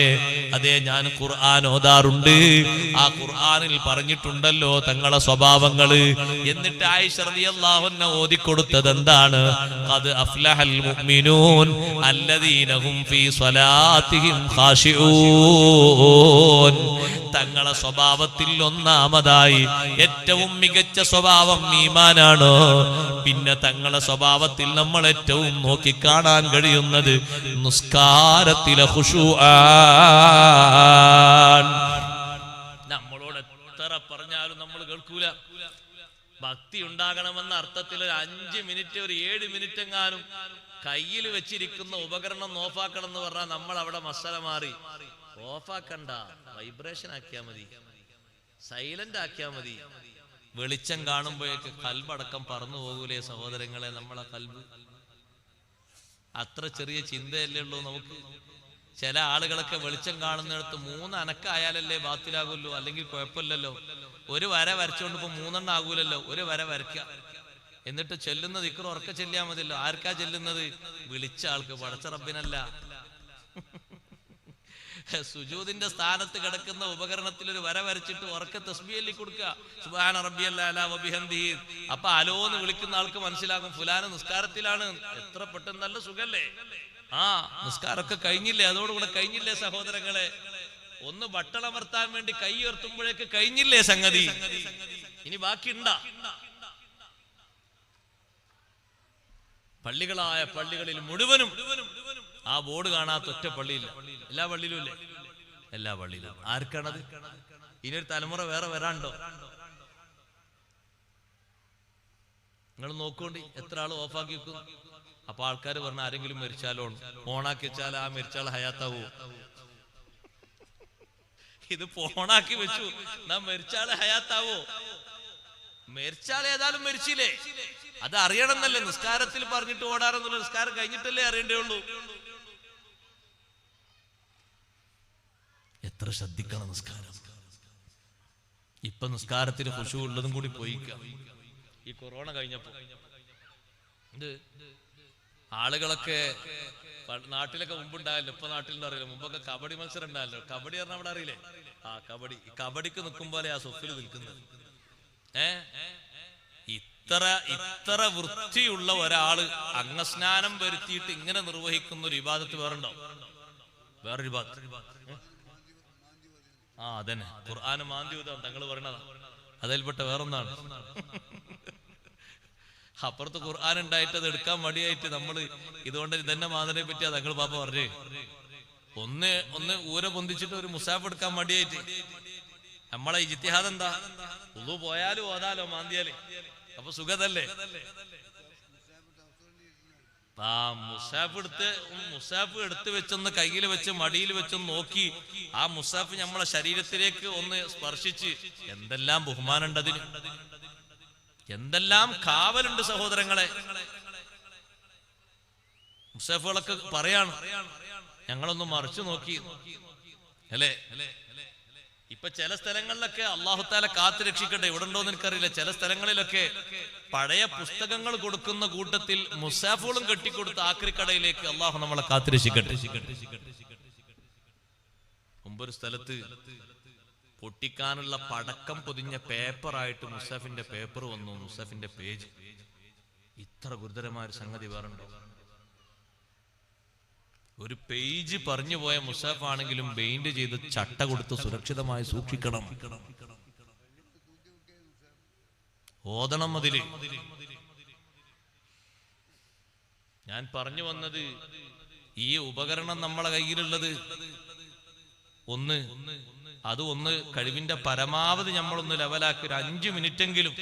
അതെ, ഞാൻ ഖുർആൻ ഓതാറുണ്ട്. ആ ഖുർആനിൽ പറഞ്ഞിട്ടുണ്ടല്ലോ തങ്ങളെ സ്വഭാവങ്ങള്. എന്നിട്ട് ആയിഷ റളിയല്ലാഹു അൻഹ ഓതിക്കൊടുത്തത് എന്താണ്? ഖദ് അഫ്ലഹൽ മുഅ്മിനൂൻ അല്ലദീന ഹും ഫീ സ്വലാത്തിഹിം ഖാശിഊൻ. തങ്ങളെ സ്വഭാവത്തിൽ ഒന്നാമതായി ഏറ്റവും മികച്ച സ്വഭാവം ഈമാനാണ്. പിന്നെ തങ്ങളെ സ്വഭാവത്തിൽ നമ്മൾ ഏറ്റവും നോക്കിക്കാണാൻ കഴിയുന്നത് നിസ്കാരത്തിലെ ഖുശൂആൻ. നമ്മളോട് എത്ര പറഞ്ഞാലും നമ്മൾ കേൾക്കൂല. ഭക്തി ഉണ്ടാകണമെന്ന അർത്ഥത്തിൽ ഒരു 5 മിനിറ്റ്, ഒരു 7 മിനിറ്റ് എങ്ങാനും കയ്യിൽ വെച്ചിരിക്കുന്ന ഉപകരണം ഓഫാക്കണം എന്ന് പറഞ്ഞാൽ നമ്മൾ അവിടെ മസാല മാറി. ഓഫാക്കണ്ട, വൈബ്രേഷൻ ആക്കിയാ മതി, സൈലന്റ് ആക്കിയാ മതി. വെളിച്ചം കാണുമ്പോഴേക്ക് കൽബടക്കം പറന്നു പോകൂലേ സഹോദരങ്ങളെ? നമ്മളെ കൽബ് അത്ര ചെറിയ ചിന്തയല്ലേ ഉള്ളൂ നമുക്ക്. ചില ആളുകളൊക്കെ വെളിച്ചം കാണുന്നിടത്ത് 3 അനക്കായാലല്ലേ ബാത്തിലാകുമല്ലോ, അല്ലെങ്കിൽ കുഴപ്പമില്ലല്ലോ. ഒരു വര വരച്ചോണ്ട് ഇപ്പൊ 3 എണ്ണം ആകൂലല്ലോ. ഒരു വര വരയ്ക്ക, എന്നിട്ട് ചെല്ലുന്ന ദിക്ർ ഉറക്കെ ചെല്ലിയാ മതിയല്ലോ. ആർക്കാ ചെല്ലുന്നത്? വിളിച്ച ആൾക്ക്, പടച്ച റബ്ബിനല്ല. സുജൂദിന്റെ സ്ഥാനത്ത് കിടക്കുന്ന ഉപകരണത്തിൽ ഒരു വര വരച്ചിട്ട് ഉറക്കെ തസ്ബീഹ് ചൊല്ലി കൊടുക്കുക, സുബ്ഹാന റബ്ബിയൽ അഅ്ലാ വബിഹംദിഹി. അപ്പൊ അലോന്ന് വിളിക്കുന്ന ആൾക്ക് മനസ്സിലാകും ഫുലാന് നിസ്കാരത്തിലാണ്. എത്ര പെട്ടെന്ന്, നല്ല സുഖല്ലേ? ആ നിസ്കാരമൊക്കെ കഴിഞ്ഞില്ലേ? അതോടുകൂടെ കഴിഞ്ഞില്ലേ സഹോദരങ്ങളെ? ഒന്ന് ബട്ടളമർത്താൻ വേണ്ടി കൈ ഉയർത്തുമ്പോഴേക്ക് കഴിഞ്ഞില്ലേ സംഗതി? ഇനി ബാക്കിയുണ്ടാ? പള്ളികളായ പള്ളികളിൽ മുഴുവനും ആ ബോർഡ് കാണാത്ത ഒറ്റ പള്ളിയില്ല. എല്ലാ പള്ളിയിലും ഇല്ലേ? എല്ലാ പള്ളിയിലും. ആർക്കാണത്? ഇനിയൊരു തലമുറ വേറെ വരാണ്ടോ? നിങ്ങൾ നോക്കോണ്ടി എത്ര ആള് ഓഫാക്കി വെക്കും. അപ്പൊ ആൾക്കാർ പറഞ്ഞ ആരെങ്കിലും മരിച്ചാലോ ഓണാക്കി വെച്ചാൽ ആ മരിച്ചാൽ ഹയാത്താവോ? ഇത് ഫോണാക്കി വെച്ചു, നാ മരിച്ചാൽ ഹയാത്താവോ? മരിച്ചാൽ ഏതായാലും മരിച്ചില്ലേ, അത് അറിയണമെന്നല്ലേ നിസ്കാരത്തിൽ പറഞ്ഞിട്ട് ഓടാറൊന്നുമില്ല, നിസ്കാരം കഴിഞ്ഞിട്ടല്ലേ അറിയേണ്ടേ ഉള്ളൂ. എത്ര ശ്രദ്ധിക്കണം നിസ്കാരം. ഇപ്പൊ നിസ്കാരത്തിന് ഖുശൂ ഉള്ളതും കൂടി പോയിക്കാം. ഈ കൊറോണ കഴിഞ്ഞപ്പോ ഇത് ആളുകളൊക്കെ നാട്ടിലൊക്കെ മുമ്പുണ്ടായല്ലോ, ഇപ്പൊ നാട്ടിൽ അറിയില്ല. മുമ്പൊക്കെ കബഡി മത്സരം ഉണ്ടായല്ലോ. കബഡി പറഞ്ഞാൽ അവിടെ അറിയില്ലേ? ആ കബഡിക്ക് നിൽക്കും പോലെ ആ സൊഫിൽ നിൽക്കുന്നത്. ഇത്ര വൃത്തിയുള്ള ഒരാള് അംഗസ്നാനം വരുത്തിയിട്ട് ഇങ്ങനെ നിർവഹിക്കുന്ന ഒരു ഇബാദത്ത് വേറുണ്ടോ? വേറൊരു ഇബാദത്ത് അതന്നെ ഖുർആന് മാന്തിയൂതാം തങ്ങൾ പറയണതാ. അതിൽപ്പെട്ട വേറൊന്നാണ്. അപ്പുറത്ത് ഖുർആൻ ഉണ്ടായിട്ട് അത് എടുക്കാൻ മടിയായിട്ട് നമ്മള് ഇതുകൊണ്ട് ഇതന്നെ മാതിനെ പറ്റിയാ തങ്ങൾ പാപ്പ പറഞ്ഞേ. ഒന്ന് ഊര പൊന്തിച്ചിട്ട് ഒരു മുസാഫ് എടുക്കാൻ മടിയായിട്ട് നമ്മളെ ഇജ്തിഹാദ് എന്താ? ഉളു പോയാലും ഓതാലോ മാന്തിയാല്, അപ്പൊ സുഖതല്ലേ? മുസാഫ് എടുത്ത് വെച്ചൊന്ന് കയ്യിൽ വെച്ച് മടിയിൽ വെച്ചൊന്ന് നോക്കി ആ മുസാഫ് നമ്മളെ ശരീരത്തിലേക്ക് ഒന്ന് സ്പർശിച്ച് എന്തെല്ലാം ബഹുമാനുണ്ട് അതിന്, എന്തെല്ലാം കാവലുണ്ട് സഹോദരങ്ങളെ. മുസാഫുകളൊക്കെ പറയാണ്, ഞങ്ങളൊന്ന് മറിച്ചു നോക്കി അല്ലേ. ഇപ്പൊ ചില സ്ഥലങ്ങളിലൊക്കെ അള്ളാഹു താല കാത്തു രക്ഷിക്കട്ടെ, ഇവിടെ ഉണ്ടോന്ന് എനിക്കറിയില്ല, ചില സ്ഥലങ്ങളിലൊക്കെ പഴയ പുസ്തകങ്ങൾ കൊടുക്കുന്ന കൂട്ടത്തിൽ മുസാഫുകളും കെട്ടിക്കൊടുത്ത ആക്രിക്കടയിലേക്ക് അള്ളാഹു നമ്മളെ കാത്തു രക്ഷിക്കട്ടെ. മുമ്പൊരു സ്ഥലത്ത് പൊട്ടിക്കാനുള്ള പടക്കം പൊതിഞ്ഞ പേപ്പറായിട്ട് മുസാഫിന്റെ പേപ്പർ വന്നു, മുസാഫിന്റെ പേജ്. ഇത്ര ഗുരുതരമായ ഒരു സംഗതി വേറുണ്ടോ? ഒരു പേജ് പറഞ്ഞു പോയ മുസാഫ് ആണെങ്കിലും ബെയിൻഡ് ചെയ്ത് ചട്ട കൊടുത്ത് സുരക്ഷിതമായി സൂക്ഷിക്കണം, ഓതണം അതില്. ഞാൻ പറഞ്ഞു വന്നത്, ഈ ഉപകരണം നമ്മളെ കയ്യിലുള്ളത് ഒന്ന് കഴിവിന്റെ പരമാവധി നമ്മളൊന്ന് ലെവലാക്കി ഒരു 5 മിനിറ്റെങ്കിലും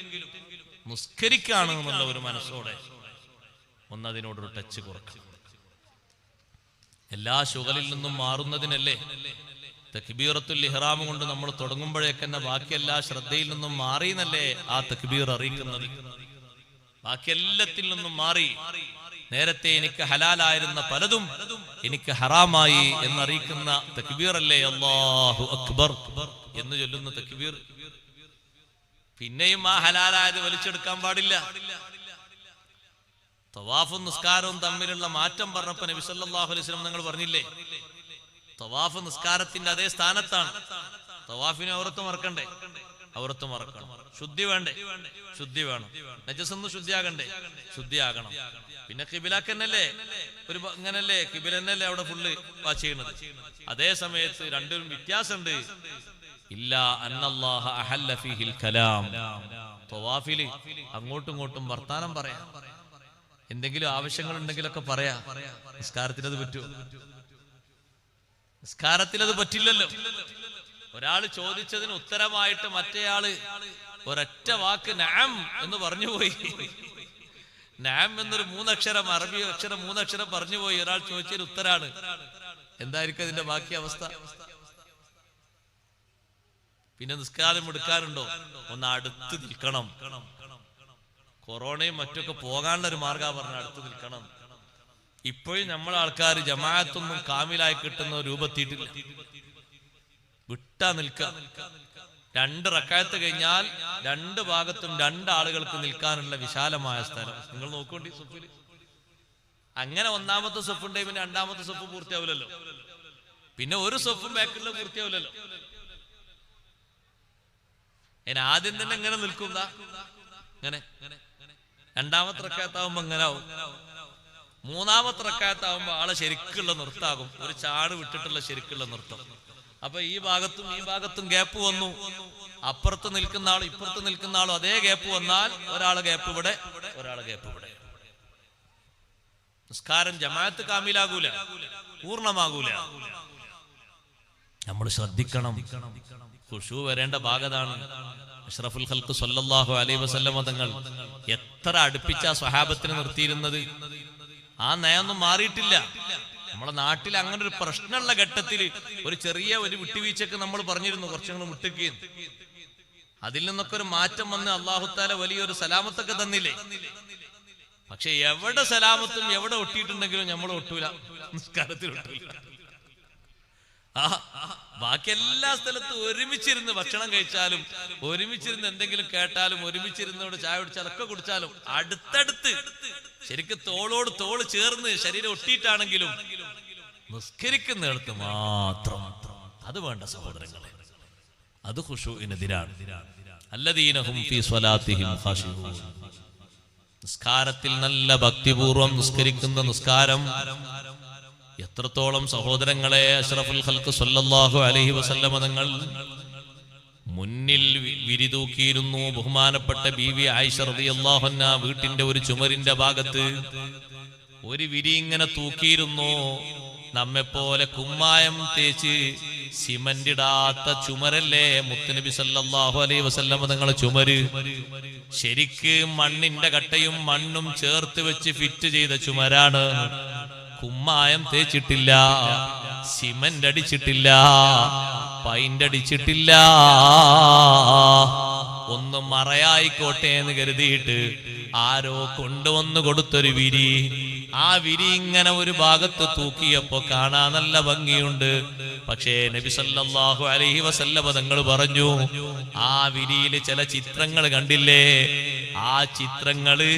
നിസ്കരിക്കാണ് എന്നുള്ള ഒരു മനസ്സോടെ ഒന്നതിനോടൊരു ടച്ച് കുറക്കണം. എല്ലാ ശുഗലിൽ നിന്നും മാറുന്നതിനല്ലേ തക്ബീറത്തുൽ ഇഹ്റാം കൊണ്ട് നമ്മൾ തുടങ്ങുമ്പോഴേക്കന്നെ ബാക്കി എല്ലാ ശ്രദ്ധയിൽ നിന്നും മാറിയെന്നല്ലേ ആ തക്ബീർ അറിയിക്കുന്നത്. ബാക്കി എല്ലാത്തിൽ നിന്നും മാറി നേരത്തെ എനിക്ക് ഹലാലായിരുന്ന പലതും എനിക്ക് ഹറാമായി എന്നറിയിക്കുന്ന തക്ബീർ അല്ലേ അല്ലാഹു അക്ബർ എന്ന് ചൊല്ലുന്ന തക്ബീർ. പിന്നെയും ആ ഹലാലായത് വലിച്ചെടുക്കാൻ പാടില്ല. തവാഫും നിസ്കാരവും തമ്മിലുള്ള മാറ്റം പറഞ്ഞപ്പോ നബി സല്ലല്ലാഹു അലൈഹി വസല്ലം നിങ്ങൾ പറഞ്ഞില്ലേ, തവാഫ് നിസ്കാരത്തിന്റെ അതേ സ്ഥാനത്താണ്. തവാഫിനെ ഔറത്ത് മറക്കണ്ടേ? ഔറത്ത് മറക്കണം. ശുദ്ധി വേണ്ടേ? ശുദ്ധി വേണം. നജസൊന്ന് ശുദ്ധിയാകണ്ടേ? ശുദ്ധിയാകണം. പിന്നെ കിബിലക്കന്നല്ലേ ഒരു ഇങ്ങനല്ലേ കിബിലന്നല്ലേ അവിടെ ഫുള്ള് വാച്ച് ചെയ്യണത്. അതേ സമയത്ത് രണ്ടിലും വ്യത്യാസമുണ്ട്. ഇല്ലാ അന്നല്ലാഹ അഹല്ല ഫീഹിൽ കലാം. തവാഫില് അങ്ങോട്ടും ഇങ്ങോട്ടും വർത്താനം പറയാം, എന്തെങ്കിലും ആവശ്യങ്ങൾ ഉണ്ടെങ്കിലൊക്കെ പറയാ. നിസ്കാരത്തിനത് പറ്റുമോ? നിസ്കാരത്തിനത് പറ്റില്ലല്ലോ. ഒരാൾ ചോദിച്ചതിന് ഉത്തരമായിട്ട് മറ്റേയാള് ഒരൊറ്റ വാക്ക് നഅം എന്ന് പറഞ്ഞുപോയി. നഅം എന്നൊരു 3 അക്ഷരം, അറബി അക്ഷരം 3 അക്ഷരം പറഞ്ഞുപോയി. ഒരാൾ ചോദിച്ചതിന് ഉത്തരാണ്. എന്തായിരിക്കും അതിന്റെ ബാക്കി അവസ്ഥ? പിന്നെ നിസ്കാരം എടുക്കാറുണ്ടോ? ഒന്ന് അടുത്ത് നിൽക്കണം. കൊറോണയും മറ്റൊക്കെ പോകാനുള്ള ഒരു മാർഗം പറഞ്ഞ അടുത്ത് നിൽക്കണം. ഇപ്പോഴും നമ്മളെ ആൾക്കാർ ജമാഅത്തൊന്നും കാമിലായി കിട്ടുന്ന രൂപത്തിയിട്ടില്ല. വിട്ടാ നിൽക്കാം. 2 റക്അത്ത് കഴിഞ്ഞാൽ 2 ഭാഗത്തും 2 ആളുകൾക്ക് നിൽക്കാനുള്ള വിശാലമായ സ്ഥലം. നിങ്ങൾ നോക്കണ്ടി സൊഫിൽ അങ്ങനെ 1ാമത്തെ സൊഫുണ്ടെങ്കിൽ പിന്നെ 2ാമത്തെ സൊഫ് പൂർത്തിയാവില്ലല്ലോ. പിന്നെ ഒരു സൊഫും ബാക്കിലുള്ള പൂർത്തിയാവില്ലല്ലോ. ആദ്യം തന്നെ എങ്ങനെ നിൽക്കും? ഇങ്ങനെ 2ാമത്തെ റക്അത്താവുമ്പോ എങ്ങനെ ആവും? 3ാമത്തെ റക്അത്താവുമ്പോ ആളെ ശരിക്കുള്ള നിർത്താകും. ഒരു ചാട് വിട്ടിട്ടുള്ള ശരിക്കുള്ള നൃത്തം. അപ്പൊ ഈ ഭാഗത്തും ഗ്യാപ്പ് വന്നു. അപ്പുറത്ത് നിൽക്കുന്ന ആളും ഇപ്പുറത്ത് നിൽക്കുന്ന ആളും അതേ ഗ്യാപ്പ് വന്നാൽ ഒരാളെ ഗ്യാപ്പ് ഇവിടെ, ഒരാളെ ഗ്യാപ്പ് ഇവിടെ. നിസ്കാരം ജമാഅത്ത് കാമിലാകൂല, പൂർണ്ണമാകൂല. നമ്മൾ ശ്രദ്ധിക്കണം. ഖുശൂ വരേണ്ട ഭാഗത്താണ്. അഷ്റഫുൽ ഖൽഖ് സ്വല്ലല്ലാഹു അലൈഹി വസല്ലം തങ്ങൾ എത്ര അടുപ്പിച്ച സ്വഹാബത്തിനെ നിർത്തിയിരുന്നത്. ആ നയൊന്നും മാറിയിട്ടില്ല. നമ്മളെ നാട്ടിൽ അങ്ങനെ ഒരു പ്രശ്നമുള്ള ഘട്ടത്തിൽ ഒരു ചെറിയ ഒരു വിട്ടുവീഴ്ചക്ക് നമ്മൾ പറഞ്ഞിരുന്നു, കുറച്ചങ്ങൾ വിട്ടുകയും അതിൽ നിന്നൊക്കെ ഒരു മാറ്റം വന്ന് അല്ലാഹു തആല വലിയൊരു സലാമത്തൊക്കെ തന്നില്ലേ. പക്ഷെ എവിടെ സലാമത്തും എവിടെ ഒട്ടിയിട്ടുണ്ടെങ്കിലും നമ്മൾ ഒട്ടൂല, നിസ്കാരത്തിൽ ഒട്ടൂല. ബാക്കി എല്ലാ സ്ഥലത്തും ഒരുമിച്ചിരുന്ന് ഭക്ഷണം കഴിച്ചാലും, ഒരുമിച്ചിരുന്ന് എന്തെങ്കിലും കേട്ടാലും, ഒരുമിച്ചിരുന്നോട് ചായ കുടിച്ചാലൊക്കെ കുടിച്ചാലും അടുത്തടുത്ത് ശരിക്കും തോളോട് തോള് ചേർന്ന് ശരീരം ഒട്ടിയിട്ടാണെങ്കിലും നിസ്കരിക്കുന്നിടത്ത് മാത്രം അത് വേണ്ട സഹോദരങ്ങളെ. അത് ഖുശൂഇനെതിരാണ്. അല്ലദീനഹും ഫീ സ്വലാത്തിഹിം ഖാശിഊൻ. നിസ്കാരത്തിൽ നല്ല ഭക്തിപൂർവം നിസ്കരിക്കുന്ന നിസ്കാരം എത്രത്തോളം സഹോദരങ്ങളെ അഷ്റഫുൽ ഖൽഖ് സ്വല്ലല്ലാഹു അലൈഹി വസല്ലമ തങ്ങൾ മുന്നിൽ വിരിതൂക്കിയിരുന്നു. ബഹുമാനപ്പെട്ട ബീവി ആയിഷ റളിയല്ലാഹു അൻഹാ വീട്ടിന്റെ ഒരു ചുമരിന്റെ ഭാഗത്ത് ഒരു വിരി ഇങ്ങനെ തൂക്കിയിരുന്നു. നമ്മെപ്പോലെ കുമ്മായം തേച്ച് സിമന്റിടാത്ത ചുമരല്ലേ മുത്തുനബി സല്ലല്ലാഹു അലൈഹി വസല്ലമ തങ്ങളെ ചുമര്. ശരിക്ക് മണ്ണിന്റെ കട്ടയും മണ്ണും ചേർത്ത് വെച്ച് ഫിറ്റ് ചെയ്ത ചുമരാണ്. കുമ്മായം തേച്ചിട്ടില്ല, സിമന്റ് അടിച്ചിട്ടില്ല, പൈന്റ് അടിച്ചിട്ടില്ല. ഒന്ന് മറയായിക്കോട്ടെ എന്ന് കരുതിയിട്ട് ആരോ കൊണ്ടുവന്നു കൊടുത്തൊരു വിരി. ആ വിരി ഇങ്ങനെ ഒരു ഭാഗത്ത് തൂക്കിയപ്പോ കാണാൻ നല്ല ഭംഗിയുണ്ട്. പക്ഷേ നബി സല്ലല്ലാഹു അലൈഹി വസല്ലമ തങ്ങൾ പറഞ്ഞു, ആ വിരിയിൽ ചില ചിത്രങ്ങൾ കണ്ടില്ലേ, ആ ചിത്രങ്ങള്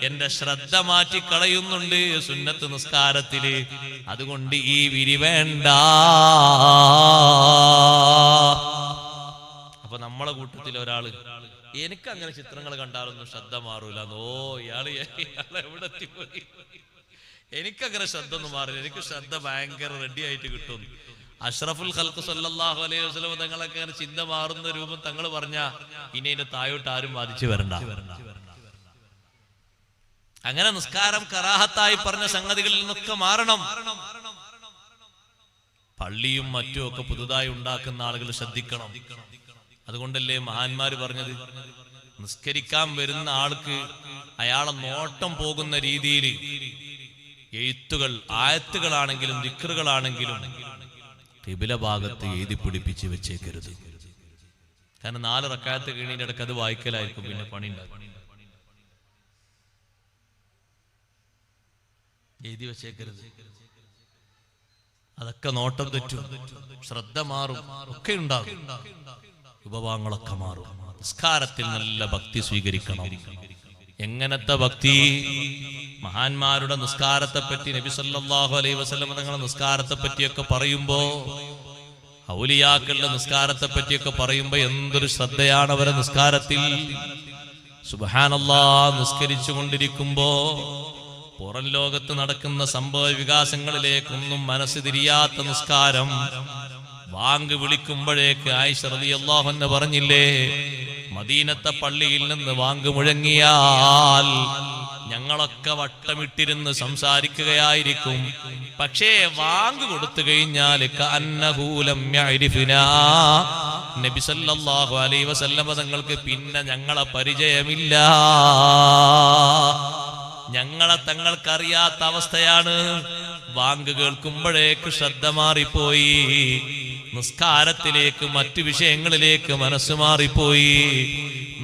എന്റെ ശ്രദ്ധ മാറ്റി കളയുന്നുണ്ട് സുന്നത്ത് നിസ്കാരത്തില്. അതുകൊണ്ട് ഈ വിരി വേണ്ട. അപ്പൊ നമ്മളെ കൂട്ടത്തിൽ ഒരാള്, എനിക്ക് അങ്ങനെ ചിത്രങ്ങൾ കണ്ടാലൊന്നും ശ്രദ്ധ മാറൂല. ഓ ഇയാള് എവിടെ എത്തിപ്പോയി, എനിക്കങ്ങനെ ശ്രദ്ധ ഒന്നും മാറില്ല, എനിക്ക് ശ്രദ്ധ ഭയങ്കര റെഡി ആയിട്ട് കിട്ടും. അഷ്റഫുൽ ഖൽഖ് സല്ലല്ലാഹു അലൈഹി വസല്ലം തങ്ങളൊക്കെ അങ്ങനെ ചിന്ത മാറുന്ന രൂപം തങ്ങൾ പറഞ്ഞ ഇനി അതിന്റെ തായോട്ട് ആരും ബാധിച്ചു വരണ്ട. അങ്ങനെ നിസ്കാരം കറാഹത്തായി പറഞ്ഞ സംഗതികളിൽ നിന്നൊക്കെ മാറണം. പള്ളിയും മറ്റും ഒക്കെ പുതുതായി ഉണ്ടാക്കുന്ന ആളുകൾ ശ്രദ്ധിക്കണം. അതുകൊണ്ടല്ലേ മഹാന്മാര് പറഞ്ഞത്, നിസ്കരിക്കാൻ വരുന്ന ആൾക്ക് അയാളെ നോട്ടം പോകുന്ന രീതിയിൽ എഴുത്തുകൾ, ആയത്തുകളാണെങ്കിലും ദിക്റുകളാണെങ്കിലും ഖിബില ഭാഗത്ത് എഴുതി പിടിപ്പിച്ച് വെച്ചേക്കരുത്. കാരണം 4 റക്അത്ത് കഴിഞ്ഞതിന്റെ ഇടയ്ക്ക് അത് വായിക്കലായിരിക്കും, പിന്നെ പണി ഉണ്ടാകും. എഴുതി വെച്ചേക്കരുത്. അതൊക്കെ നോട്ടം തെറ്റും, ശ്രദ്ധ മാറും, ഒക്കെ ഉണ്ടാകും, ഉപഭാവങ്ങളൊക്കെ മാറും. നിസ്കാരത്തിൽ നല്ല ഭക്തി സ്വീകരിക്കണം. എങ്ങനത്തെ ഭക്തി? മഹാന്മാരുടെ നിസ്കാരത്തെ പറ്റി നബി സല്ലല്ലാഹു അലൈഹി വസല്ലം തങ്ങളുടെ നിസ്കാരത്തെ പറ്റിയൊക്കെ പറയുമ്പോ, ഔലിയാക്കളുടെ നിസ്കാരത്തെ പറ്റിയൊക്കെ പറയുമ്പോ എന്തൊരു ശ്രദ്ധയാണ് അവരെ നിസ്കാരത്തിൽ. സുബ്ഹാനല്ലാഹ്, നിസ്കരിച്ചു കൊണ്ടിരിക്കുമ്പോ പുറം ലോകത്ത് നടക്കുന്ന സംഭവ വികാസങ്ങളിലേക്കൊന്നും മനസ്സ് തിരിയാത്ത നിസ്കാരം. വാങ്ക് വിളിക്കുമ്പോഴേക്ക് ആയിഷ റളിയല്ലാഹു അൻഹ പറഞ്ഞില്ലേ, മദീനത്തെ പള്ളിയിൽ നിന്ന് വാങ്ക് മുഴങ്ങിയാൽ ഞങ്ങളൊക്കെ വട്ടമിട്ടിരുന്ന് സംസാരിക്കുകയായിരിക്കും. പക്ഷേ വാങ്ക് കൊടുത്തു കഴിഞ്ഞാൽ നബി സല്ലല്ലാഹു അലൈഹി വസല്ലം തങ്ങൾക്ക് പിന്നെ ഞങ്ങളെ പരിചയമില്ല. ഞങ്ങളെ തങ്ങൾക്കറിയാത്ത അവസ്ഥയാണ്. വാങ്ക് കേൾക്കുമ്പോഴേക്ക് ശ്രദ്ധ മാറിപ്പോയി, നിസ്കാരത്തിലേക്ക് മറ്റു വിഷയങ്ങളിലേക്ക് മനസ്സ് മാറിപ്പോയി.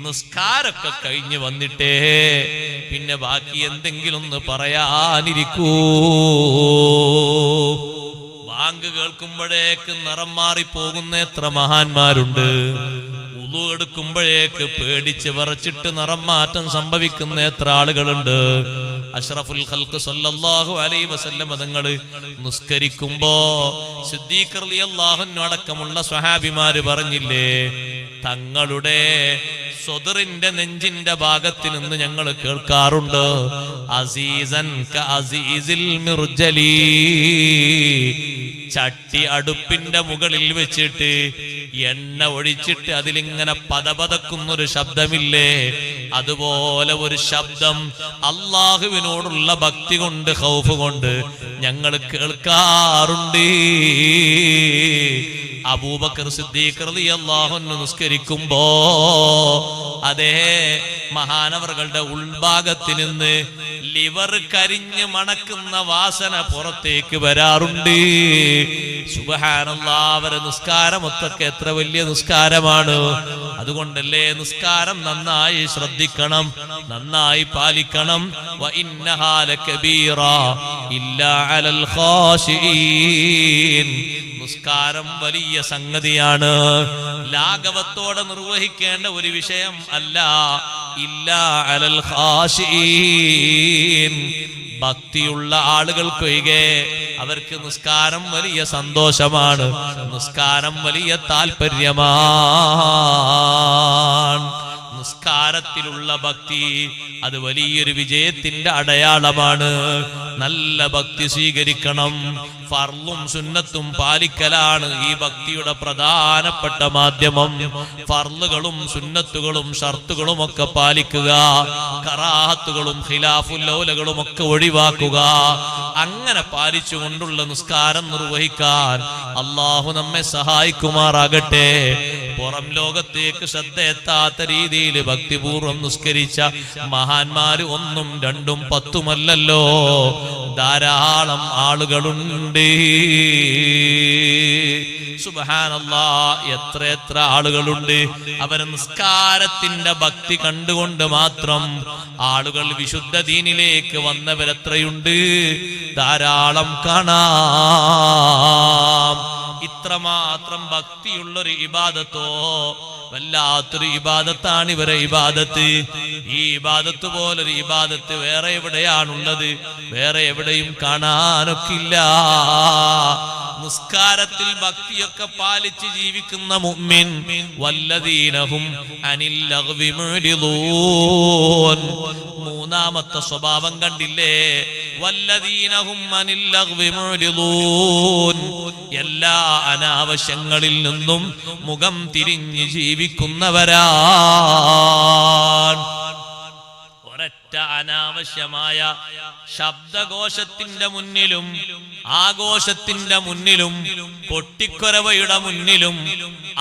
നിസ്കാരമൊക്കെ കഴിഞ്ഞ് വന്നിട്ടേ പിന്നെ ബാക്കി എന്തെങ്കിലും ഒന്ന് പറയാനിരിക്കൂ. വാങ്ക് കേൾക്കുമ്പോഴേക്ക് നിറം മാറിപ്പോകുന്ന എത്ര മഹാന്മാരുണ്ട്. വുളു എടുക്കുമ്പോഴേക്ക് പേടിച്ച് വിറച്ചിട്ട് നിറം മാറ്റം സംഭവിക്കുന്ന എത്ര ആളുകളുണ്ട്. അഷ്റഫുൽ ഖൽഖ് സല്ലല്ലാഹു അലൈഹി വസല്ലം തങ്ങൾ നിസ്കരിക്കുമ്പോ സിദ്ദീഖ് റളിയല്ലാഹു അൻഹു അടക്കമുള്ള സ്വഹാബിമാര് പറഞ്ഞില്ലേ, തങ്ങളുടെ സ്വദറിന്റെ നെഞ്ചിന്റെ ഭാഗത്ത് നിന്ന് ഞങ്ങൾ കേൾക്കാറുണ്ട്, അസീസൻ കഅസീസിൽ മിർജലി. ചട്ടി അടുപ്പിന്റെ മുകളിൽ വെച്ചിട്ട് എണ്ണ ഒഴിച്ചിട്ട് അതിലിങ്ങനെ പതപതക്കുന്നൊരു ശബ്ദമില്ലേ, അതുപോലെ ഒരു ശബ്ദം അള്ളാഹുവിനോടുള്ള ഭക്തി കൊണ്ട്, ഖൗഫ് കൊണ്ട് ഞങ്ങൾ കേൾക്കാറുണ്ട്. അബൂബക്കർ സിദ്ദീഖ് റളിയല്ലാഹു അൻഹു നിസ്കരിക്കുമ്പോ അതേ മഹാനവറുകളുടെ ഉൾഭാഗത്ത് നിന്ന് ലിവർ കരിഞ്ഞ് മണക്കുന്ന വാസന പുറത്തേക്ക് വരാറുണ്ട്. സുബ്ഹാനല്ലാഹ്, അവരെ നിസ്കാരമൊക്കെ എത്ര വലിയ നിസ്കാരമാണ്. അതുകൊണ്ടല്ലേ നിസ്കാരം നന്നായി ശ്രദ്ധിക്കണം, നന്നായി പാലിക്കണം. വ ഇന്നഹാ ലകബീറ ഇല്ലാ അലൽ ഖാശിഈൻ. നിസ്കാരം വലിയ സംഗതിയാണ്, ലാഘവത്തോടെ നിർവഹിക്കേണ്ട ഒരു വിഷയം അല്ല. ഇല്ലാ അലൽ ഖാശിഈൻ, ഭക്തിയുള്ള ആളുകൾക്കൊഴികെ അവർക്ക് നിസ്കാരം വലിയ സന്തോഷമാണ്, നിസ്കാരം വലിയ താല്പര്യമാണ്. നിസ്കാരത്തിലുള്ള ഭക്തി അത് വലിയൊരു വിജയത്തിന്റെ അടയാളമാണ്. നല്ല ഭക്തി സ്വീകരിക്കണം. ഫർളും സുന്നത്തും പാലിക്കലാണ് ഈ ഭക്തിയുടെ പ്രധാനപ്പെട്ട മാധ്യമം. ഫർളുകളും സുന്നത്തുകളും ഷർത്തുകളും ഒക്കെ പാലിക്കുക, കറാഹത്തുകളും ഖിലാഫുൽ ഔലകളും ഒക്കെ ഒഴിവാക്കുക. അങ്ങനെ പാലിച്ചുകൊണ്ടുള്ള നിസ്കാരം നിർവഹിക്കാൻ അല്ലാഹു നമ്മെ സഹായിക്കുമാറാകട്ടെ. പുറം ലോകത്തേക്ക് ശ്രദ്ധ എത്താത്ത രീതിയിൽ ഭക്തിപൂർവം നിസ്കരിച്ച മഹാന്മാര് 1ഉം 2ഉം 10ഉമല്ലല്ലോ, ധാരാളം ആളുകളുണ്ട്. സുബ്ഹാനല്ലാഹ്, എത്ര ആളുകളുണ്ട്. അവരെ നിസ്കാരത്തിന്റെ ഭക്തി കണ്ടുകൊണ്ട് മാത്രം ആളുകൾ വിശുദ്ധ ദീനിലേക്ക് വന്നവരെത്രയുണ്ട്, ധാരാളം കാണാം. ഇത്രമാത്രം ഭക്തിയുള്ളൊരു ഇബാദത്തോ, വല്ലാത്തൊരു ഇബാദത്താണ് ഇവരെ ഇബാദത്ത്. ഈ ഇബാദത്ത് പോലൊരു ഇബാദത്ത് വേറെ എവിടെയാണുള്ളത്? വേറെ എവിടെയും കാണാനൊക്കില്ല. നിസ്കാരത്തിൽ ഭക്തിയൊക്കെ പാലിച്ച് ജീവിക്കുന്ന മുഅ്മിൻ വല്ലദീനഹും അനിൽ ലഗ്വി മുഅ്രിദൂൻ. മൂന്നാമത്തെ സ്വഭാവം കണ്ടില്ലേ? വല്ലദീനഹും അനിൽ ലഗ്വി മുഅ്രിദൂൻ. എല്ലാ അനാവശ്യങ്ങളിൽ നിന്നും മുഖം തിരിഞ്ഞ് ജീവിക്കുന്നവരാണ്. ഒരൊറ്റ അനാവശ്യമായ ശബ്ദഘോഷത്തിന്റെ മുന്നിലും ആഘോഷത്തിന്റെ മുന്നിലും പൊട്ടിക്കൊരവയുടെ മുന്നിലും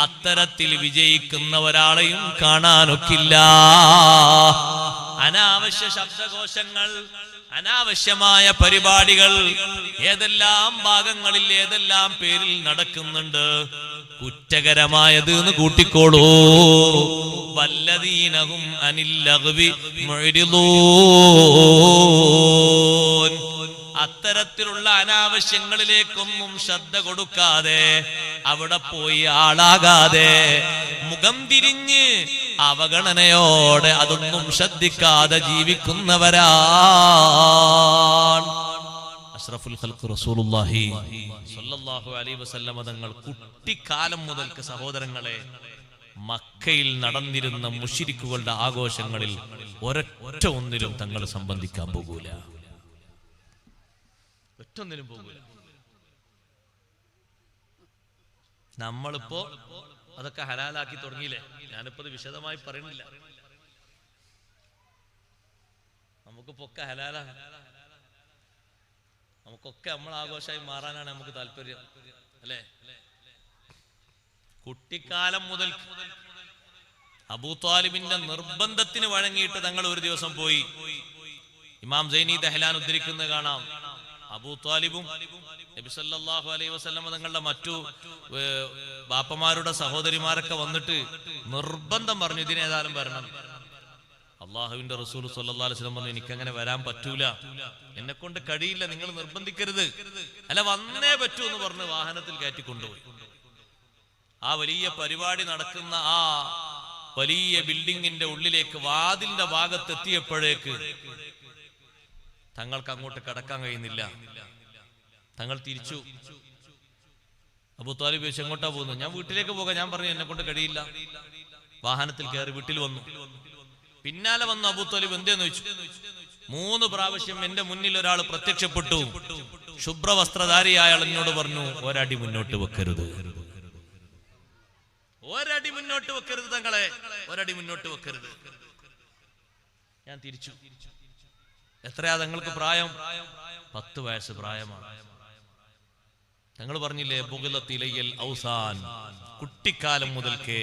അത്തരത്തിൽ വിജയിക്കുന്ന ഒരാളെയും കാണാനൊക്കില്ല. അനാവശ്യ ശബ്ദഘോഷങ്ങൾ, അനാവശ്യമായ പരിപാടികൾ ഏതെല്ലാം ഭാഗങ്ങളിൽ ഏതെല്ലാം പേരിൽ നടക്കുന്നുണ്ട്, കുറ്റകരമായത് എന്ന് കൂട്ടിക്കോളൂ. വല്ലദീനഹും അനിൽ ലഗ്വി മുഅ്രിദൂൻ. അത്തരത്തിലുള്ള അനാവശ്യങ്ങളിലേക്കൊന്നും ശ്രദ്ധ കൊടുക്കാതെ, അവിടെ പോയി ആളാകാതെ, മുഖം തിരിഞ്ഞ് അവഗണനയോടെ അതൊന്നും ശ്രദ്ധിക്കാതെ ജീവിക്കുന്നവരാണ്. അഷ്റഫുൽ ഖൽഖ് റസൂലുള്ളാഹി സ്വല്ലല്ലാഹു അലൈഹി വസല്ലം തങ്ങൾ കുട്ടിക്കാലം മുതൽക്ക് സഹോദരങ്ങളെ മക്കയിൽ നടന്നിരുന്ന മുശ്രിക്കുകളുടെ ആഘോഷങ്ങളിൽ ഒരൊറ്റ ഒന്നിലും തങ്ങൾ സംബന്ധിക്കാൻ പോകൂല, ഒറ്റൊന്നിനും പോകൂല. നമ്മളിപ്പോ അതൊക്കെ ഹലാലാക്കി തുടങ്ങിയില്ലേ? ഞാനിപ്പോ അത് വിശദമായി പറയുന്നില്ല. നമുക്കിപ്പോ ഒക്കെ ഹലാലാണ്, നമുക്കൊക്കെ നമ്മൾ ആഘോഷമായി മാറാനാണ് നമുക്ക് താല്പര്യം, അല്ലേ? കുട്ടിക്കാലം മുതൽ അബൂ ത്വാലിബിന്റെ നിർബന്ധത്തിന് വഴങ്ങിയിട്ട് തങ്ങൾ ഒരു ദിവസം പോയി. ഇമാം സൈനി ദഹ്ലാൻ ഉദ്ധരിക്കുന്നത് കാണാം. അബൂ ത്വാലിബും നബി സല്ലല്ലാഹു അലൈഹി വസല്ലം തങ്ങളുടെ മറ്റു ബാപ്പമാരുടെ സഹോദരിമാരൊക്കെ വന്നിട്ട് നിർബന്ധം പറഞ്ഞു, ഇതിനേതായാലും വരണം. അള്ളാഹുവിന്റെ റസൂൽ സല്ലല്ലാഹു അലൈഹി വസല്ലം പറഞ്ഞു, എനിക്കങ്ങനെ വരാൻ പറ്റൂല, എന്നെ കൊണ്ട് കഴിയില്ല, നിങ്ങൾ നിർബന്ധിക്കരുത്, അല്ല വന്നേ പറ്റൂ എന്ന് പറഞ്ഞ് വാഹനത്തിൽ കയറ്റിക്കൊണ്ടുപോയി. ആ വലിയ പരിപാടി നടക്കുന്ന ആ വലിയ ബിൽഡിങ്ങിന്റെ ഉള്ളിലേക്ക് വാതിലിന്റെ ഭാഗത്തെത്തിയപ്പോഴേക്ക് തങ്ങൾക്ക് അങ്ങോട്ട് കടക്കാൻ കഴിയുന്നില്ല. തങ്ങൾ തിരിച്ചു. അബൂ ത്വാലിബ് ചോദിച്ചു, എങ്ങോട്ടാ പോകുന്നു? ഞാൻ വീട്ടിലേക്ക് പോകാം. ഞാൻ പറഞ്ഞു, എന്നെ കൊണ്ട് കഴിയില്ല. വാഹനത്തിൽ കയറി വീട്ടിൽ വന്നു. പിന്നാലെ വന്നു അബൂ ത്വാലിബ്, എന്തേന്ന് ചോദിച്ചു. 3 പ്രാവശ്യം എന്റെ മുന്നിൽ ഒരാൾ പ്രത്യക്ഷപ്പെട്ടു. ശുഭ്രവസ്ത്രധാരിയായ ആൾ എന്നോട് പറഞ്ഞു, ഒരടി മുന്നോട്ട് വെക്കരുത്, ഒരടി മുന്നോട്ട് വെക്കരുത്, തങ്ങളെ ഒരടി മുന്നോട്ട് വെക്കരുത്. ഞാൻ തിരിച്ചു. എത്രയാ തങ്ങൾക്ക് പ്രായം? 10 വയസ്സ് പ്രായമാണ്. തങ്ങൾ പറഞ്ഞില്ലേ, ബുഗ്ലത്തിലയ്യൽ ഔസാൻ, കുട്ടിക്കാലം മുതൽക്കേ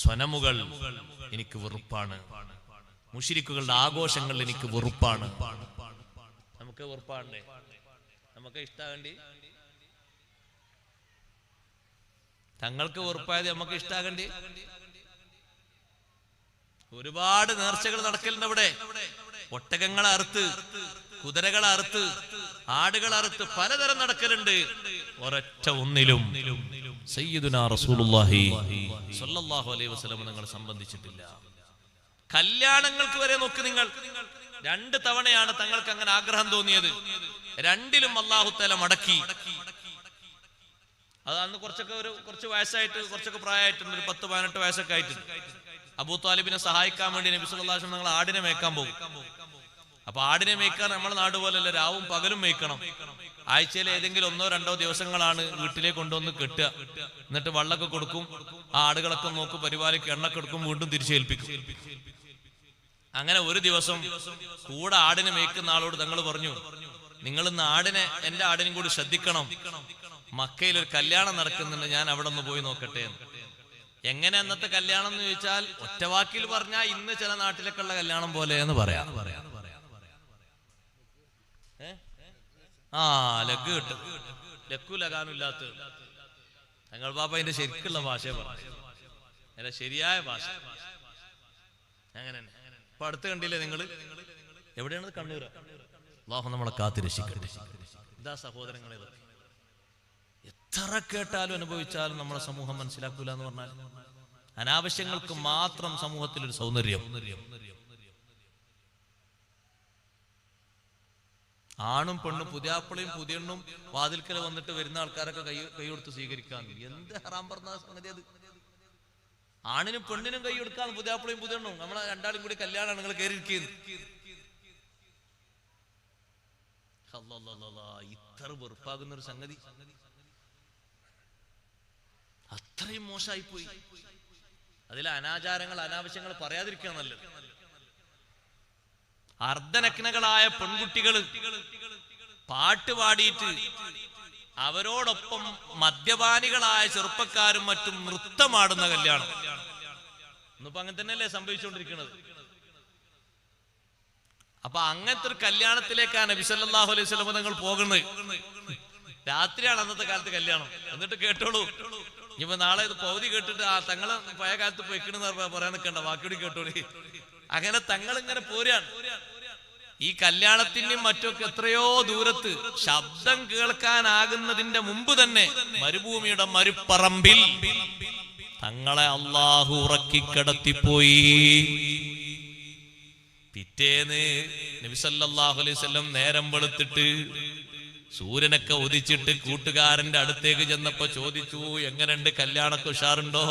സ്വനമുകൾ എനിക്ക് വെറുപ്പാണ്. മുശ്രിക്കുകളുടെ ആഘോഷങ്ങൾ എനിക്ക് വെറുപ്പാണ്. നമുക്ക് വെറുപ്പാണ്ടേ? നമുക്ക് ഇഷ്ടാകണ്ടി? തങ്ങൾക്ക് വെറുപ്പായത് നമുക്ക് ഇഷ്ടാകണ്ടി? ഒരുപാട് നേർച്ചകൾ നടക്കലുണ്ട് അവിടെ. ഒട്ടകങ്ങളെ അറുത്ത്, കുതിരകളെ അറുത്ത്, ആടുകളെ അറുത്ത് പലതരം നടക്കലുണ്ട്. ഒരൊറ്റ ഒന്നിലും സയ്യിദുനാ റസൂലുള്ളാഹി സ്വല്ലല്ലാഹു അലൈഹി വസല്ലം നിങ്ങൾ സംബന്ധിച്ചിട്ടില്ല. കല്യാണങ്ങൾക്ക് വരെ നോക്ക് നിങ്ങൾ. 2 തവണയാണ് തങ്ങൾക്ക് അങ്ങനെ ആഗ്രഹം തോന്നിയത്. 2ലും അല്ലാഹു തആല മടക്കി. അത് അന്ന് കുറച്ച് വയസ്സായിട്ട്, കുറച്ചൊക്കെ പ്രായമായിട്ടുണ്ട്, ഒരു 10-18 വയസ്സൊക്കെ ആയിട്ടുണ്ട്. അബൂ താലിബിനെ സഹായിക്കാൻ വേണ്ടി നബി സല്ലല്ലാഹു അലൈഹി വസല്ലം നിങ്ങൾ ആടിനെ മേയ്ക്കാൻ പോകും. അപ്പൊ ആടിനെ മേയ്ക്കാൻ നമ്മളെ നാട് പോലെയല്ല, രാവും പകലും മേയ്ക്കണം. ആഴ്ചയിൽ ഏതെങ്കിലും 1-2 ദിവസങ്ങളാണ് വീട്ടിലേക്ക് കൊണ്ടുവന്ന് കെട്ടുക. എന്നിട്ട് വെള്ളമൊക്കെ കൊടുക്കും, ആ ആടുകളൊക്കെ നോക്കും, പരിപാലിക്കും, എണ്ണൊക്കെ എടുക്കും, വീണ്ടും തിരിച്ചേൽപ്പിക്കും. അങ്ങനെ ഒരു ദിവസം കൂടെ ആടിനെ മേയ്ക്കുന്ന ആളോട് തങ്ങൾ പറഞ്ഞു, നിങ്ങൾ ഇന്ന് എന്റെ ആടിനും കൂടി ശ്രദ്ധിക്കണം, മക്കയിൽ ഒരു കല്യാണം നടക്കുന്നുണ്ട്, ഞാൻ അവിടെ ഒന്ന് പോയി നോക്കട്ടെ. എങ്ങനെ അന്നത്തെ കല്യാണം എന്ന് ചോദിച്ചാൽ ഒറ്റവാക്കിൽ പറഞ്ഞാൽ ഇന്ന് ചില നാട്ടിലൊക്കെ ഉള്ള കല്യാണം പോലെ എന്ന് പറയാം. ലഗ് കിട്ടും, ലക്കു ലഗാനില്ലാത്ത തങ്ങൾ ബാബ അതിന്റെ ശരിക്കുള്ള ഭാഷ പറഞ്ഞു, അതിന്റെ ശരിയായ ഭാഷ അങ്ങനെ. ഇപ്പൊ അടുത്ത് കണ്ടില്ലേ നിങ്ങൾ? എവിടെയാണത്? കണ്ണൂര. അല്ലാഹു നമ്മളെ കാത്തിരക്ഷിക്കട്ടെ. ഇതാ സഹോദരങ്ങളെ, എത്ര കേട്ടാലും അനുഭവിച്ചാലും നമ്മളെ സമൂഹം മനസ്സിലാക്കൂല എന്ന് പറഞ്ഞാൽ അനാവശ്യങ്ങൾക്ക് മാത്രം സമൂഹത്തിലൊരു സൗന്ദര്യം. ആണും പെണ്ണും, പുതിയാപ്പിളയും പുതിയണ്ണും വാതിൽക്കൽ വന്നിട്ട് വരുന്ന ആൾക്കാരൊക്കെ കൈ കൊടുത്ത് സ്വീകരിക്കാൻ. എന്ത് ഹറാം പറഞ്ഞ സംഗതി അത്! ആണിനും പെണ്ണിനും കൈ കൊടുക്കാൻ പുതിയാപ്പിളയും പുതിയണ്ണും, നമ്മളെ രണ്ടാളും കൂടി കല്യാണം നിങ്ങൾ കയറിയിരിക്കുന്നു. ഇത്ര വെറുപ്പാകുന്ന ഒരു സംഗതി, അത്രയും മോശമായി പോയി. അതിലെ അനാചാരങ്ങൾ, അനാവശ്യങ്ങൾ പറയാതിരിക്കുക നല്ലത്. അർദ്ധനഗ്നകളായ പെൺകുട്ടികൾ പാട്ട് പാടിയിട്ട് അവരോടൊപ്പം മദ്യപാനികളായ ചെറുപ്പക്കാരും മറ്റും നൃത്തമാടുന്ന കല്യാണം. ഇന്നിപ്പോ അങ്ങനെ തന്നെയല്ലേ സംഭവിച്ചുകൊണ്ടിരിക്കുന്നത്? അപ്പൊ അങ്ങനത്തെ ഒരു കല്യാണത്തിലേക്കാണ് നബി സല്ലല്ലാഹു അലൈഹി വസല്ലം തങ്ങൾ പോകുന്നത്. രാത്രിയാണ് അന്നത്തെ കാലത്ത് കല്യാണം. എന്നിട്ട് കേട്ടോളൂ, ഇപ്പൊ നാളെ ഇത് പൗതി കേട്ടിട്ട് തങ്ങള് പഴയ കാലത്ത് പൊയ്ക്കണെന്ന് പറയാൻ നിൽക്കണ്ട, ബാക്കിയോട് കേട്ടോളി. അങ്ങനെ തങ്ങൾ ഇങ്ങനെ പോരാണ്. ഈ കല്യാണത്തിന്റെയും മറ്റൊക്കെ എത്രയോ ദൂരത്ത് ശബ്ദം കേൾക്കാനാകുന്നതിന്റെ മുമ്പ് തന്നെ മരുഭൂമിയുടെ മരുപ്പറമ്പിൽ തങ്ങളെ അല്ലാഹു ഉറക്കിക്കിടത്തിപ്പോയി. പിറ്റേന്ന് നബി സല്ലല്ലാഹു അലൈഹി വസല്ലം നേരം വെളുത്തിട്ട് സൂര്യനൊക്കെ ഉദിച്ചിട്ട് കൂട്ടുകാരന്റെ അടുത്തേക്ക് ചെന്നപ്പോ ചോദിച്ചു, എങ്ങനെയുണ്ട്, കല്യാണൊക്കെ ഉഷാറുണ്ടോ?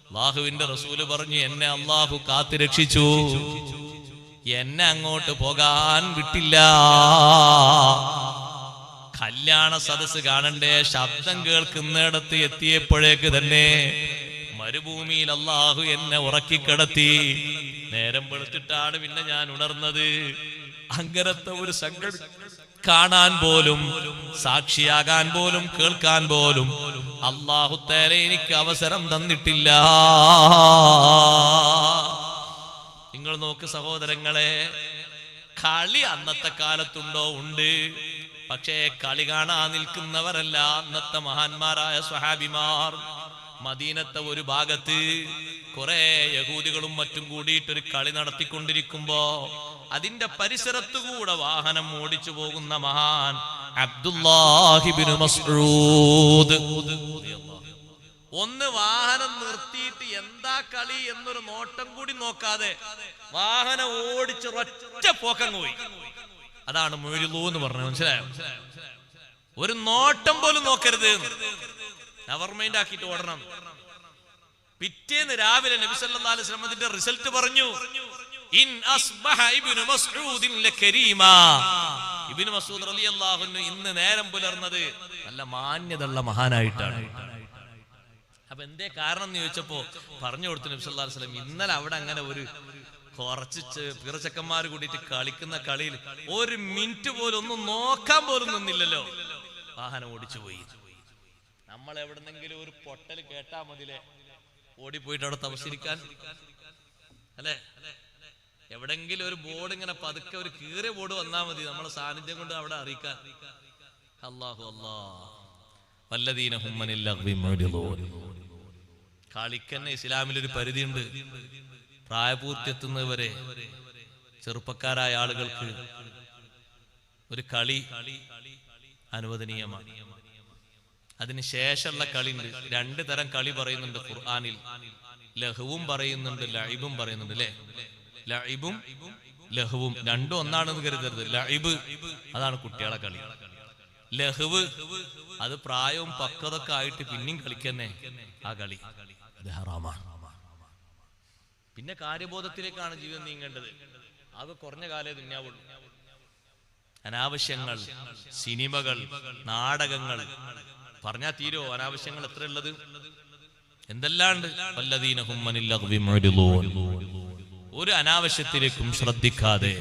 അല്ലാഹുവിന്റെ റസൂല് പറഞ്ഞു, എന്നെ അല്ലാഹു കാത്തുരക്ഷിച്ചു, എന്നെ അങ്ങോട്ട് പോകാൻ വിട്ടില്ല. കല്യാണ സദസ് കാണണ്ടേ, ശബ്ദം കേൾക്കുന്നിടത്ത് എത്തിയപ്പോഴേക്ക് തന്നെ മരുഭൂമിയിൽ അല്ലാഹു എന്നെ ഉറക്കിക്കിടത്തി. നേരം വെളുത്തിട്ടാണ് പിന്നെ ഞാൻ ഉണർന്നത്. അങ്ങനത്തെ ഒരു സംഗതി കാണാൻ പോലും, സാക്ഷിയാകാൻ പോലും, കേൾക്കാൻ പോലും അല്ലാഹു തആല എനിക്ക് അവസരം തന്നിട്ടില്ല. നിങ്ങൾ നോക്ക് സഹോദരങ്ങളെ, കളി അന്നത്തെ കാലത്തുണ്ടോ? ഉണ്ട്. പക്ഷേ കളി കാണാൻ നിൽക്കുന്നവരല്ല അന്നത്തെ മഹാന്മാരായ സ്വഹാബിമാർ. മദീനത്തെ ഒരു ഭാഗത്ത് കുറെ യഹൂദികളും മറ്റും കൂടിയിട്ടൊരു കളി നടത്തിക്കൊണ്ടിരിക്കുമ്പോ അതിന്റെ പരിസരത്തുകൂടെ വാഹനം ഓടിച്ചു പോകുന്ന മഹാൻ അബ്ദുല്ലാഹി ഇബ്നു മസ്ഊദ് ഒന്ന് വാഹനം നിർത്തിയിട്ട് എന്താ കളി എന്നൊരു നോട്ടം കൂടി നോക്കാതെ വാഹനം ഓടിച്ച് ഒറ്റ പോക്കങ്ങ് പോയി. അതാണ് മുഅ്രിളൂ എന്ന് പറഞ്ഞത്. മനസ്സിലായോ? ഒരു നോട്ടം പോലും നോക്കരുത്, നെവർ മൈൻഡ് ആക്കിയിട്ട് ഓടണം. പിറ്റേന്ന് രാവിലെ നബി സല്ലല്ലാഹു അലൈഹി വസല്ലം അതിന്റെ റിസൾട്ട് പറഞ്ഞു, ഇൻ അസ്ബഹ ഇബ്നു മസ്ഊദിൻ ലകരീമാ. ഇബ്നു മസ്ഊദ് റളിയല്ലാഹു അൻഹു ഇന്ന് നേരം പുലർന്നത് നല്ല മാന്യതയുള്ള മഹാനായിട്ടാണ്. അപ്പൊ എന്തേ കാരണം എന്ന് ചോദിച്ചപ്പോ പറഞ്ഞു കൊടുത്തു നബി സല്ലല്ലാഹു അലൈഹി വസല്ലം, ഇന്നലെ അവിടെ അങ്ങനെ ഒരു കുറച്ച് പിറച്ചക്കന്മാർ കൂടിയിട്ട് കളിക്കുന്ന കളിയിൽ ഒരു മിനിറ്റ് പോലും ഒന്നും നോക്കാൻ പോലും നിന്നില്ലല്ലോ, വാഹനം ഓടിച്ചു പോയി. നമ്മൾ എവിടെന്നെങ്കിലും ഒരു പൊട്ടൽ കേട്ടാ മതിലേ ഓടിപ്പോയിട്ട് അവിടെ തപസ്സിരിക്കാൻ, അല്ലെ? എവിടെങ്കിലും ഒരു ബോർഡ് ഇങ്ങനെ പതുക്കെ ഒരു കീറിയ ബോർഡ് വന്നാൽ മതി, നമ്മളെ സാന്നിധ്യം കൊണ്ട് അവിടെ അറിയിക്കാൻ. അല്ലാഹു അല്ലാഹ് വല്ലദീന ഹും അനിൽ ലഗ്വി മുഅ്രിദൂൻ. കളിക്കന്നെ ഇസ്ലാമിലൊരു പരിധിയുണ്ട്. പ്രായപൂർത്തിയെത്തുന്നവരെ ചെറുപ്പക്കാരായ ആളുകൾക്ക് ഒരു കളി അനുവദനീയമാണ്. അതിന് ശേഷമുള്ള കളി ഉണ്ട്. 2 തരം കളി പറയുന്നുണ്ട് ഖുർആനിൽ. ലഹുവും പറയുന്നുണ്ട്, ലഇബും പറയുന്നുണ്ട്. അല്ലേ, ലഇബും ലഹുവും രണ്ടും ഒന്നാണെന്ന് കരുതരുത്. ലഇബ് അതാണ് കുട്ടികളെ കളി. ലഹുവ് അത് പ്രായവും പക്വതൊക്കെ ആയിട്ട് പിന്നെയും കളിക്കന്നെ ആ കളി, അത് ഹറാമാണ്. പിന്നെ കാര്യബോധത്തിലേക്കാണ് ജീവിതം നീങ്ങേണ്ടത്. അത് കുറഞ്ഞ കാലേ ദുനിയാവുള്ളൂ. അനാവശ്യങ്ങൾ, സിനിമകൾ, നാടകങ്ങൾ പറഞ്ഞാ തീരോ? അനാവശ്യങ്ങൾ എത്ര ഉള്ളത്, എന്തെല്ലാണ്ട്. വല്ലദീന ഹും അനിൽ ലഗ്വി മുഅ്രിദൂൻ. ഒരു അനാവശ്യത്തിലേക്കും ശ്രദ്ധിക്കാതെ,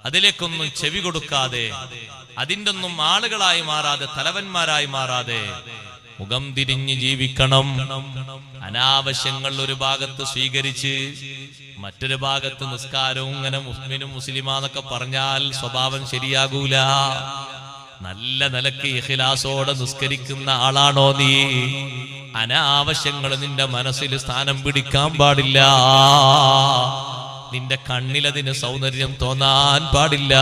അതിലേക്കൊന്നും ചെവി കൊടുക്കാതെ, അതിൻ്റെ ഒന്നും ആളുകളായി മാറാതെ, തലവന്മാരായി മാറാതെ മുഖം തിരിഞ്ഞ് ജീവിക്കണം. അനാവശ്യങ്ങൾ ഒരു ഭാഗത്ത് സ്വീകരിച്ച് മറ്റൊരു ഭാഗത്ത് നിസ്കാരവും ഇങ്ങനെ മുസ്ലിനും മുസ്ലിമാന്നൊക്കെ പറഞ്ഞാൽ സ്വഭാവം ശരിയാകൂല. നല്ല നിലക്ക് ഇഖ്ലാസോടെ നിസ്കരിക്കുന്ന ആളാണോ നീ? അനാവശ്യങ്ങൾ നിന്റെ മനസ്സിൽ സ്ഥാനം പിടിക്കാൻ പാടില്ല. നിന്റെ കണ്ണിലതിന് സൗന്ദര്യം തോന്നാൻ പാടില്ല.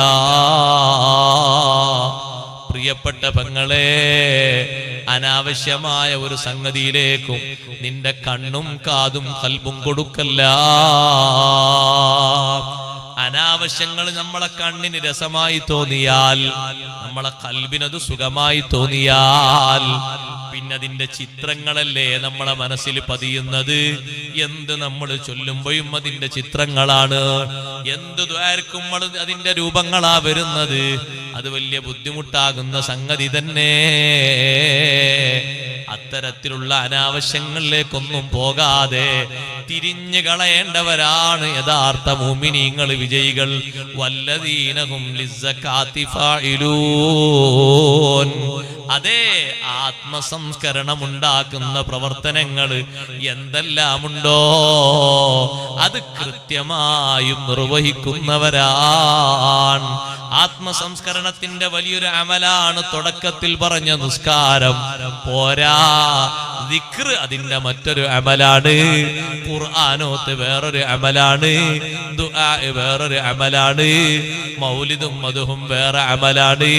പ്രിയപ്പെട്ട പെങ്ങളെ, അനാവശ്യമായ ഒരു സംഗതിയിലേക്കും നിന്റെ കണ്ണും കാതും ഖൽബും കൊടുക്കല്ല. അനാവശ്യങ്ങൾ നമ്മളെ കണ്ണിന് രസമായി തോന്നിയാൽ, നമ്മളെ ഖൽബിനത് സുഖമായി തോന്നിയാൽ, പിന്നെ അതിന്റെ ചിത്രങ്ങളല്ലേ നമ്മളെ മനസ്സിൽ പതിയുന്നത്. എന്ത് നമ്മൾ ചൊല്ലുമ്പോഴും അതിന്റെ ചിത്രങ്ങളാണ്, എന്ത് ദ്വാരക്കുമ്പോൾ അതിന്റെ രൂപങ്ങളാ വരുന്നത്. അത് വലിയ ബുദ്ധിമുട്ടാകുന്ന സംഗതി തന്നെ. അത്തരത്തിലുള്ള അനാവശ്യങ്ങളിലേക്കൊന്നും പോകാതെ തിരിഞ്ഞു കളയേണ്ടവരാണ് യഥാർത്ഥ മുഅ്മിനീങ്ങൾ, വിജയികൾ. വല്ലദീനഹും ലിസ്സകാത്തി ഫാഇലൂൻ. അതേ, ആത്മസംസ്കരണം ഉണ്ടാക്കുന്ന പ്രവർത്തനങ്ങൾ എന്തെല്ലാമുണ്ടോ അത് കൃത്യമായും നിർവഹിക്കുന്നവരാണ്. ആത്മസംസ്കരണത്തിന്റെ വലിയൊരു അമലാണ് തുടക്കത്തിൽ പറഞ്ഞ നിസ്കാരം. പോരാ, ദിക്ർ അതിന്റെ മറ്റൊരു അമലാണ്. ഖുർആനോത്ത് വേറൊരു അമലാണ്. ദുആ വേറൊരു അമലാണ്. മൗലിദും മദ്ഹും വേറെ അമലാണ്.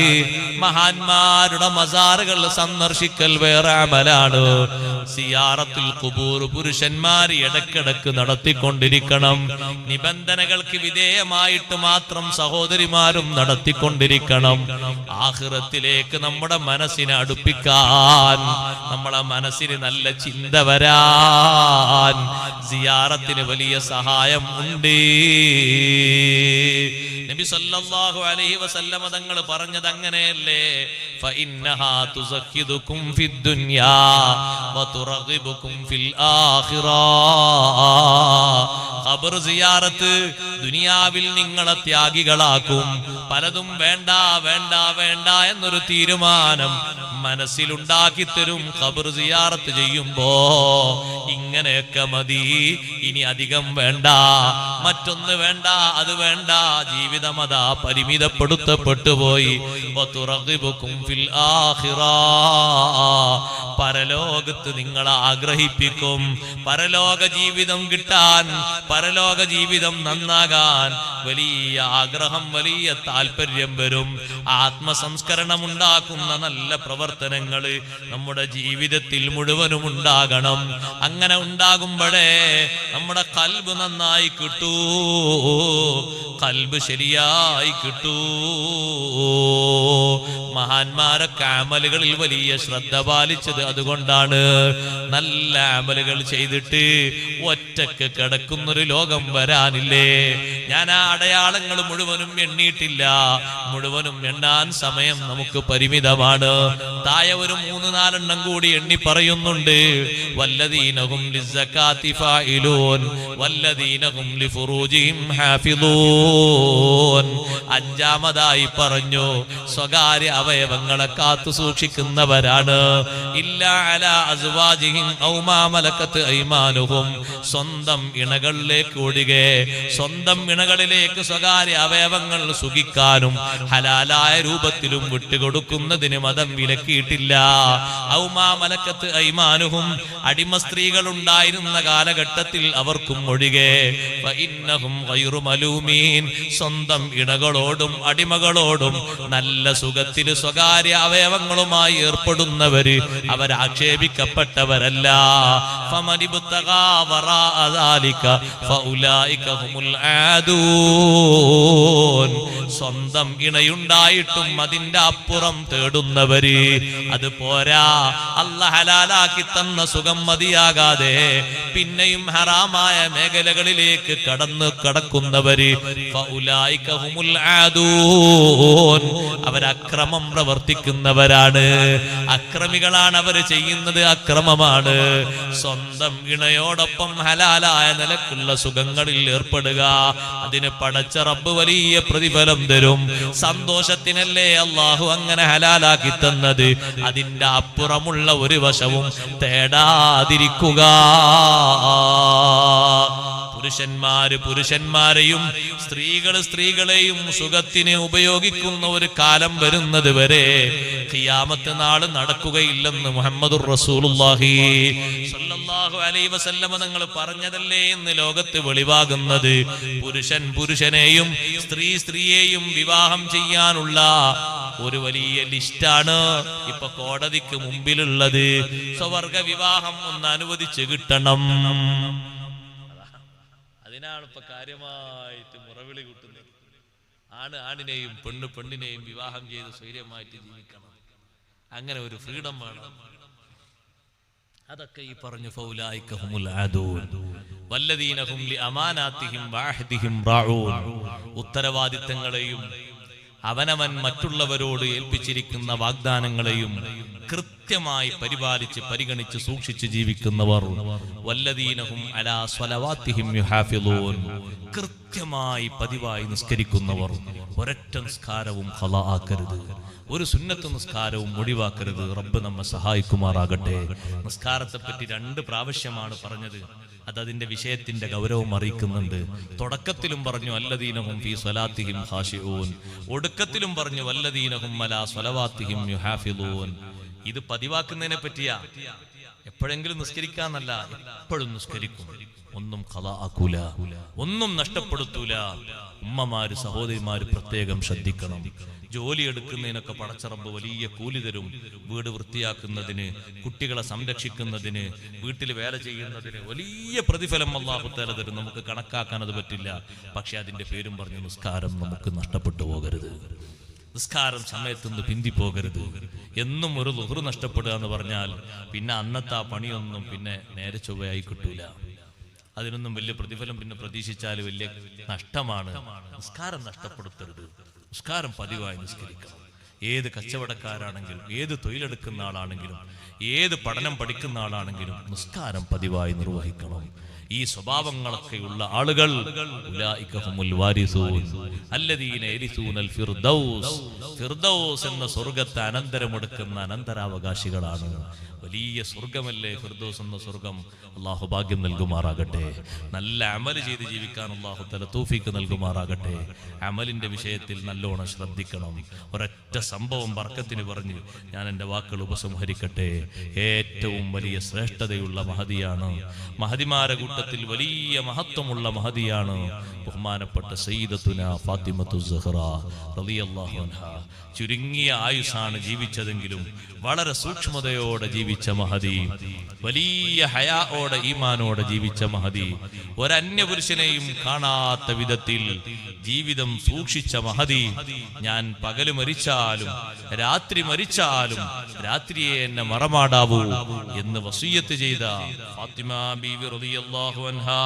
മഹാന്മാരുടെ മസാറുകൾ സന്ദർശിക്കൽ വേറെ അമലാണ്. സിയാറത്തുൽ ഖുബൂർ പുരുഷന്മാർ ഇടക്കിടക്ക് നടത്തിക്കൊണ്ടിരിക്കണം. നിബന്ധനകൾക്ക് വിധേയമായിട്ട് മാത്രം സഹോദരിമാരും നടത്തിക്കൊണ്ടിരിക്കണം. ആഖിറത്തിലേക്ക് നമ്മുടെ മനസ്സിനെ അടുപ്പിക്കാൻ, നമ്മളെ മനസ്സിന് നല്ല ചിന്ത വരാൻ സിയാറത്തിന് വലിയ സഹായം ഉണ്ട്. നബി സല്ലല്ലാഹു അലൈഹി വസല്ലമ തങ്ങൾ പറഞ്ഞത് അങ്ങനെയല്ലേ? ഫഇന്നഹാ തുസഖിദുകും ഫിദ്ദുനിയാ വതുറഗിബുകും ഫിൽ ആഖിറാ. ഖബർ സിയാറത്ത് ദുനിയാവിൽ നിങ്ങളെ ത്യാഗികളാക്കും. പലതും വേണ്ട വേണ്ട വേണ്ട എന്നൊരു തീരുമാനം മനസ്സിലുണ്ടാക്കി തരും ഖബർ സിയാറത്ത് ചെയ്യുമ്പോ. ഇങ്ങനെയൊക്കെ മതി, ഇനി അധികം വേണ്ട, മറ്റൊന്ന് വേണ്ട, അത് വേണ്ട. ജീവിതം അതാ പരിമിതപ്പെടുത്തപ്പെട്ടു പോയി. പരലോകത്ത് നിങ്ങളെ ആഗ്രഹിപ്പിക്കും. പരലോക ജീവിതം കിട്ടാൻ, പരലോക ജീവിതം നന്നാകാൻ വലിയ ആഗ്രഹം, വലിയ താല്പര്യം വരും. ആത്മസംസ്കരണം ഉണ്ടാക്കുന്ന നല്ല പ്രവർത്തനങ്ങൾ നമ്മുടെ ജീവിതത്തിൽ മുഴുവനും ഉണ്ടാകണം. അങ്ങനെ ഉണ്ടാകുമ്പോഴേ നമ്മുടെ ഖൽബ് നന്നായി കിട്ടൂ, ഖൽബ് ശരിയായി കിട്ടൂ. മഹാന്മാരൊക്കെ അമലുകളിൽ വലിയ ശ്രദ്ധ പാലിച്ചത് അതുകൊണ്ടാണ്. നല്ല അമലുകൾ ചെയ്തിട്ട് ഒറ്റക്ക് കിടക്കുന്നൊരു ലോകം വരാനില്ലേ? ഞാൻ ആ അടയാളങ്ങൾ മുഴുവനും എണ്ണിയിട്ടില്ല. മുഴുവനും എണ്ണാൻ സമയം നമുക്ക് പരിമിതമാണ്. താഴെ ഒരു 3-4 എണ്ണം കൂടി എണ്ണി പറയുന്നുണ്ട്. വല്ലദീനഹും ലിസ്സകാത്തി ഫായിലൂൻ വല്ലദീനഹും ലിഫുറൂജിഹിം ഹാഫിളൂൻ. അഞ്ചാമതായി പറഞ്ഞു സ്വകാര്യ അവയവങ്ങളെ കാത്തു സൂക്ഷിക്കുന്നവരാണ്. ഇല്ലാ അലാ അസ്വാജിഹിം ഔ മാ മലക്കത്ത് ഐമാനുഹും. സ്വന്തം ഇണകളിലേക്ക് ഒഴികെ സ്വന്തം ഇണകളിലേക്ക് സ്വകാര്യ അവയവങ്ങൾ സുഖിക്കാനും ഹലാലായ രൂപത്തിലും വിട്ടുകൊടുക്കുന്നതിന് മതം വിലക്കിയിട്ടില്ല. ഔ മാ മലക്കത്ത് ഐമാനുഹും. അടിമ സ്ത്രീകൾ ഉണ്ടായിരുന്ന കാലഘട്ടത്തിൽ അവർക്കും ഒഴികെ. ഫഇന്നഹും ഗൈറു മലൂമീൻ. സ്വന്തം ഇണകളോടും അടിമകളോടും നല്ല സുഖത്തിൽ സ്വകാര്യ അവയവങ്ങളുമായി ഏർപ്പെടുന്നവര് അവരാക്ഷേപിക്കപ്പെട്ടവരല്ല. ഫമനിബ്തഗാ വറാഅ ദാലിക ഫഉലൈക ഹുമുൽ ആദൂൻ. സ്വന്തം ഇണയുണ്ടായിട്ടും അതിന്റെ അപ്പുറം തേടുന്നവര്, അത് പോരാ, അല്ലാഹ് ഹലാലാക്കി തന്ന സുഖം മതിയാകാതെ പിന്നെയും ഹറാമായ മേഖലകളിലേക്ക് കടക്കുന്നവര് ഫഉലൈക ഹുമുൽ ആദൂൻ. അവരക്രമം പ്രവർത്തിക്കുന്നവരാണ്. അക്രമികളാണ്. അവർ ചെയ്യുന്നത് അക്രമമാണ്. സ്വന്തം ഇണയോടൊപ്പം ഹലാലായ നിലക്കുള്ള സുഖങ്ങളിൽ ഏർപ്പെടുക, അതിന് പടച്ച റബ്ബ് വലിയ പ്രതിഫലം തരും. സന്തോഷത്തിനല്ലേ അല്ലാഹു അങ്ങനെ ഹലാലാക്കി തന്നത്. അതിന്റെ അപ്പുറമുള്ള ഒരു വശവും തേടാതിരിക്കുക. പുരുഷന്മാര് പുരുഷന്മാരെയും സ്ത്രീകൾ സ്ത്രീകളെയും സുഖത്തിന് ഉപയോഗിക്കുന്ന ഒരു കാലം വരുന്നത് വരെ ഖിയാമത്ത് നാൾ നടക്കുകയില്ലെന്ന് മുഹമ്മദുർ റസൂലുള്ളാഹി സ്വല്ലല്ലാഹു അലൈഹി വസല്ലമ തങ്ങൾ പറഞ്ഞതല്ലേ എന്ന് ലോകത്ത് വെളിവാകുന്നത്. പുരുഷൻ പുരുഷനെയും സ്ത്രീ സ്ത്രീയെയും വിവാഹം ചെയ്യാനുള്ള ഒരു വലിയ ലിസ്റ്റാണ് ഇപ്പൊ കോടതിക്ക് മുമ്പിലുള്ളത്. സ്വവർഗ വിവാഹം ഒന്ന് അനുവദിച്ച് കിട്ടണം. അതിനാണ് ഇപ്പൊ കാര്യമായിട്ട് മുറവിളി കൂട്ടുന്നത്. ആണ് ആണിനെയും പെണ്ണ് പെണ്ണിനെയും വിവാഹം ചെയ്ത് സ്വൈര്യമായിട്ട് ജീവിക്കണം. അങ്ങനെ ഒരു ഫ്രീഡം വേണം. അതൊക്കെ ഈ പറഞ്ഞു ഫൗലൈക ഹുമുൽ ആദൂൻ വല്ലദീനഹും ലിഅമാനാതിഹിം വഅഹദിഹിം റാഊൻ. ഉത്തരവാദിത്തങ്ങളെയും അവനവൻ മറ്റുള്ളവരോട് ഏൽപ്പിച്ചിരിക്കുന്ന വാഗ്ദാനങ്ങളെയും കൃത്യമായി പരിപാലിച്ച് പരിഗണിച്ച് സൂക്ഷിച്ച് ജീവിക്കുന്നവർ. വല്ലദീനഹും അലാ സ്വലവാത്തിഹിം യുഹാഫിളൂൻ. കൃത്യമായി പതിവായി നിസ്കരിക്കുന്നവർ. ഒരൊറ്റ നിസ്കാരവും ഖളാ ആക്കരുത്, ഒരു സുന്നത്ത് നിസ്കാരവും ഒഴിവാക്കരുത്. റബ്ബ് നമ്മെ സഹായിക്കുമാറാകട്ടെ. നിസ്കാരത്തെ പറ്റി 2 പ്രാവശ്യമാണ് പറഞ്ഞത്. അതതിന്റെ വിഷയത്തിന്റെ ഗൗരവം അറിയിക്കുന്നുണ്ട്. തുടക്കത്തിലും പറഞ്ഞു അല്ലദീനഹും ഫീ സ്വലാത്തിഹിം ഖാശിഊൻ. ഒടുക്കത്തിലും പറഞ്ഞു വല്ലദീനഹും അലാ സ്വലവാത്തിഹിം യുഹാഫിളൂൻ. ഇത് പതിവാക്കുന്നതിനെ പറ്റിയാ. എപ്പോഴെങ്കിലും നിസ്കരിക്കാന്നല്ല, എപ്പോഴും നിസ്കരിക്കും. ഒന്നും ഖളാ ആക്കൂല, ഒന്നും നഷ്ടപ്പെടുത്തൂല. ഉമ്മമാര് സഹോദരിമാര് പ്രത്യേകം ശ്രദ്ധിക്കണം. ജോലി എടുക്കുന്നതിനൊക്കെ പടച്ച റബ്ബ് വലിയ കൂലി തരും. വീട് വൃത്തിയാക്കുന്നതിന്, കുട്ടികളെ സംരക്ഷിക്കുന്നതിന്, വീട്ടിൽ വേല ചെയ്യുന്നതിന് വലിയ പ്രതിഫലം അല്ലാഹു തആല തരും. നമുക്ക് കണക്കാക്കാൻ അത് പറ്റില്ല. പക്ഷെ അതിന്റെ പേരും പറഞ്ഞ് നിസ്കാരം നമുക്ക് നഷ്ടപ്പെട്ടു പോകരുത്. നിസ്കാരം സമയത്തുനിന്ന് പിന്തിപ്പോകരുത്. എന്നും ഒരു ളുഹ്ർ നഷ്ടപ്പെടുക എന്ന് പറഞ്ഞാൽ പിന്നെ അന്നത്തെ ആ പണിയൊന്നും പിന്നെ നേരെ ചൊവ്വയായി കിട്ടൂല. അതിനൊന്നും വലിയ പ്രതിഫലം പിന്നെ പ്രതീക്ഷിച്ചാൽ വലിയ നഷ്ടമാണ്. നിസ്കാരം നഷ്ടപ്പെടുത്തരുത്. നിസ്കാരം പതിവായി നിസ്കരിക്കണം. ഏത് കച്ചവടക്കാരാണെങ്കിലും, ഏത് തൊഴിലെടുക്കുന്ന ആളാണെങ്കിലും, ഏത് പഠനം പഠിക്കുന്ന ആളാണെങ്കിലും നിസ്കാരം പതിവായി നിർവഹിക്കണം. ഈ സ്വഭാവങ്ങളൊക്കെയുള്ള ആളുകൾ ഉലൈക ഹുമുൽ വാരിസൂൻ അല്ലദീന യരിസൂനൽ ഫിർദൗസ്. ഫിർദൗസ് എന്ന സ്വർഗ്ഗത്തെ അനന്തരമെടുക്കുന്ന അനന്തരാവകാശികളാണ്. വലിയ സ്വർഗമല്ലേ ഫിർദൗസ് എന്ന സ്വർഗം. അല്ലാഹു ഭാഗ്യം നൽകുമാറാകട്ടെ. നല്ല അമൽ ചെയ്ത് ജീവിക്കാൻ അല്ലാഹു തആല തൗഫീഖ് നൽകുമാറാകട്ടെ. അമലിന്റെ വിഷയത്തിൽ നല്ലോണം ശ്രദ്ധിക്കണം. ഒരൊറ്റ സംഭവം ബർക്കത്തിന് പറഞ്ഞ് ഞാൻ എൻ്റെ വാക്കുകൾ ഉപസംഹരിക്കട്ടെ. ഏറ്റവും വലിയ ശ്രേഷ്ഠതയുള്ള മഹദിയാണ്. മഹദിമാരെ കൂട്ടത്തിൽ വലിയ മഹത്വമുള്ള മഹദിയാണ് ബഹുമാനപ്പെട്ട സയ്യിദത്തുന ഫാത്തിമത്തു സഹ്റ റളിയല്ലാഹു അൻഹാ. ചുരുങ്ങിയ ആയുസ്സാണ് ജീവിച്ചതെങ്കിലും വളരെ സൂക്ഷ്മതയോടെ ജീവിച്ച മഹദി, വലിയ ഹയാഓടെ ഈമാനോടെ ജീവിച്ച മഹദി, ഒരന്യപുരുഷനെയും കാണാത്ത വിധത്തിൽ ജീവിതം സൂക്ഷിച്ച മഹദി. ഞാൻ പകല് മരിച്ചാലും രാത്രി മരിച്ചാലും രാത്രിയെ എന്നെ മറമാടാവൂ എന്ന് വസിയ്യത്ത് ചെയ്ത ഫാത്തിമ ബീവി റളിയല്ലാഹു അൻഹാ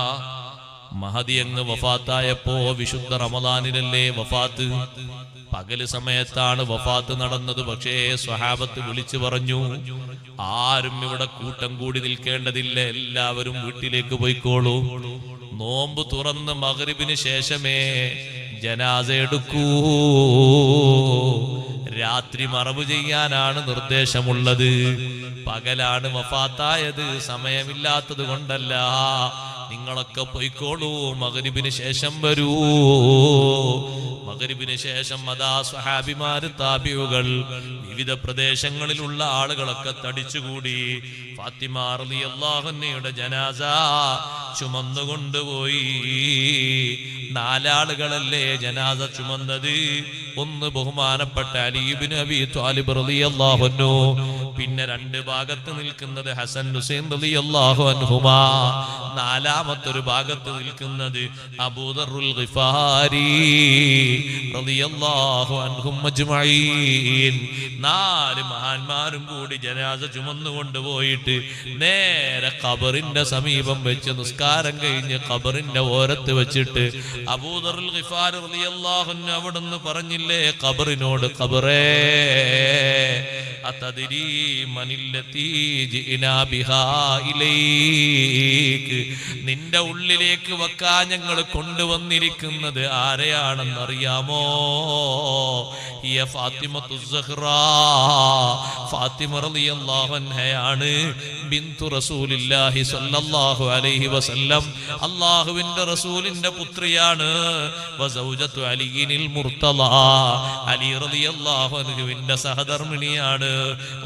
മഹദി അങ്ങ് വഫാത്തായപ്പോ വിശുദ്ധ റമദാനിലല്ലേ വഫാത്ത്. പകല് സമയത്താണ് വഫാത്ത് നടന്നത്. പക്ഷേ സ്വഹാബത്ത് വിളിച്ചു പറഞ്ഞു, ആരും ഇവിടെ കൂട്ടം കൂടി നിൽക്കേണ്ടതില്ല, എല്ലാവരും വീട്ടിലേക്ക് പോയിക്കോളൂ. നോമ്പ് തുറന്ന് മഗ്രിബിന് ശേഷമേ ജനാസ എടുക്കൂ. രാത്രി മറവ് ചെയ്യാനാണ് നിർദ്ദേശമുള്ളത്. പകലാണ് വഫാത്തായത്, സമയമില്ലാത്തത് കൊണ്ടല്ല. നിങ്ങളൊക്കെ പോയിക്കോളൂ, മഗ്രിബിന് ശേഷം വരൂ. മഗ്രിബിന് ശേഷം അതാ സ്വഹാബിമാര് താബിഉകൾ വിവിധ പ്രദേശങ്ങളിലുള്ള ആളുകളൊക്കെ തടിച്ചുകൂടി ഫാത്തിമ റളിയല്ലാഹു അൻഹയുടെ ജനാസ ചുമന്നുകൊണ്ടുപോയി. 4 ആളുകളല്ലേ ജനാസ ചുമന്നത്. ഒന്ന് ബഹുമാനപ്പെട്ട അലി ഇബ്നു അബീ ത്വാലിബ് റളിയല്ലാഹു അൻഹു, പിന്നെ 2 ഭാഗത്ത് നിൽക്കുന്നത് ഹസൻ ഹുസൈൻ റളിയല്ലാഹു അൻഹുമാ, 4ാമത്തെ ഭാഗത്ത് നിൽക്കുന്നത് അബൂദറുൽ ഗിഫാരി റളിയല്ലാഹു അൻഹും അജ്മഈൻ. 4 മഹാന്മാരും കൂടി ജനാസ ചുമന്നുകൊണ്ട് പോയിട്ട് നേരെ ഖബറിന്റെ സമീപം വെച്ച് നിസ്കാരം കഴിഞ്ഞ് ഖബറിന്റെ ഓരത്ത് വെച്ചിട്ട് അബൂദറുൽ ഗിഫാരി റളിയല്ലാഹു അൻഹു അവിടുന്ന് പറഞ്ഞില്ലേ ഖബറിനോട്, ഖബറേ അതദ്രീ മനില്ലതീ ജിനാ ബിഹാ ഇലൈക്, നിന്റെ ഉള്ളിലേക്ക് വെക്കാൻ ഞങ്ങൾ കൊണ്ടുവന്നിരിക്കുന്നത് ആരെയാണെന്നറിയാമോ? ഹിയ ഫാത്തിമത്തു സഹ്റാ, ഫാത്തിമ റളിയല്ലാഹു അൻഹയാണ്. ബിന്തു റസൂലില്ലാഹി സ്വല്ലല്ലാഹു അലൈഹി വസല്ലം, അല്ലാഹുവിന്റെ റസൂലിന്റെ പുത്രിയാണ്. വസൗജത്തു അലിയിൽ മുർത്തള, അലി റളിയല്ലാഹു അൻഹുവിന്റെ സഹധർമ്മിണിയാണ്.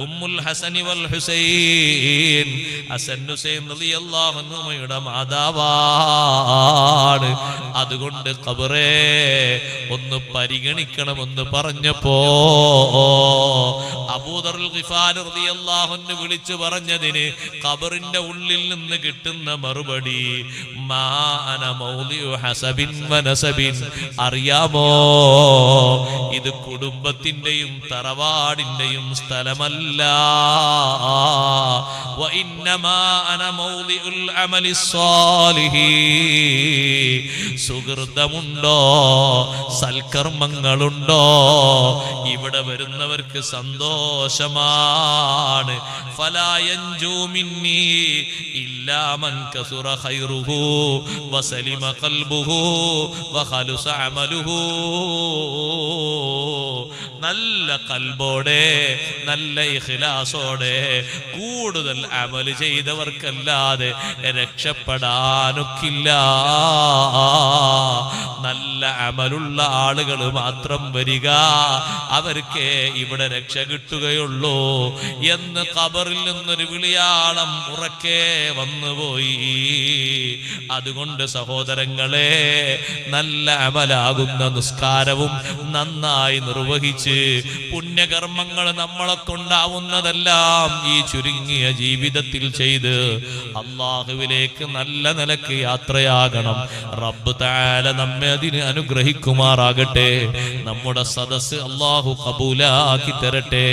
ഉമ്മുൽ ഹസനി വൽ ഹുസൈൻ, ഹസൻ ഹുസൈൻ റളിയല്ലാഹു അൻഹുമയുടെ മാതാവാണ്. അതുകൊണ്ട് ഖബറേ ഒന്ന് പരിഗണിക്കണമെന്ന് പറഞ്ഞപ്പോ അബൂദറുൽ ഗിഫാരി റളിയല്ലാഹു അൻഹു വിളിച്ചു പറഞ്ഞതിന് ഖബറിന്റെ ഉള്ളിൽ നിന്ന് കിട്ടുന്ന മറുപടി, മാ അന മൗദിഉ ഹസബിൻ വനസബിൻ, അറിയാമോ ഇത് കുടുംബത്തിന്റെയും തറവാടിന്റെയും സ്ഥലമല്ല. വഇന്നമാ അന മൗദിഉൽ അമലിസ് സാലിഹി, സുഹൃതമുണ്ടോ സൽക്കർമ്മങ്ങളുണ്ടോ ഇവിടെ വരുന്നവർക്ക് സന്തോഷമാണ്. ഫലാ യൻജൂ മിന്നി ഇല്ലാ മൻ കസുറ ഖൈറുഹു വസലിമ ഖൽബുഹു വഖലുസ അമലുഹു. നല്ല ഖൽബോടെ നല്ല ഇഖ്ലാസോടെ കൂടുതൽ അമൽ ചെയ്തവർക്കല്ലാതെ രക്ഷപ്പെടാനൊക്കില്ല. നല്ല അമലുള്ള ആളുകൾ മാത്രം വരിക, അവർക്ക് ഇവിടെ രക്ഷ കിട്ടുകയുള്ളൂ എന്ന് ഖബറിൽ നിന്നൊരു വിളിയാളം ഉറക്കെ വന്നുപോയി. അതുകൊണ്ട് സഹോദരങ്ങളെ, നല്ല അമലാകുന്ന നിസ്കാരവും നന്നായി നിർവഹിച്ച് പുണ്യകർമ്മങ്ങൾ നമ്മളെ കൊണ്ടാവുന്നതെല്ലാം ഈ ചുരുങ്ങിയ ജീവിതത്തിൽ ചെയ്ത് അല്ലാഹുവിലേക്ക് നല്ല നിലക്ക് യാത്രയാകണം. റബ്ബ് തആല നമ്മെ അതിന് അനുഗ്രഹിക്കുമാറാകട്ടെ. നമ്മുടെ സദസ്സ് അല്ലാഹു ഖബൂലാക്കി തരട്ടെ.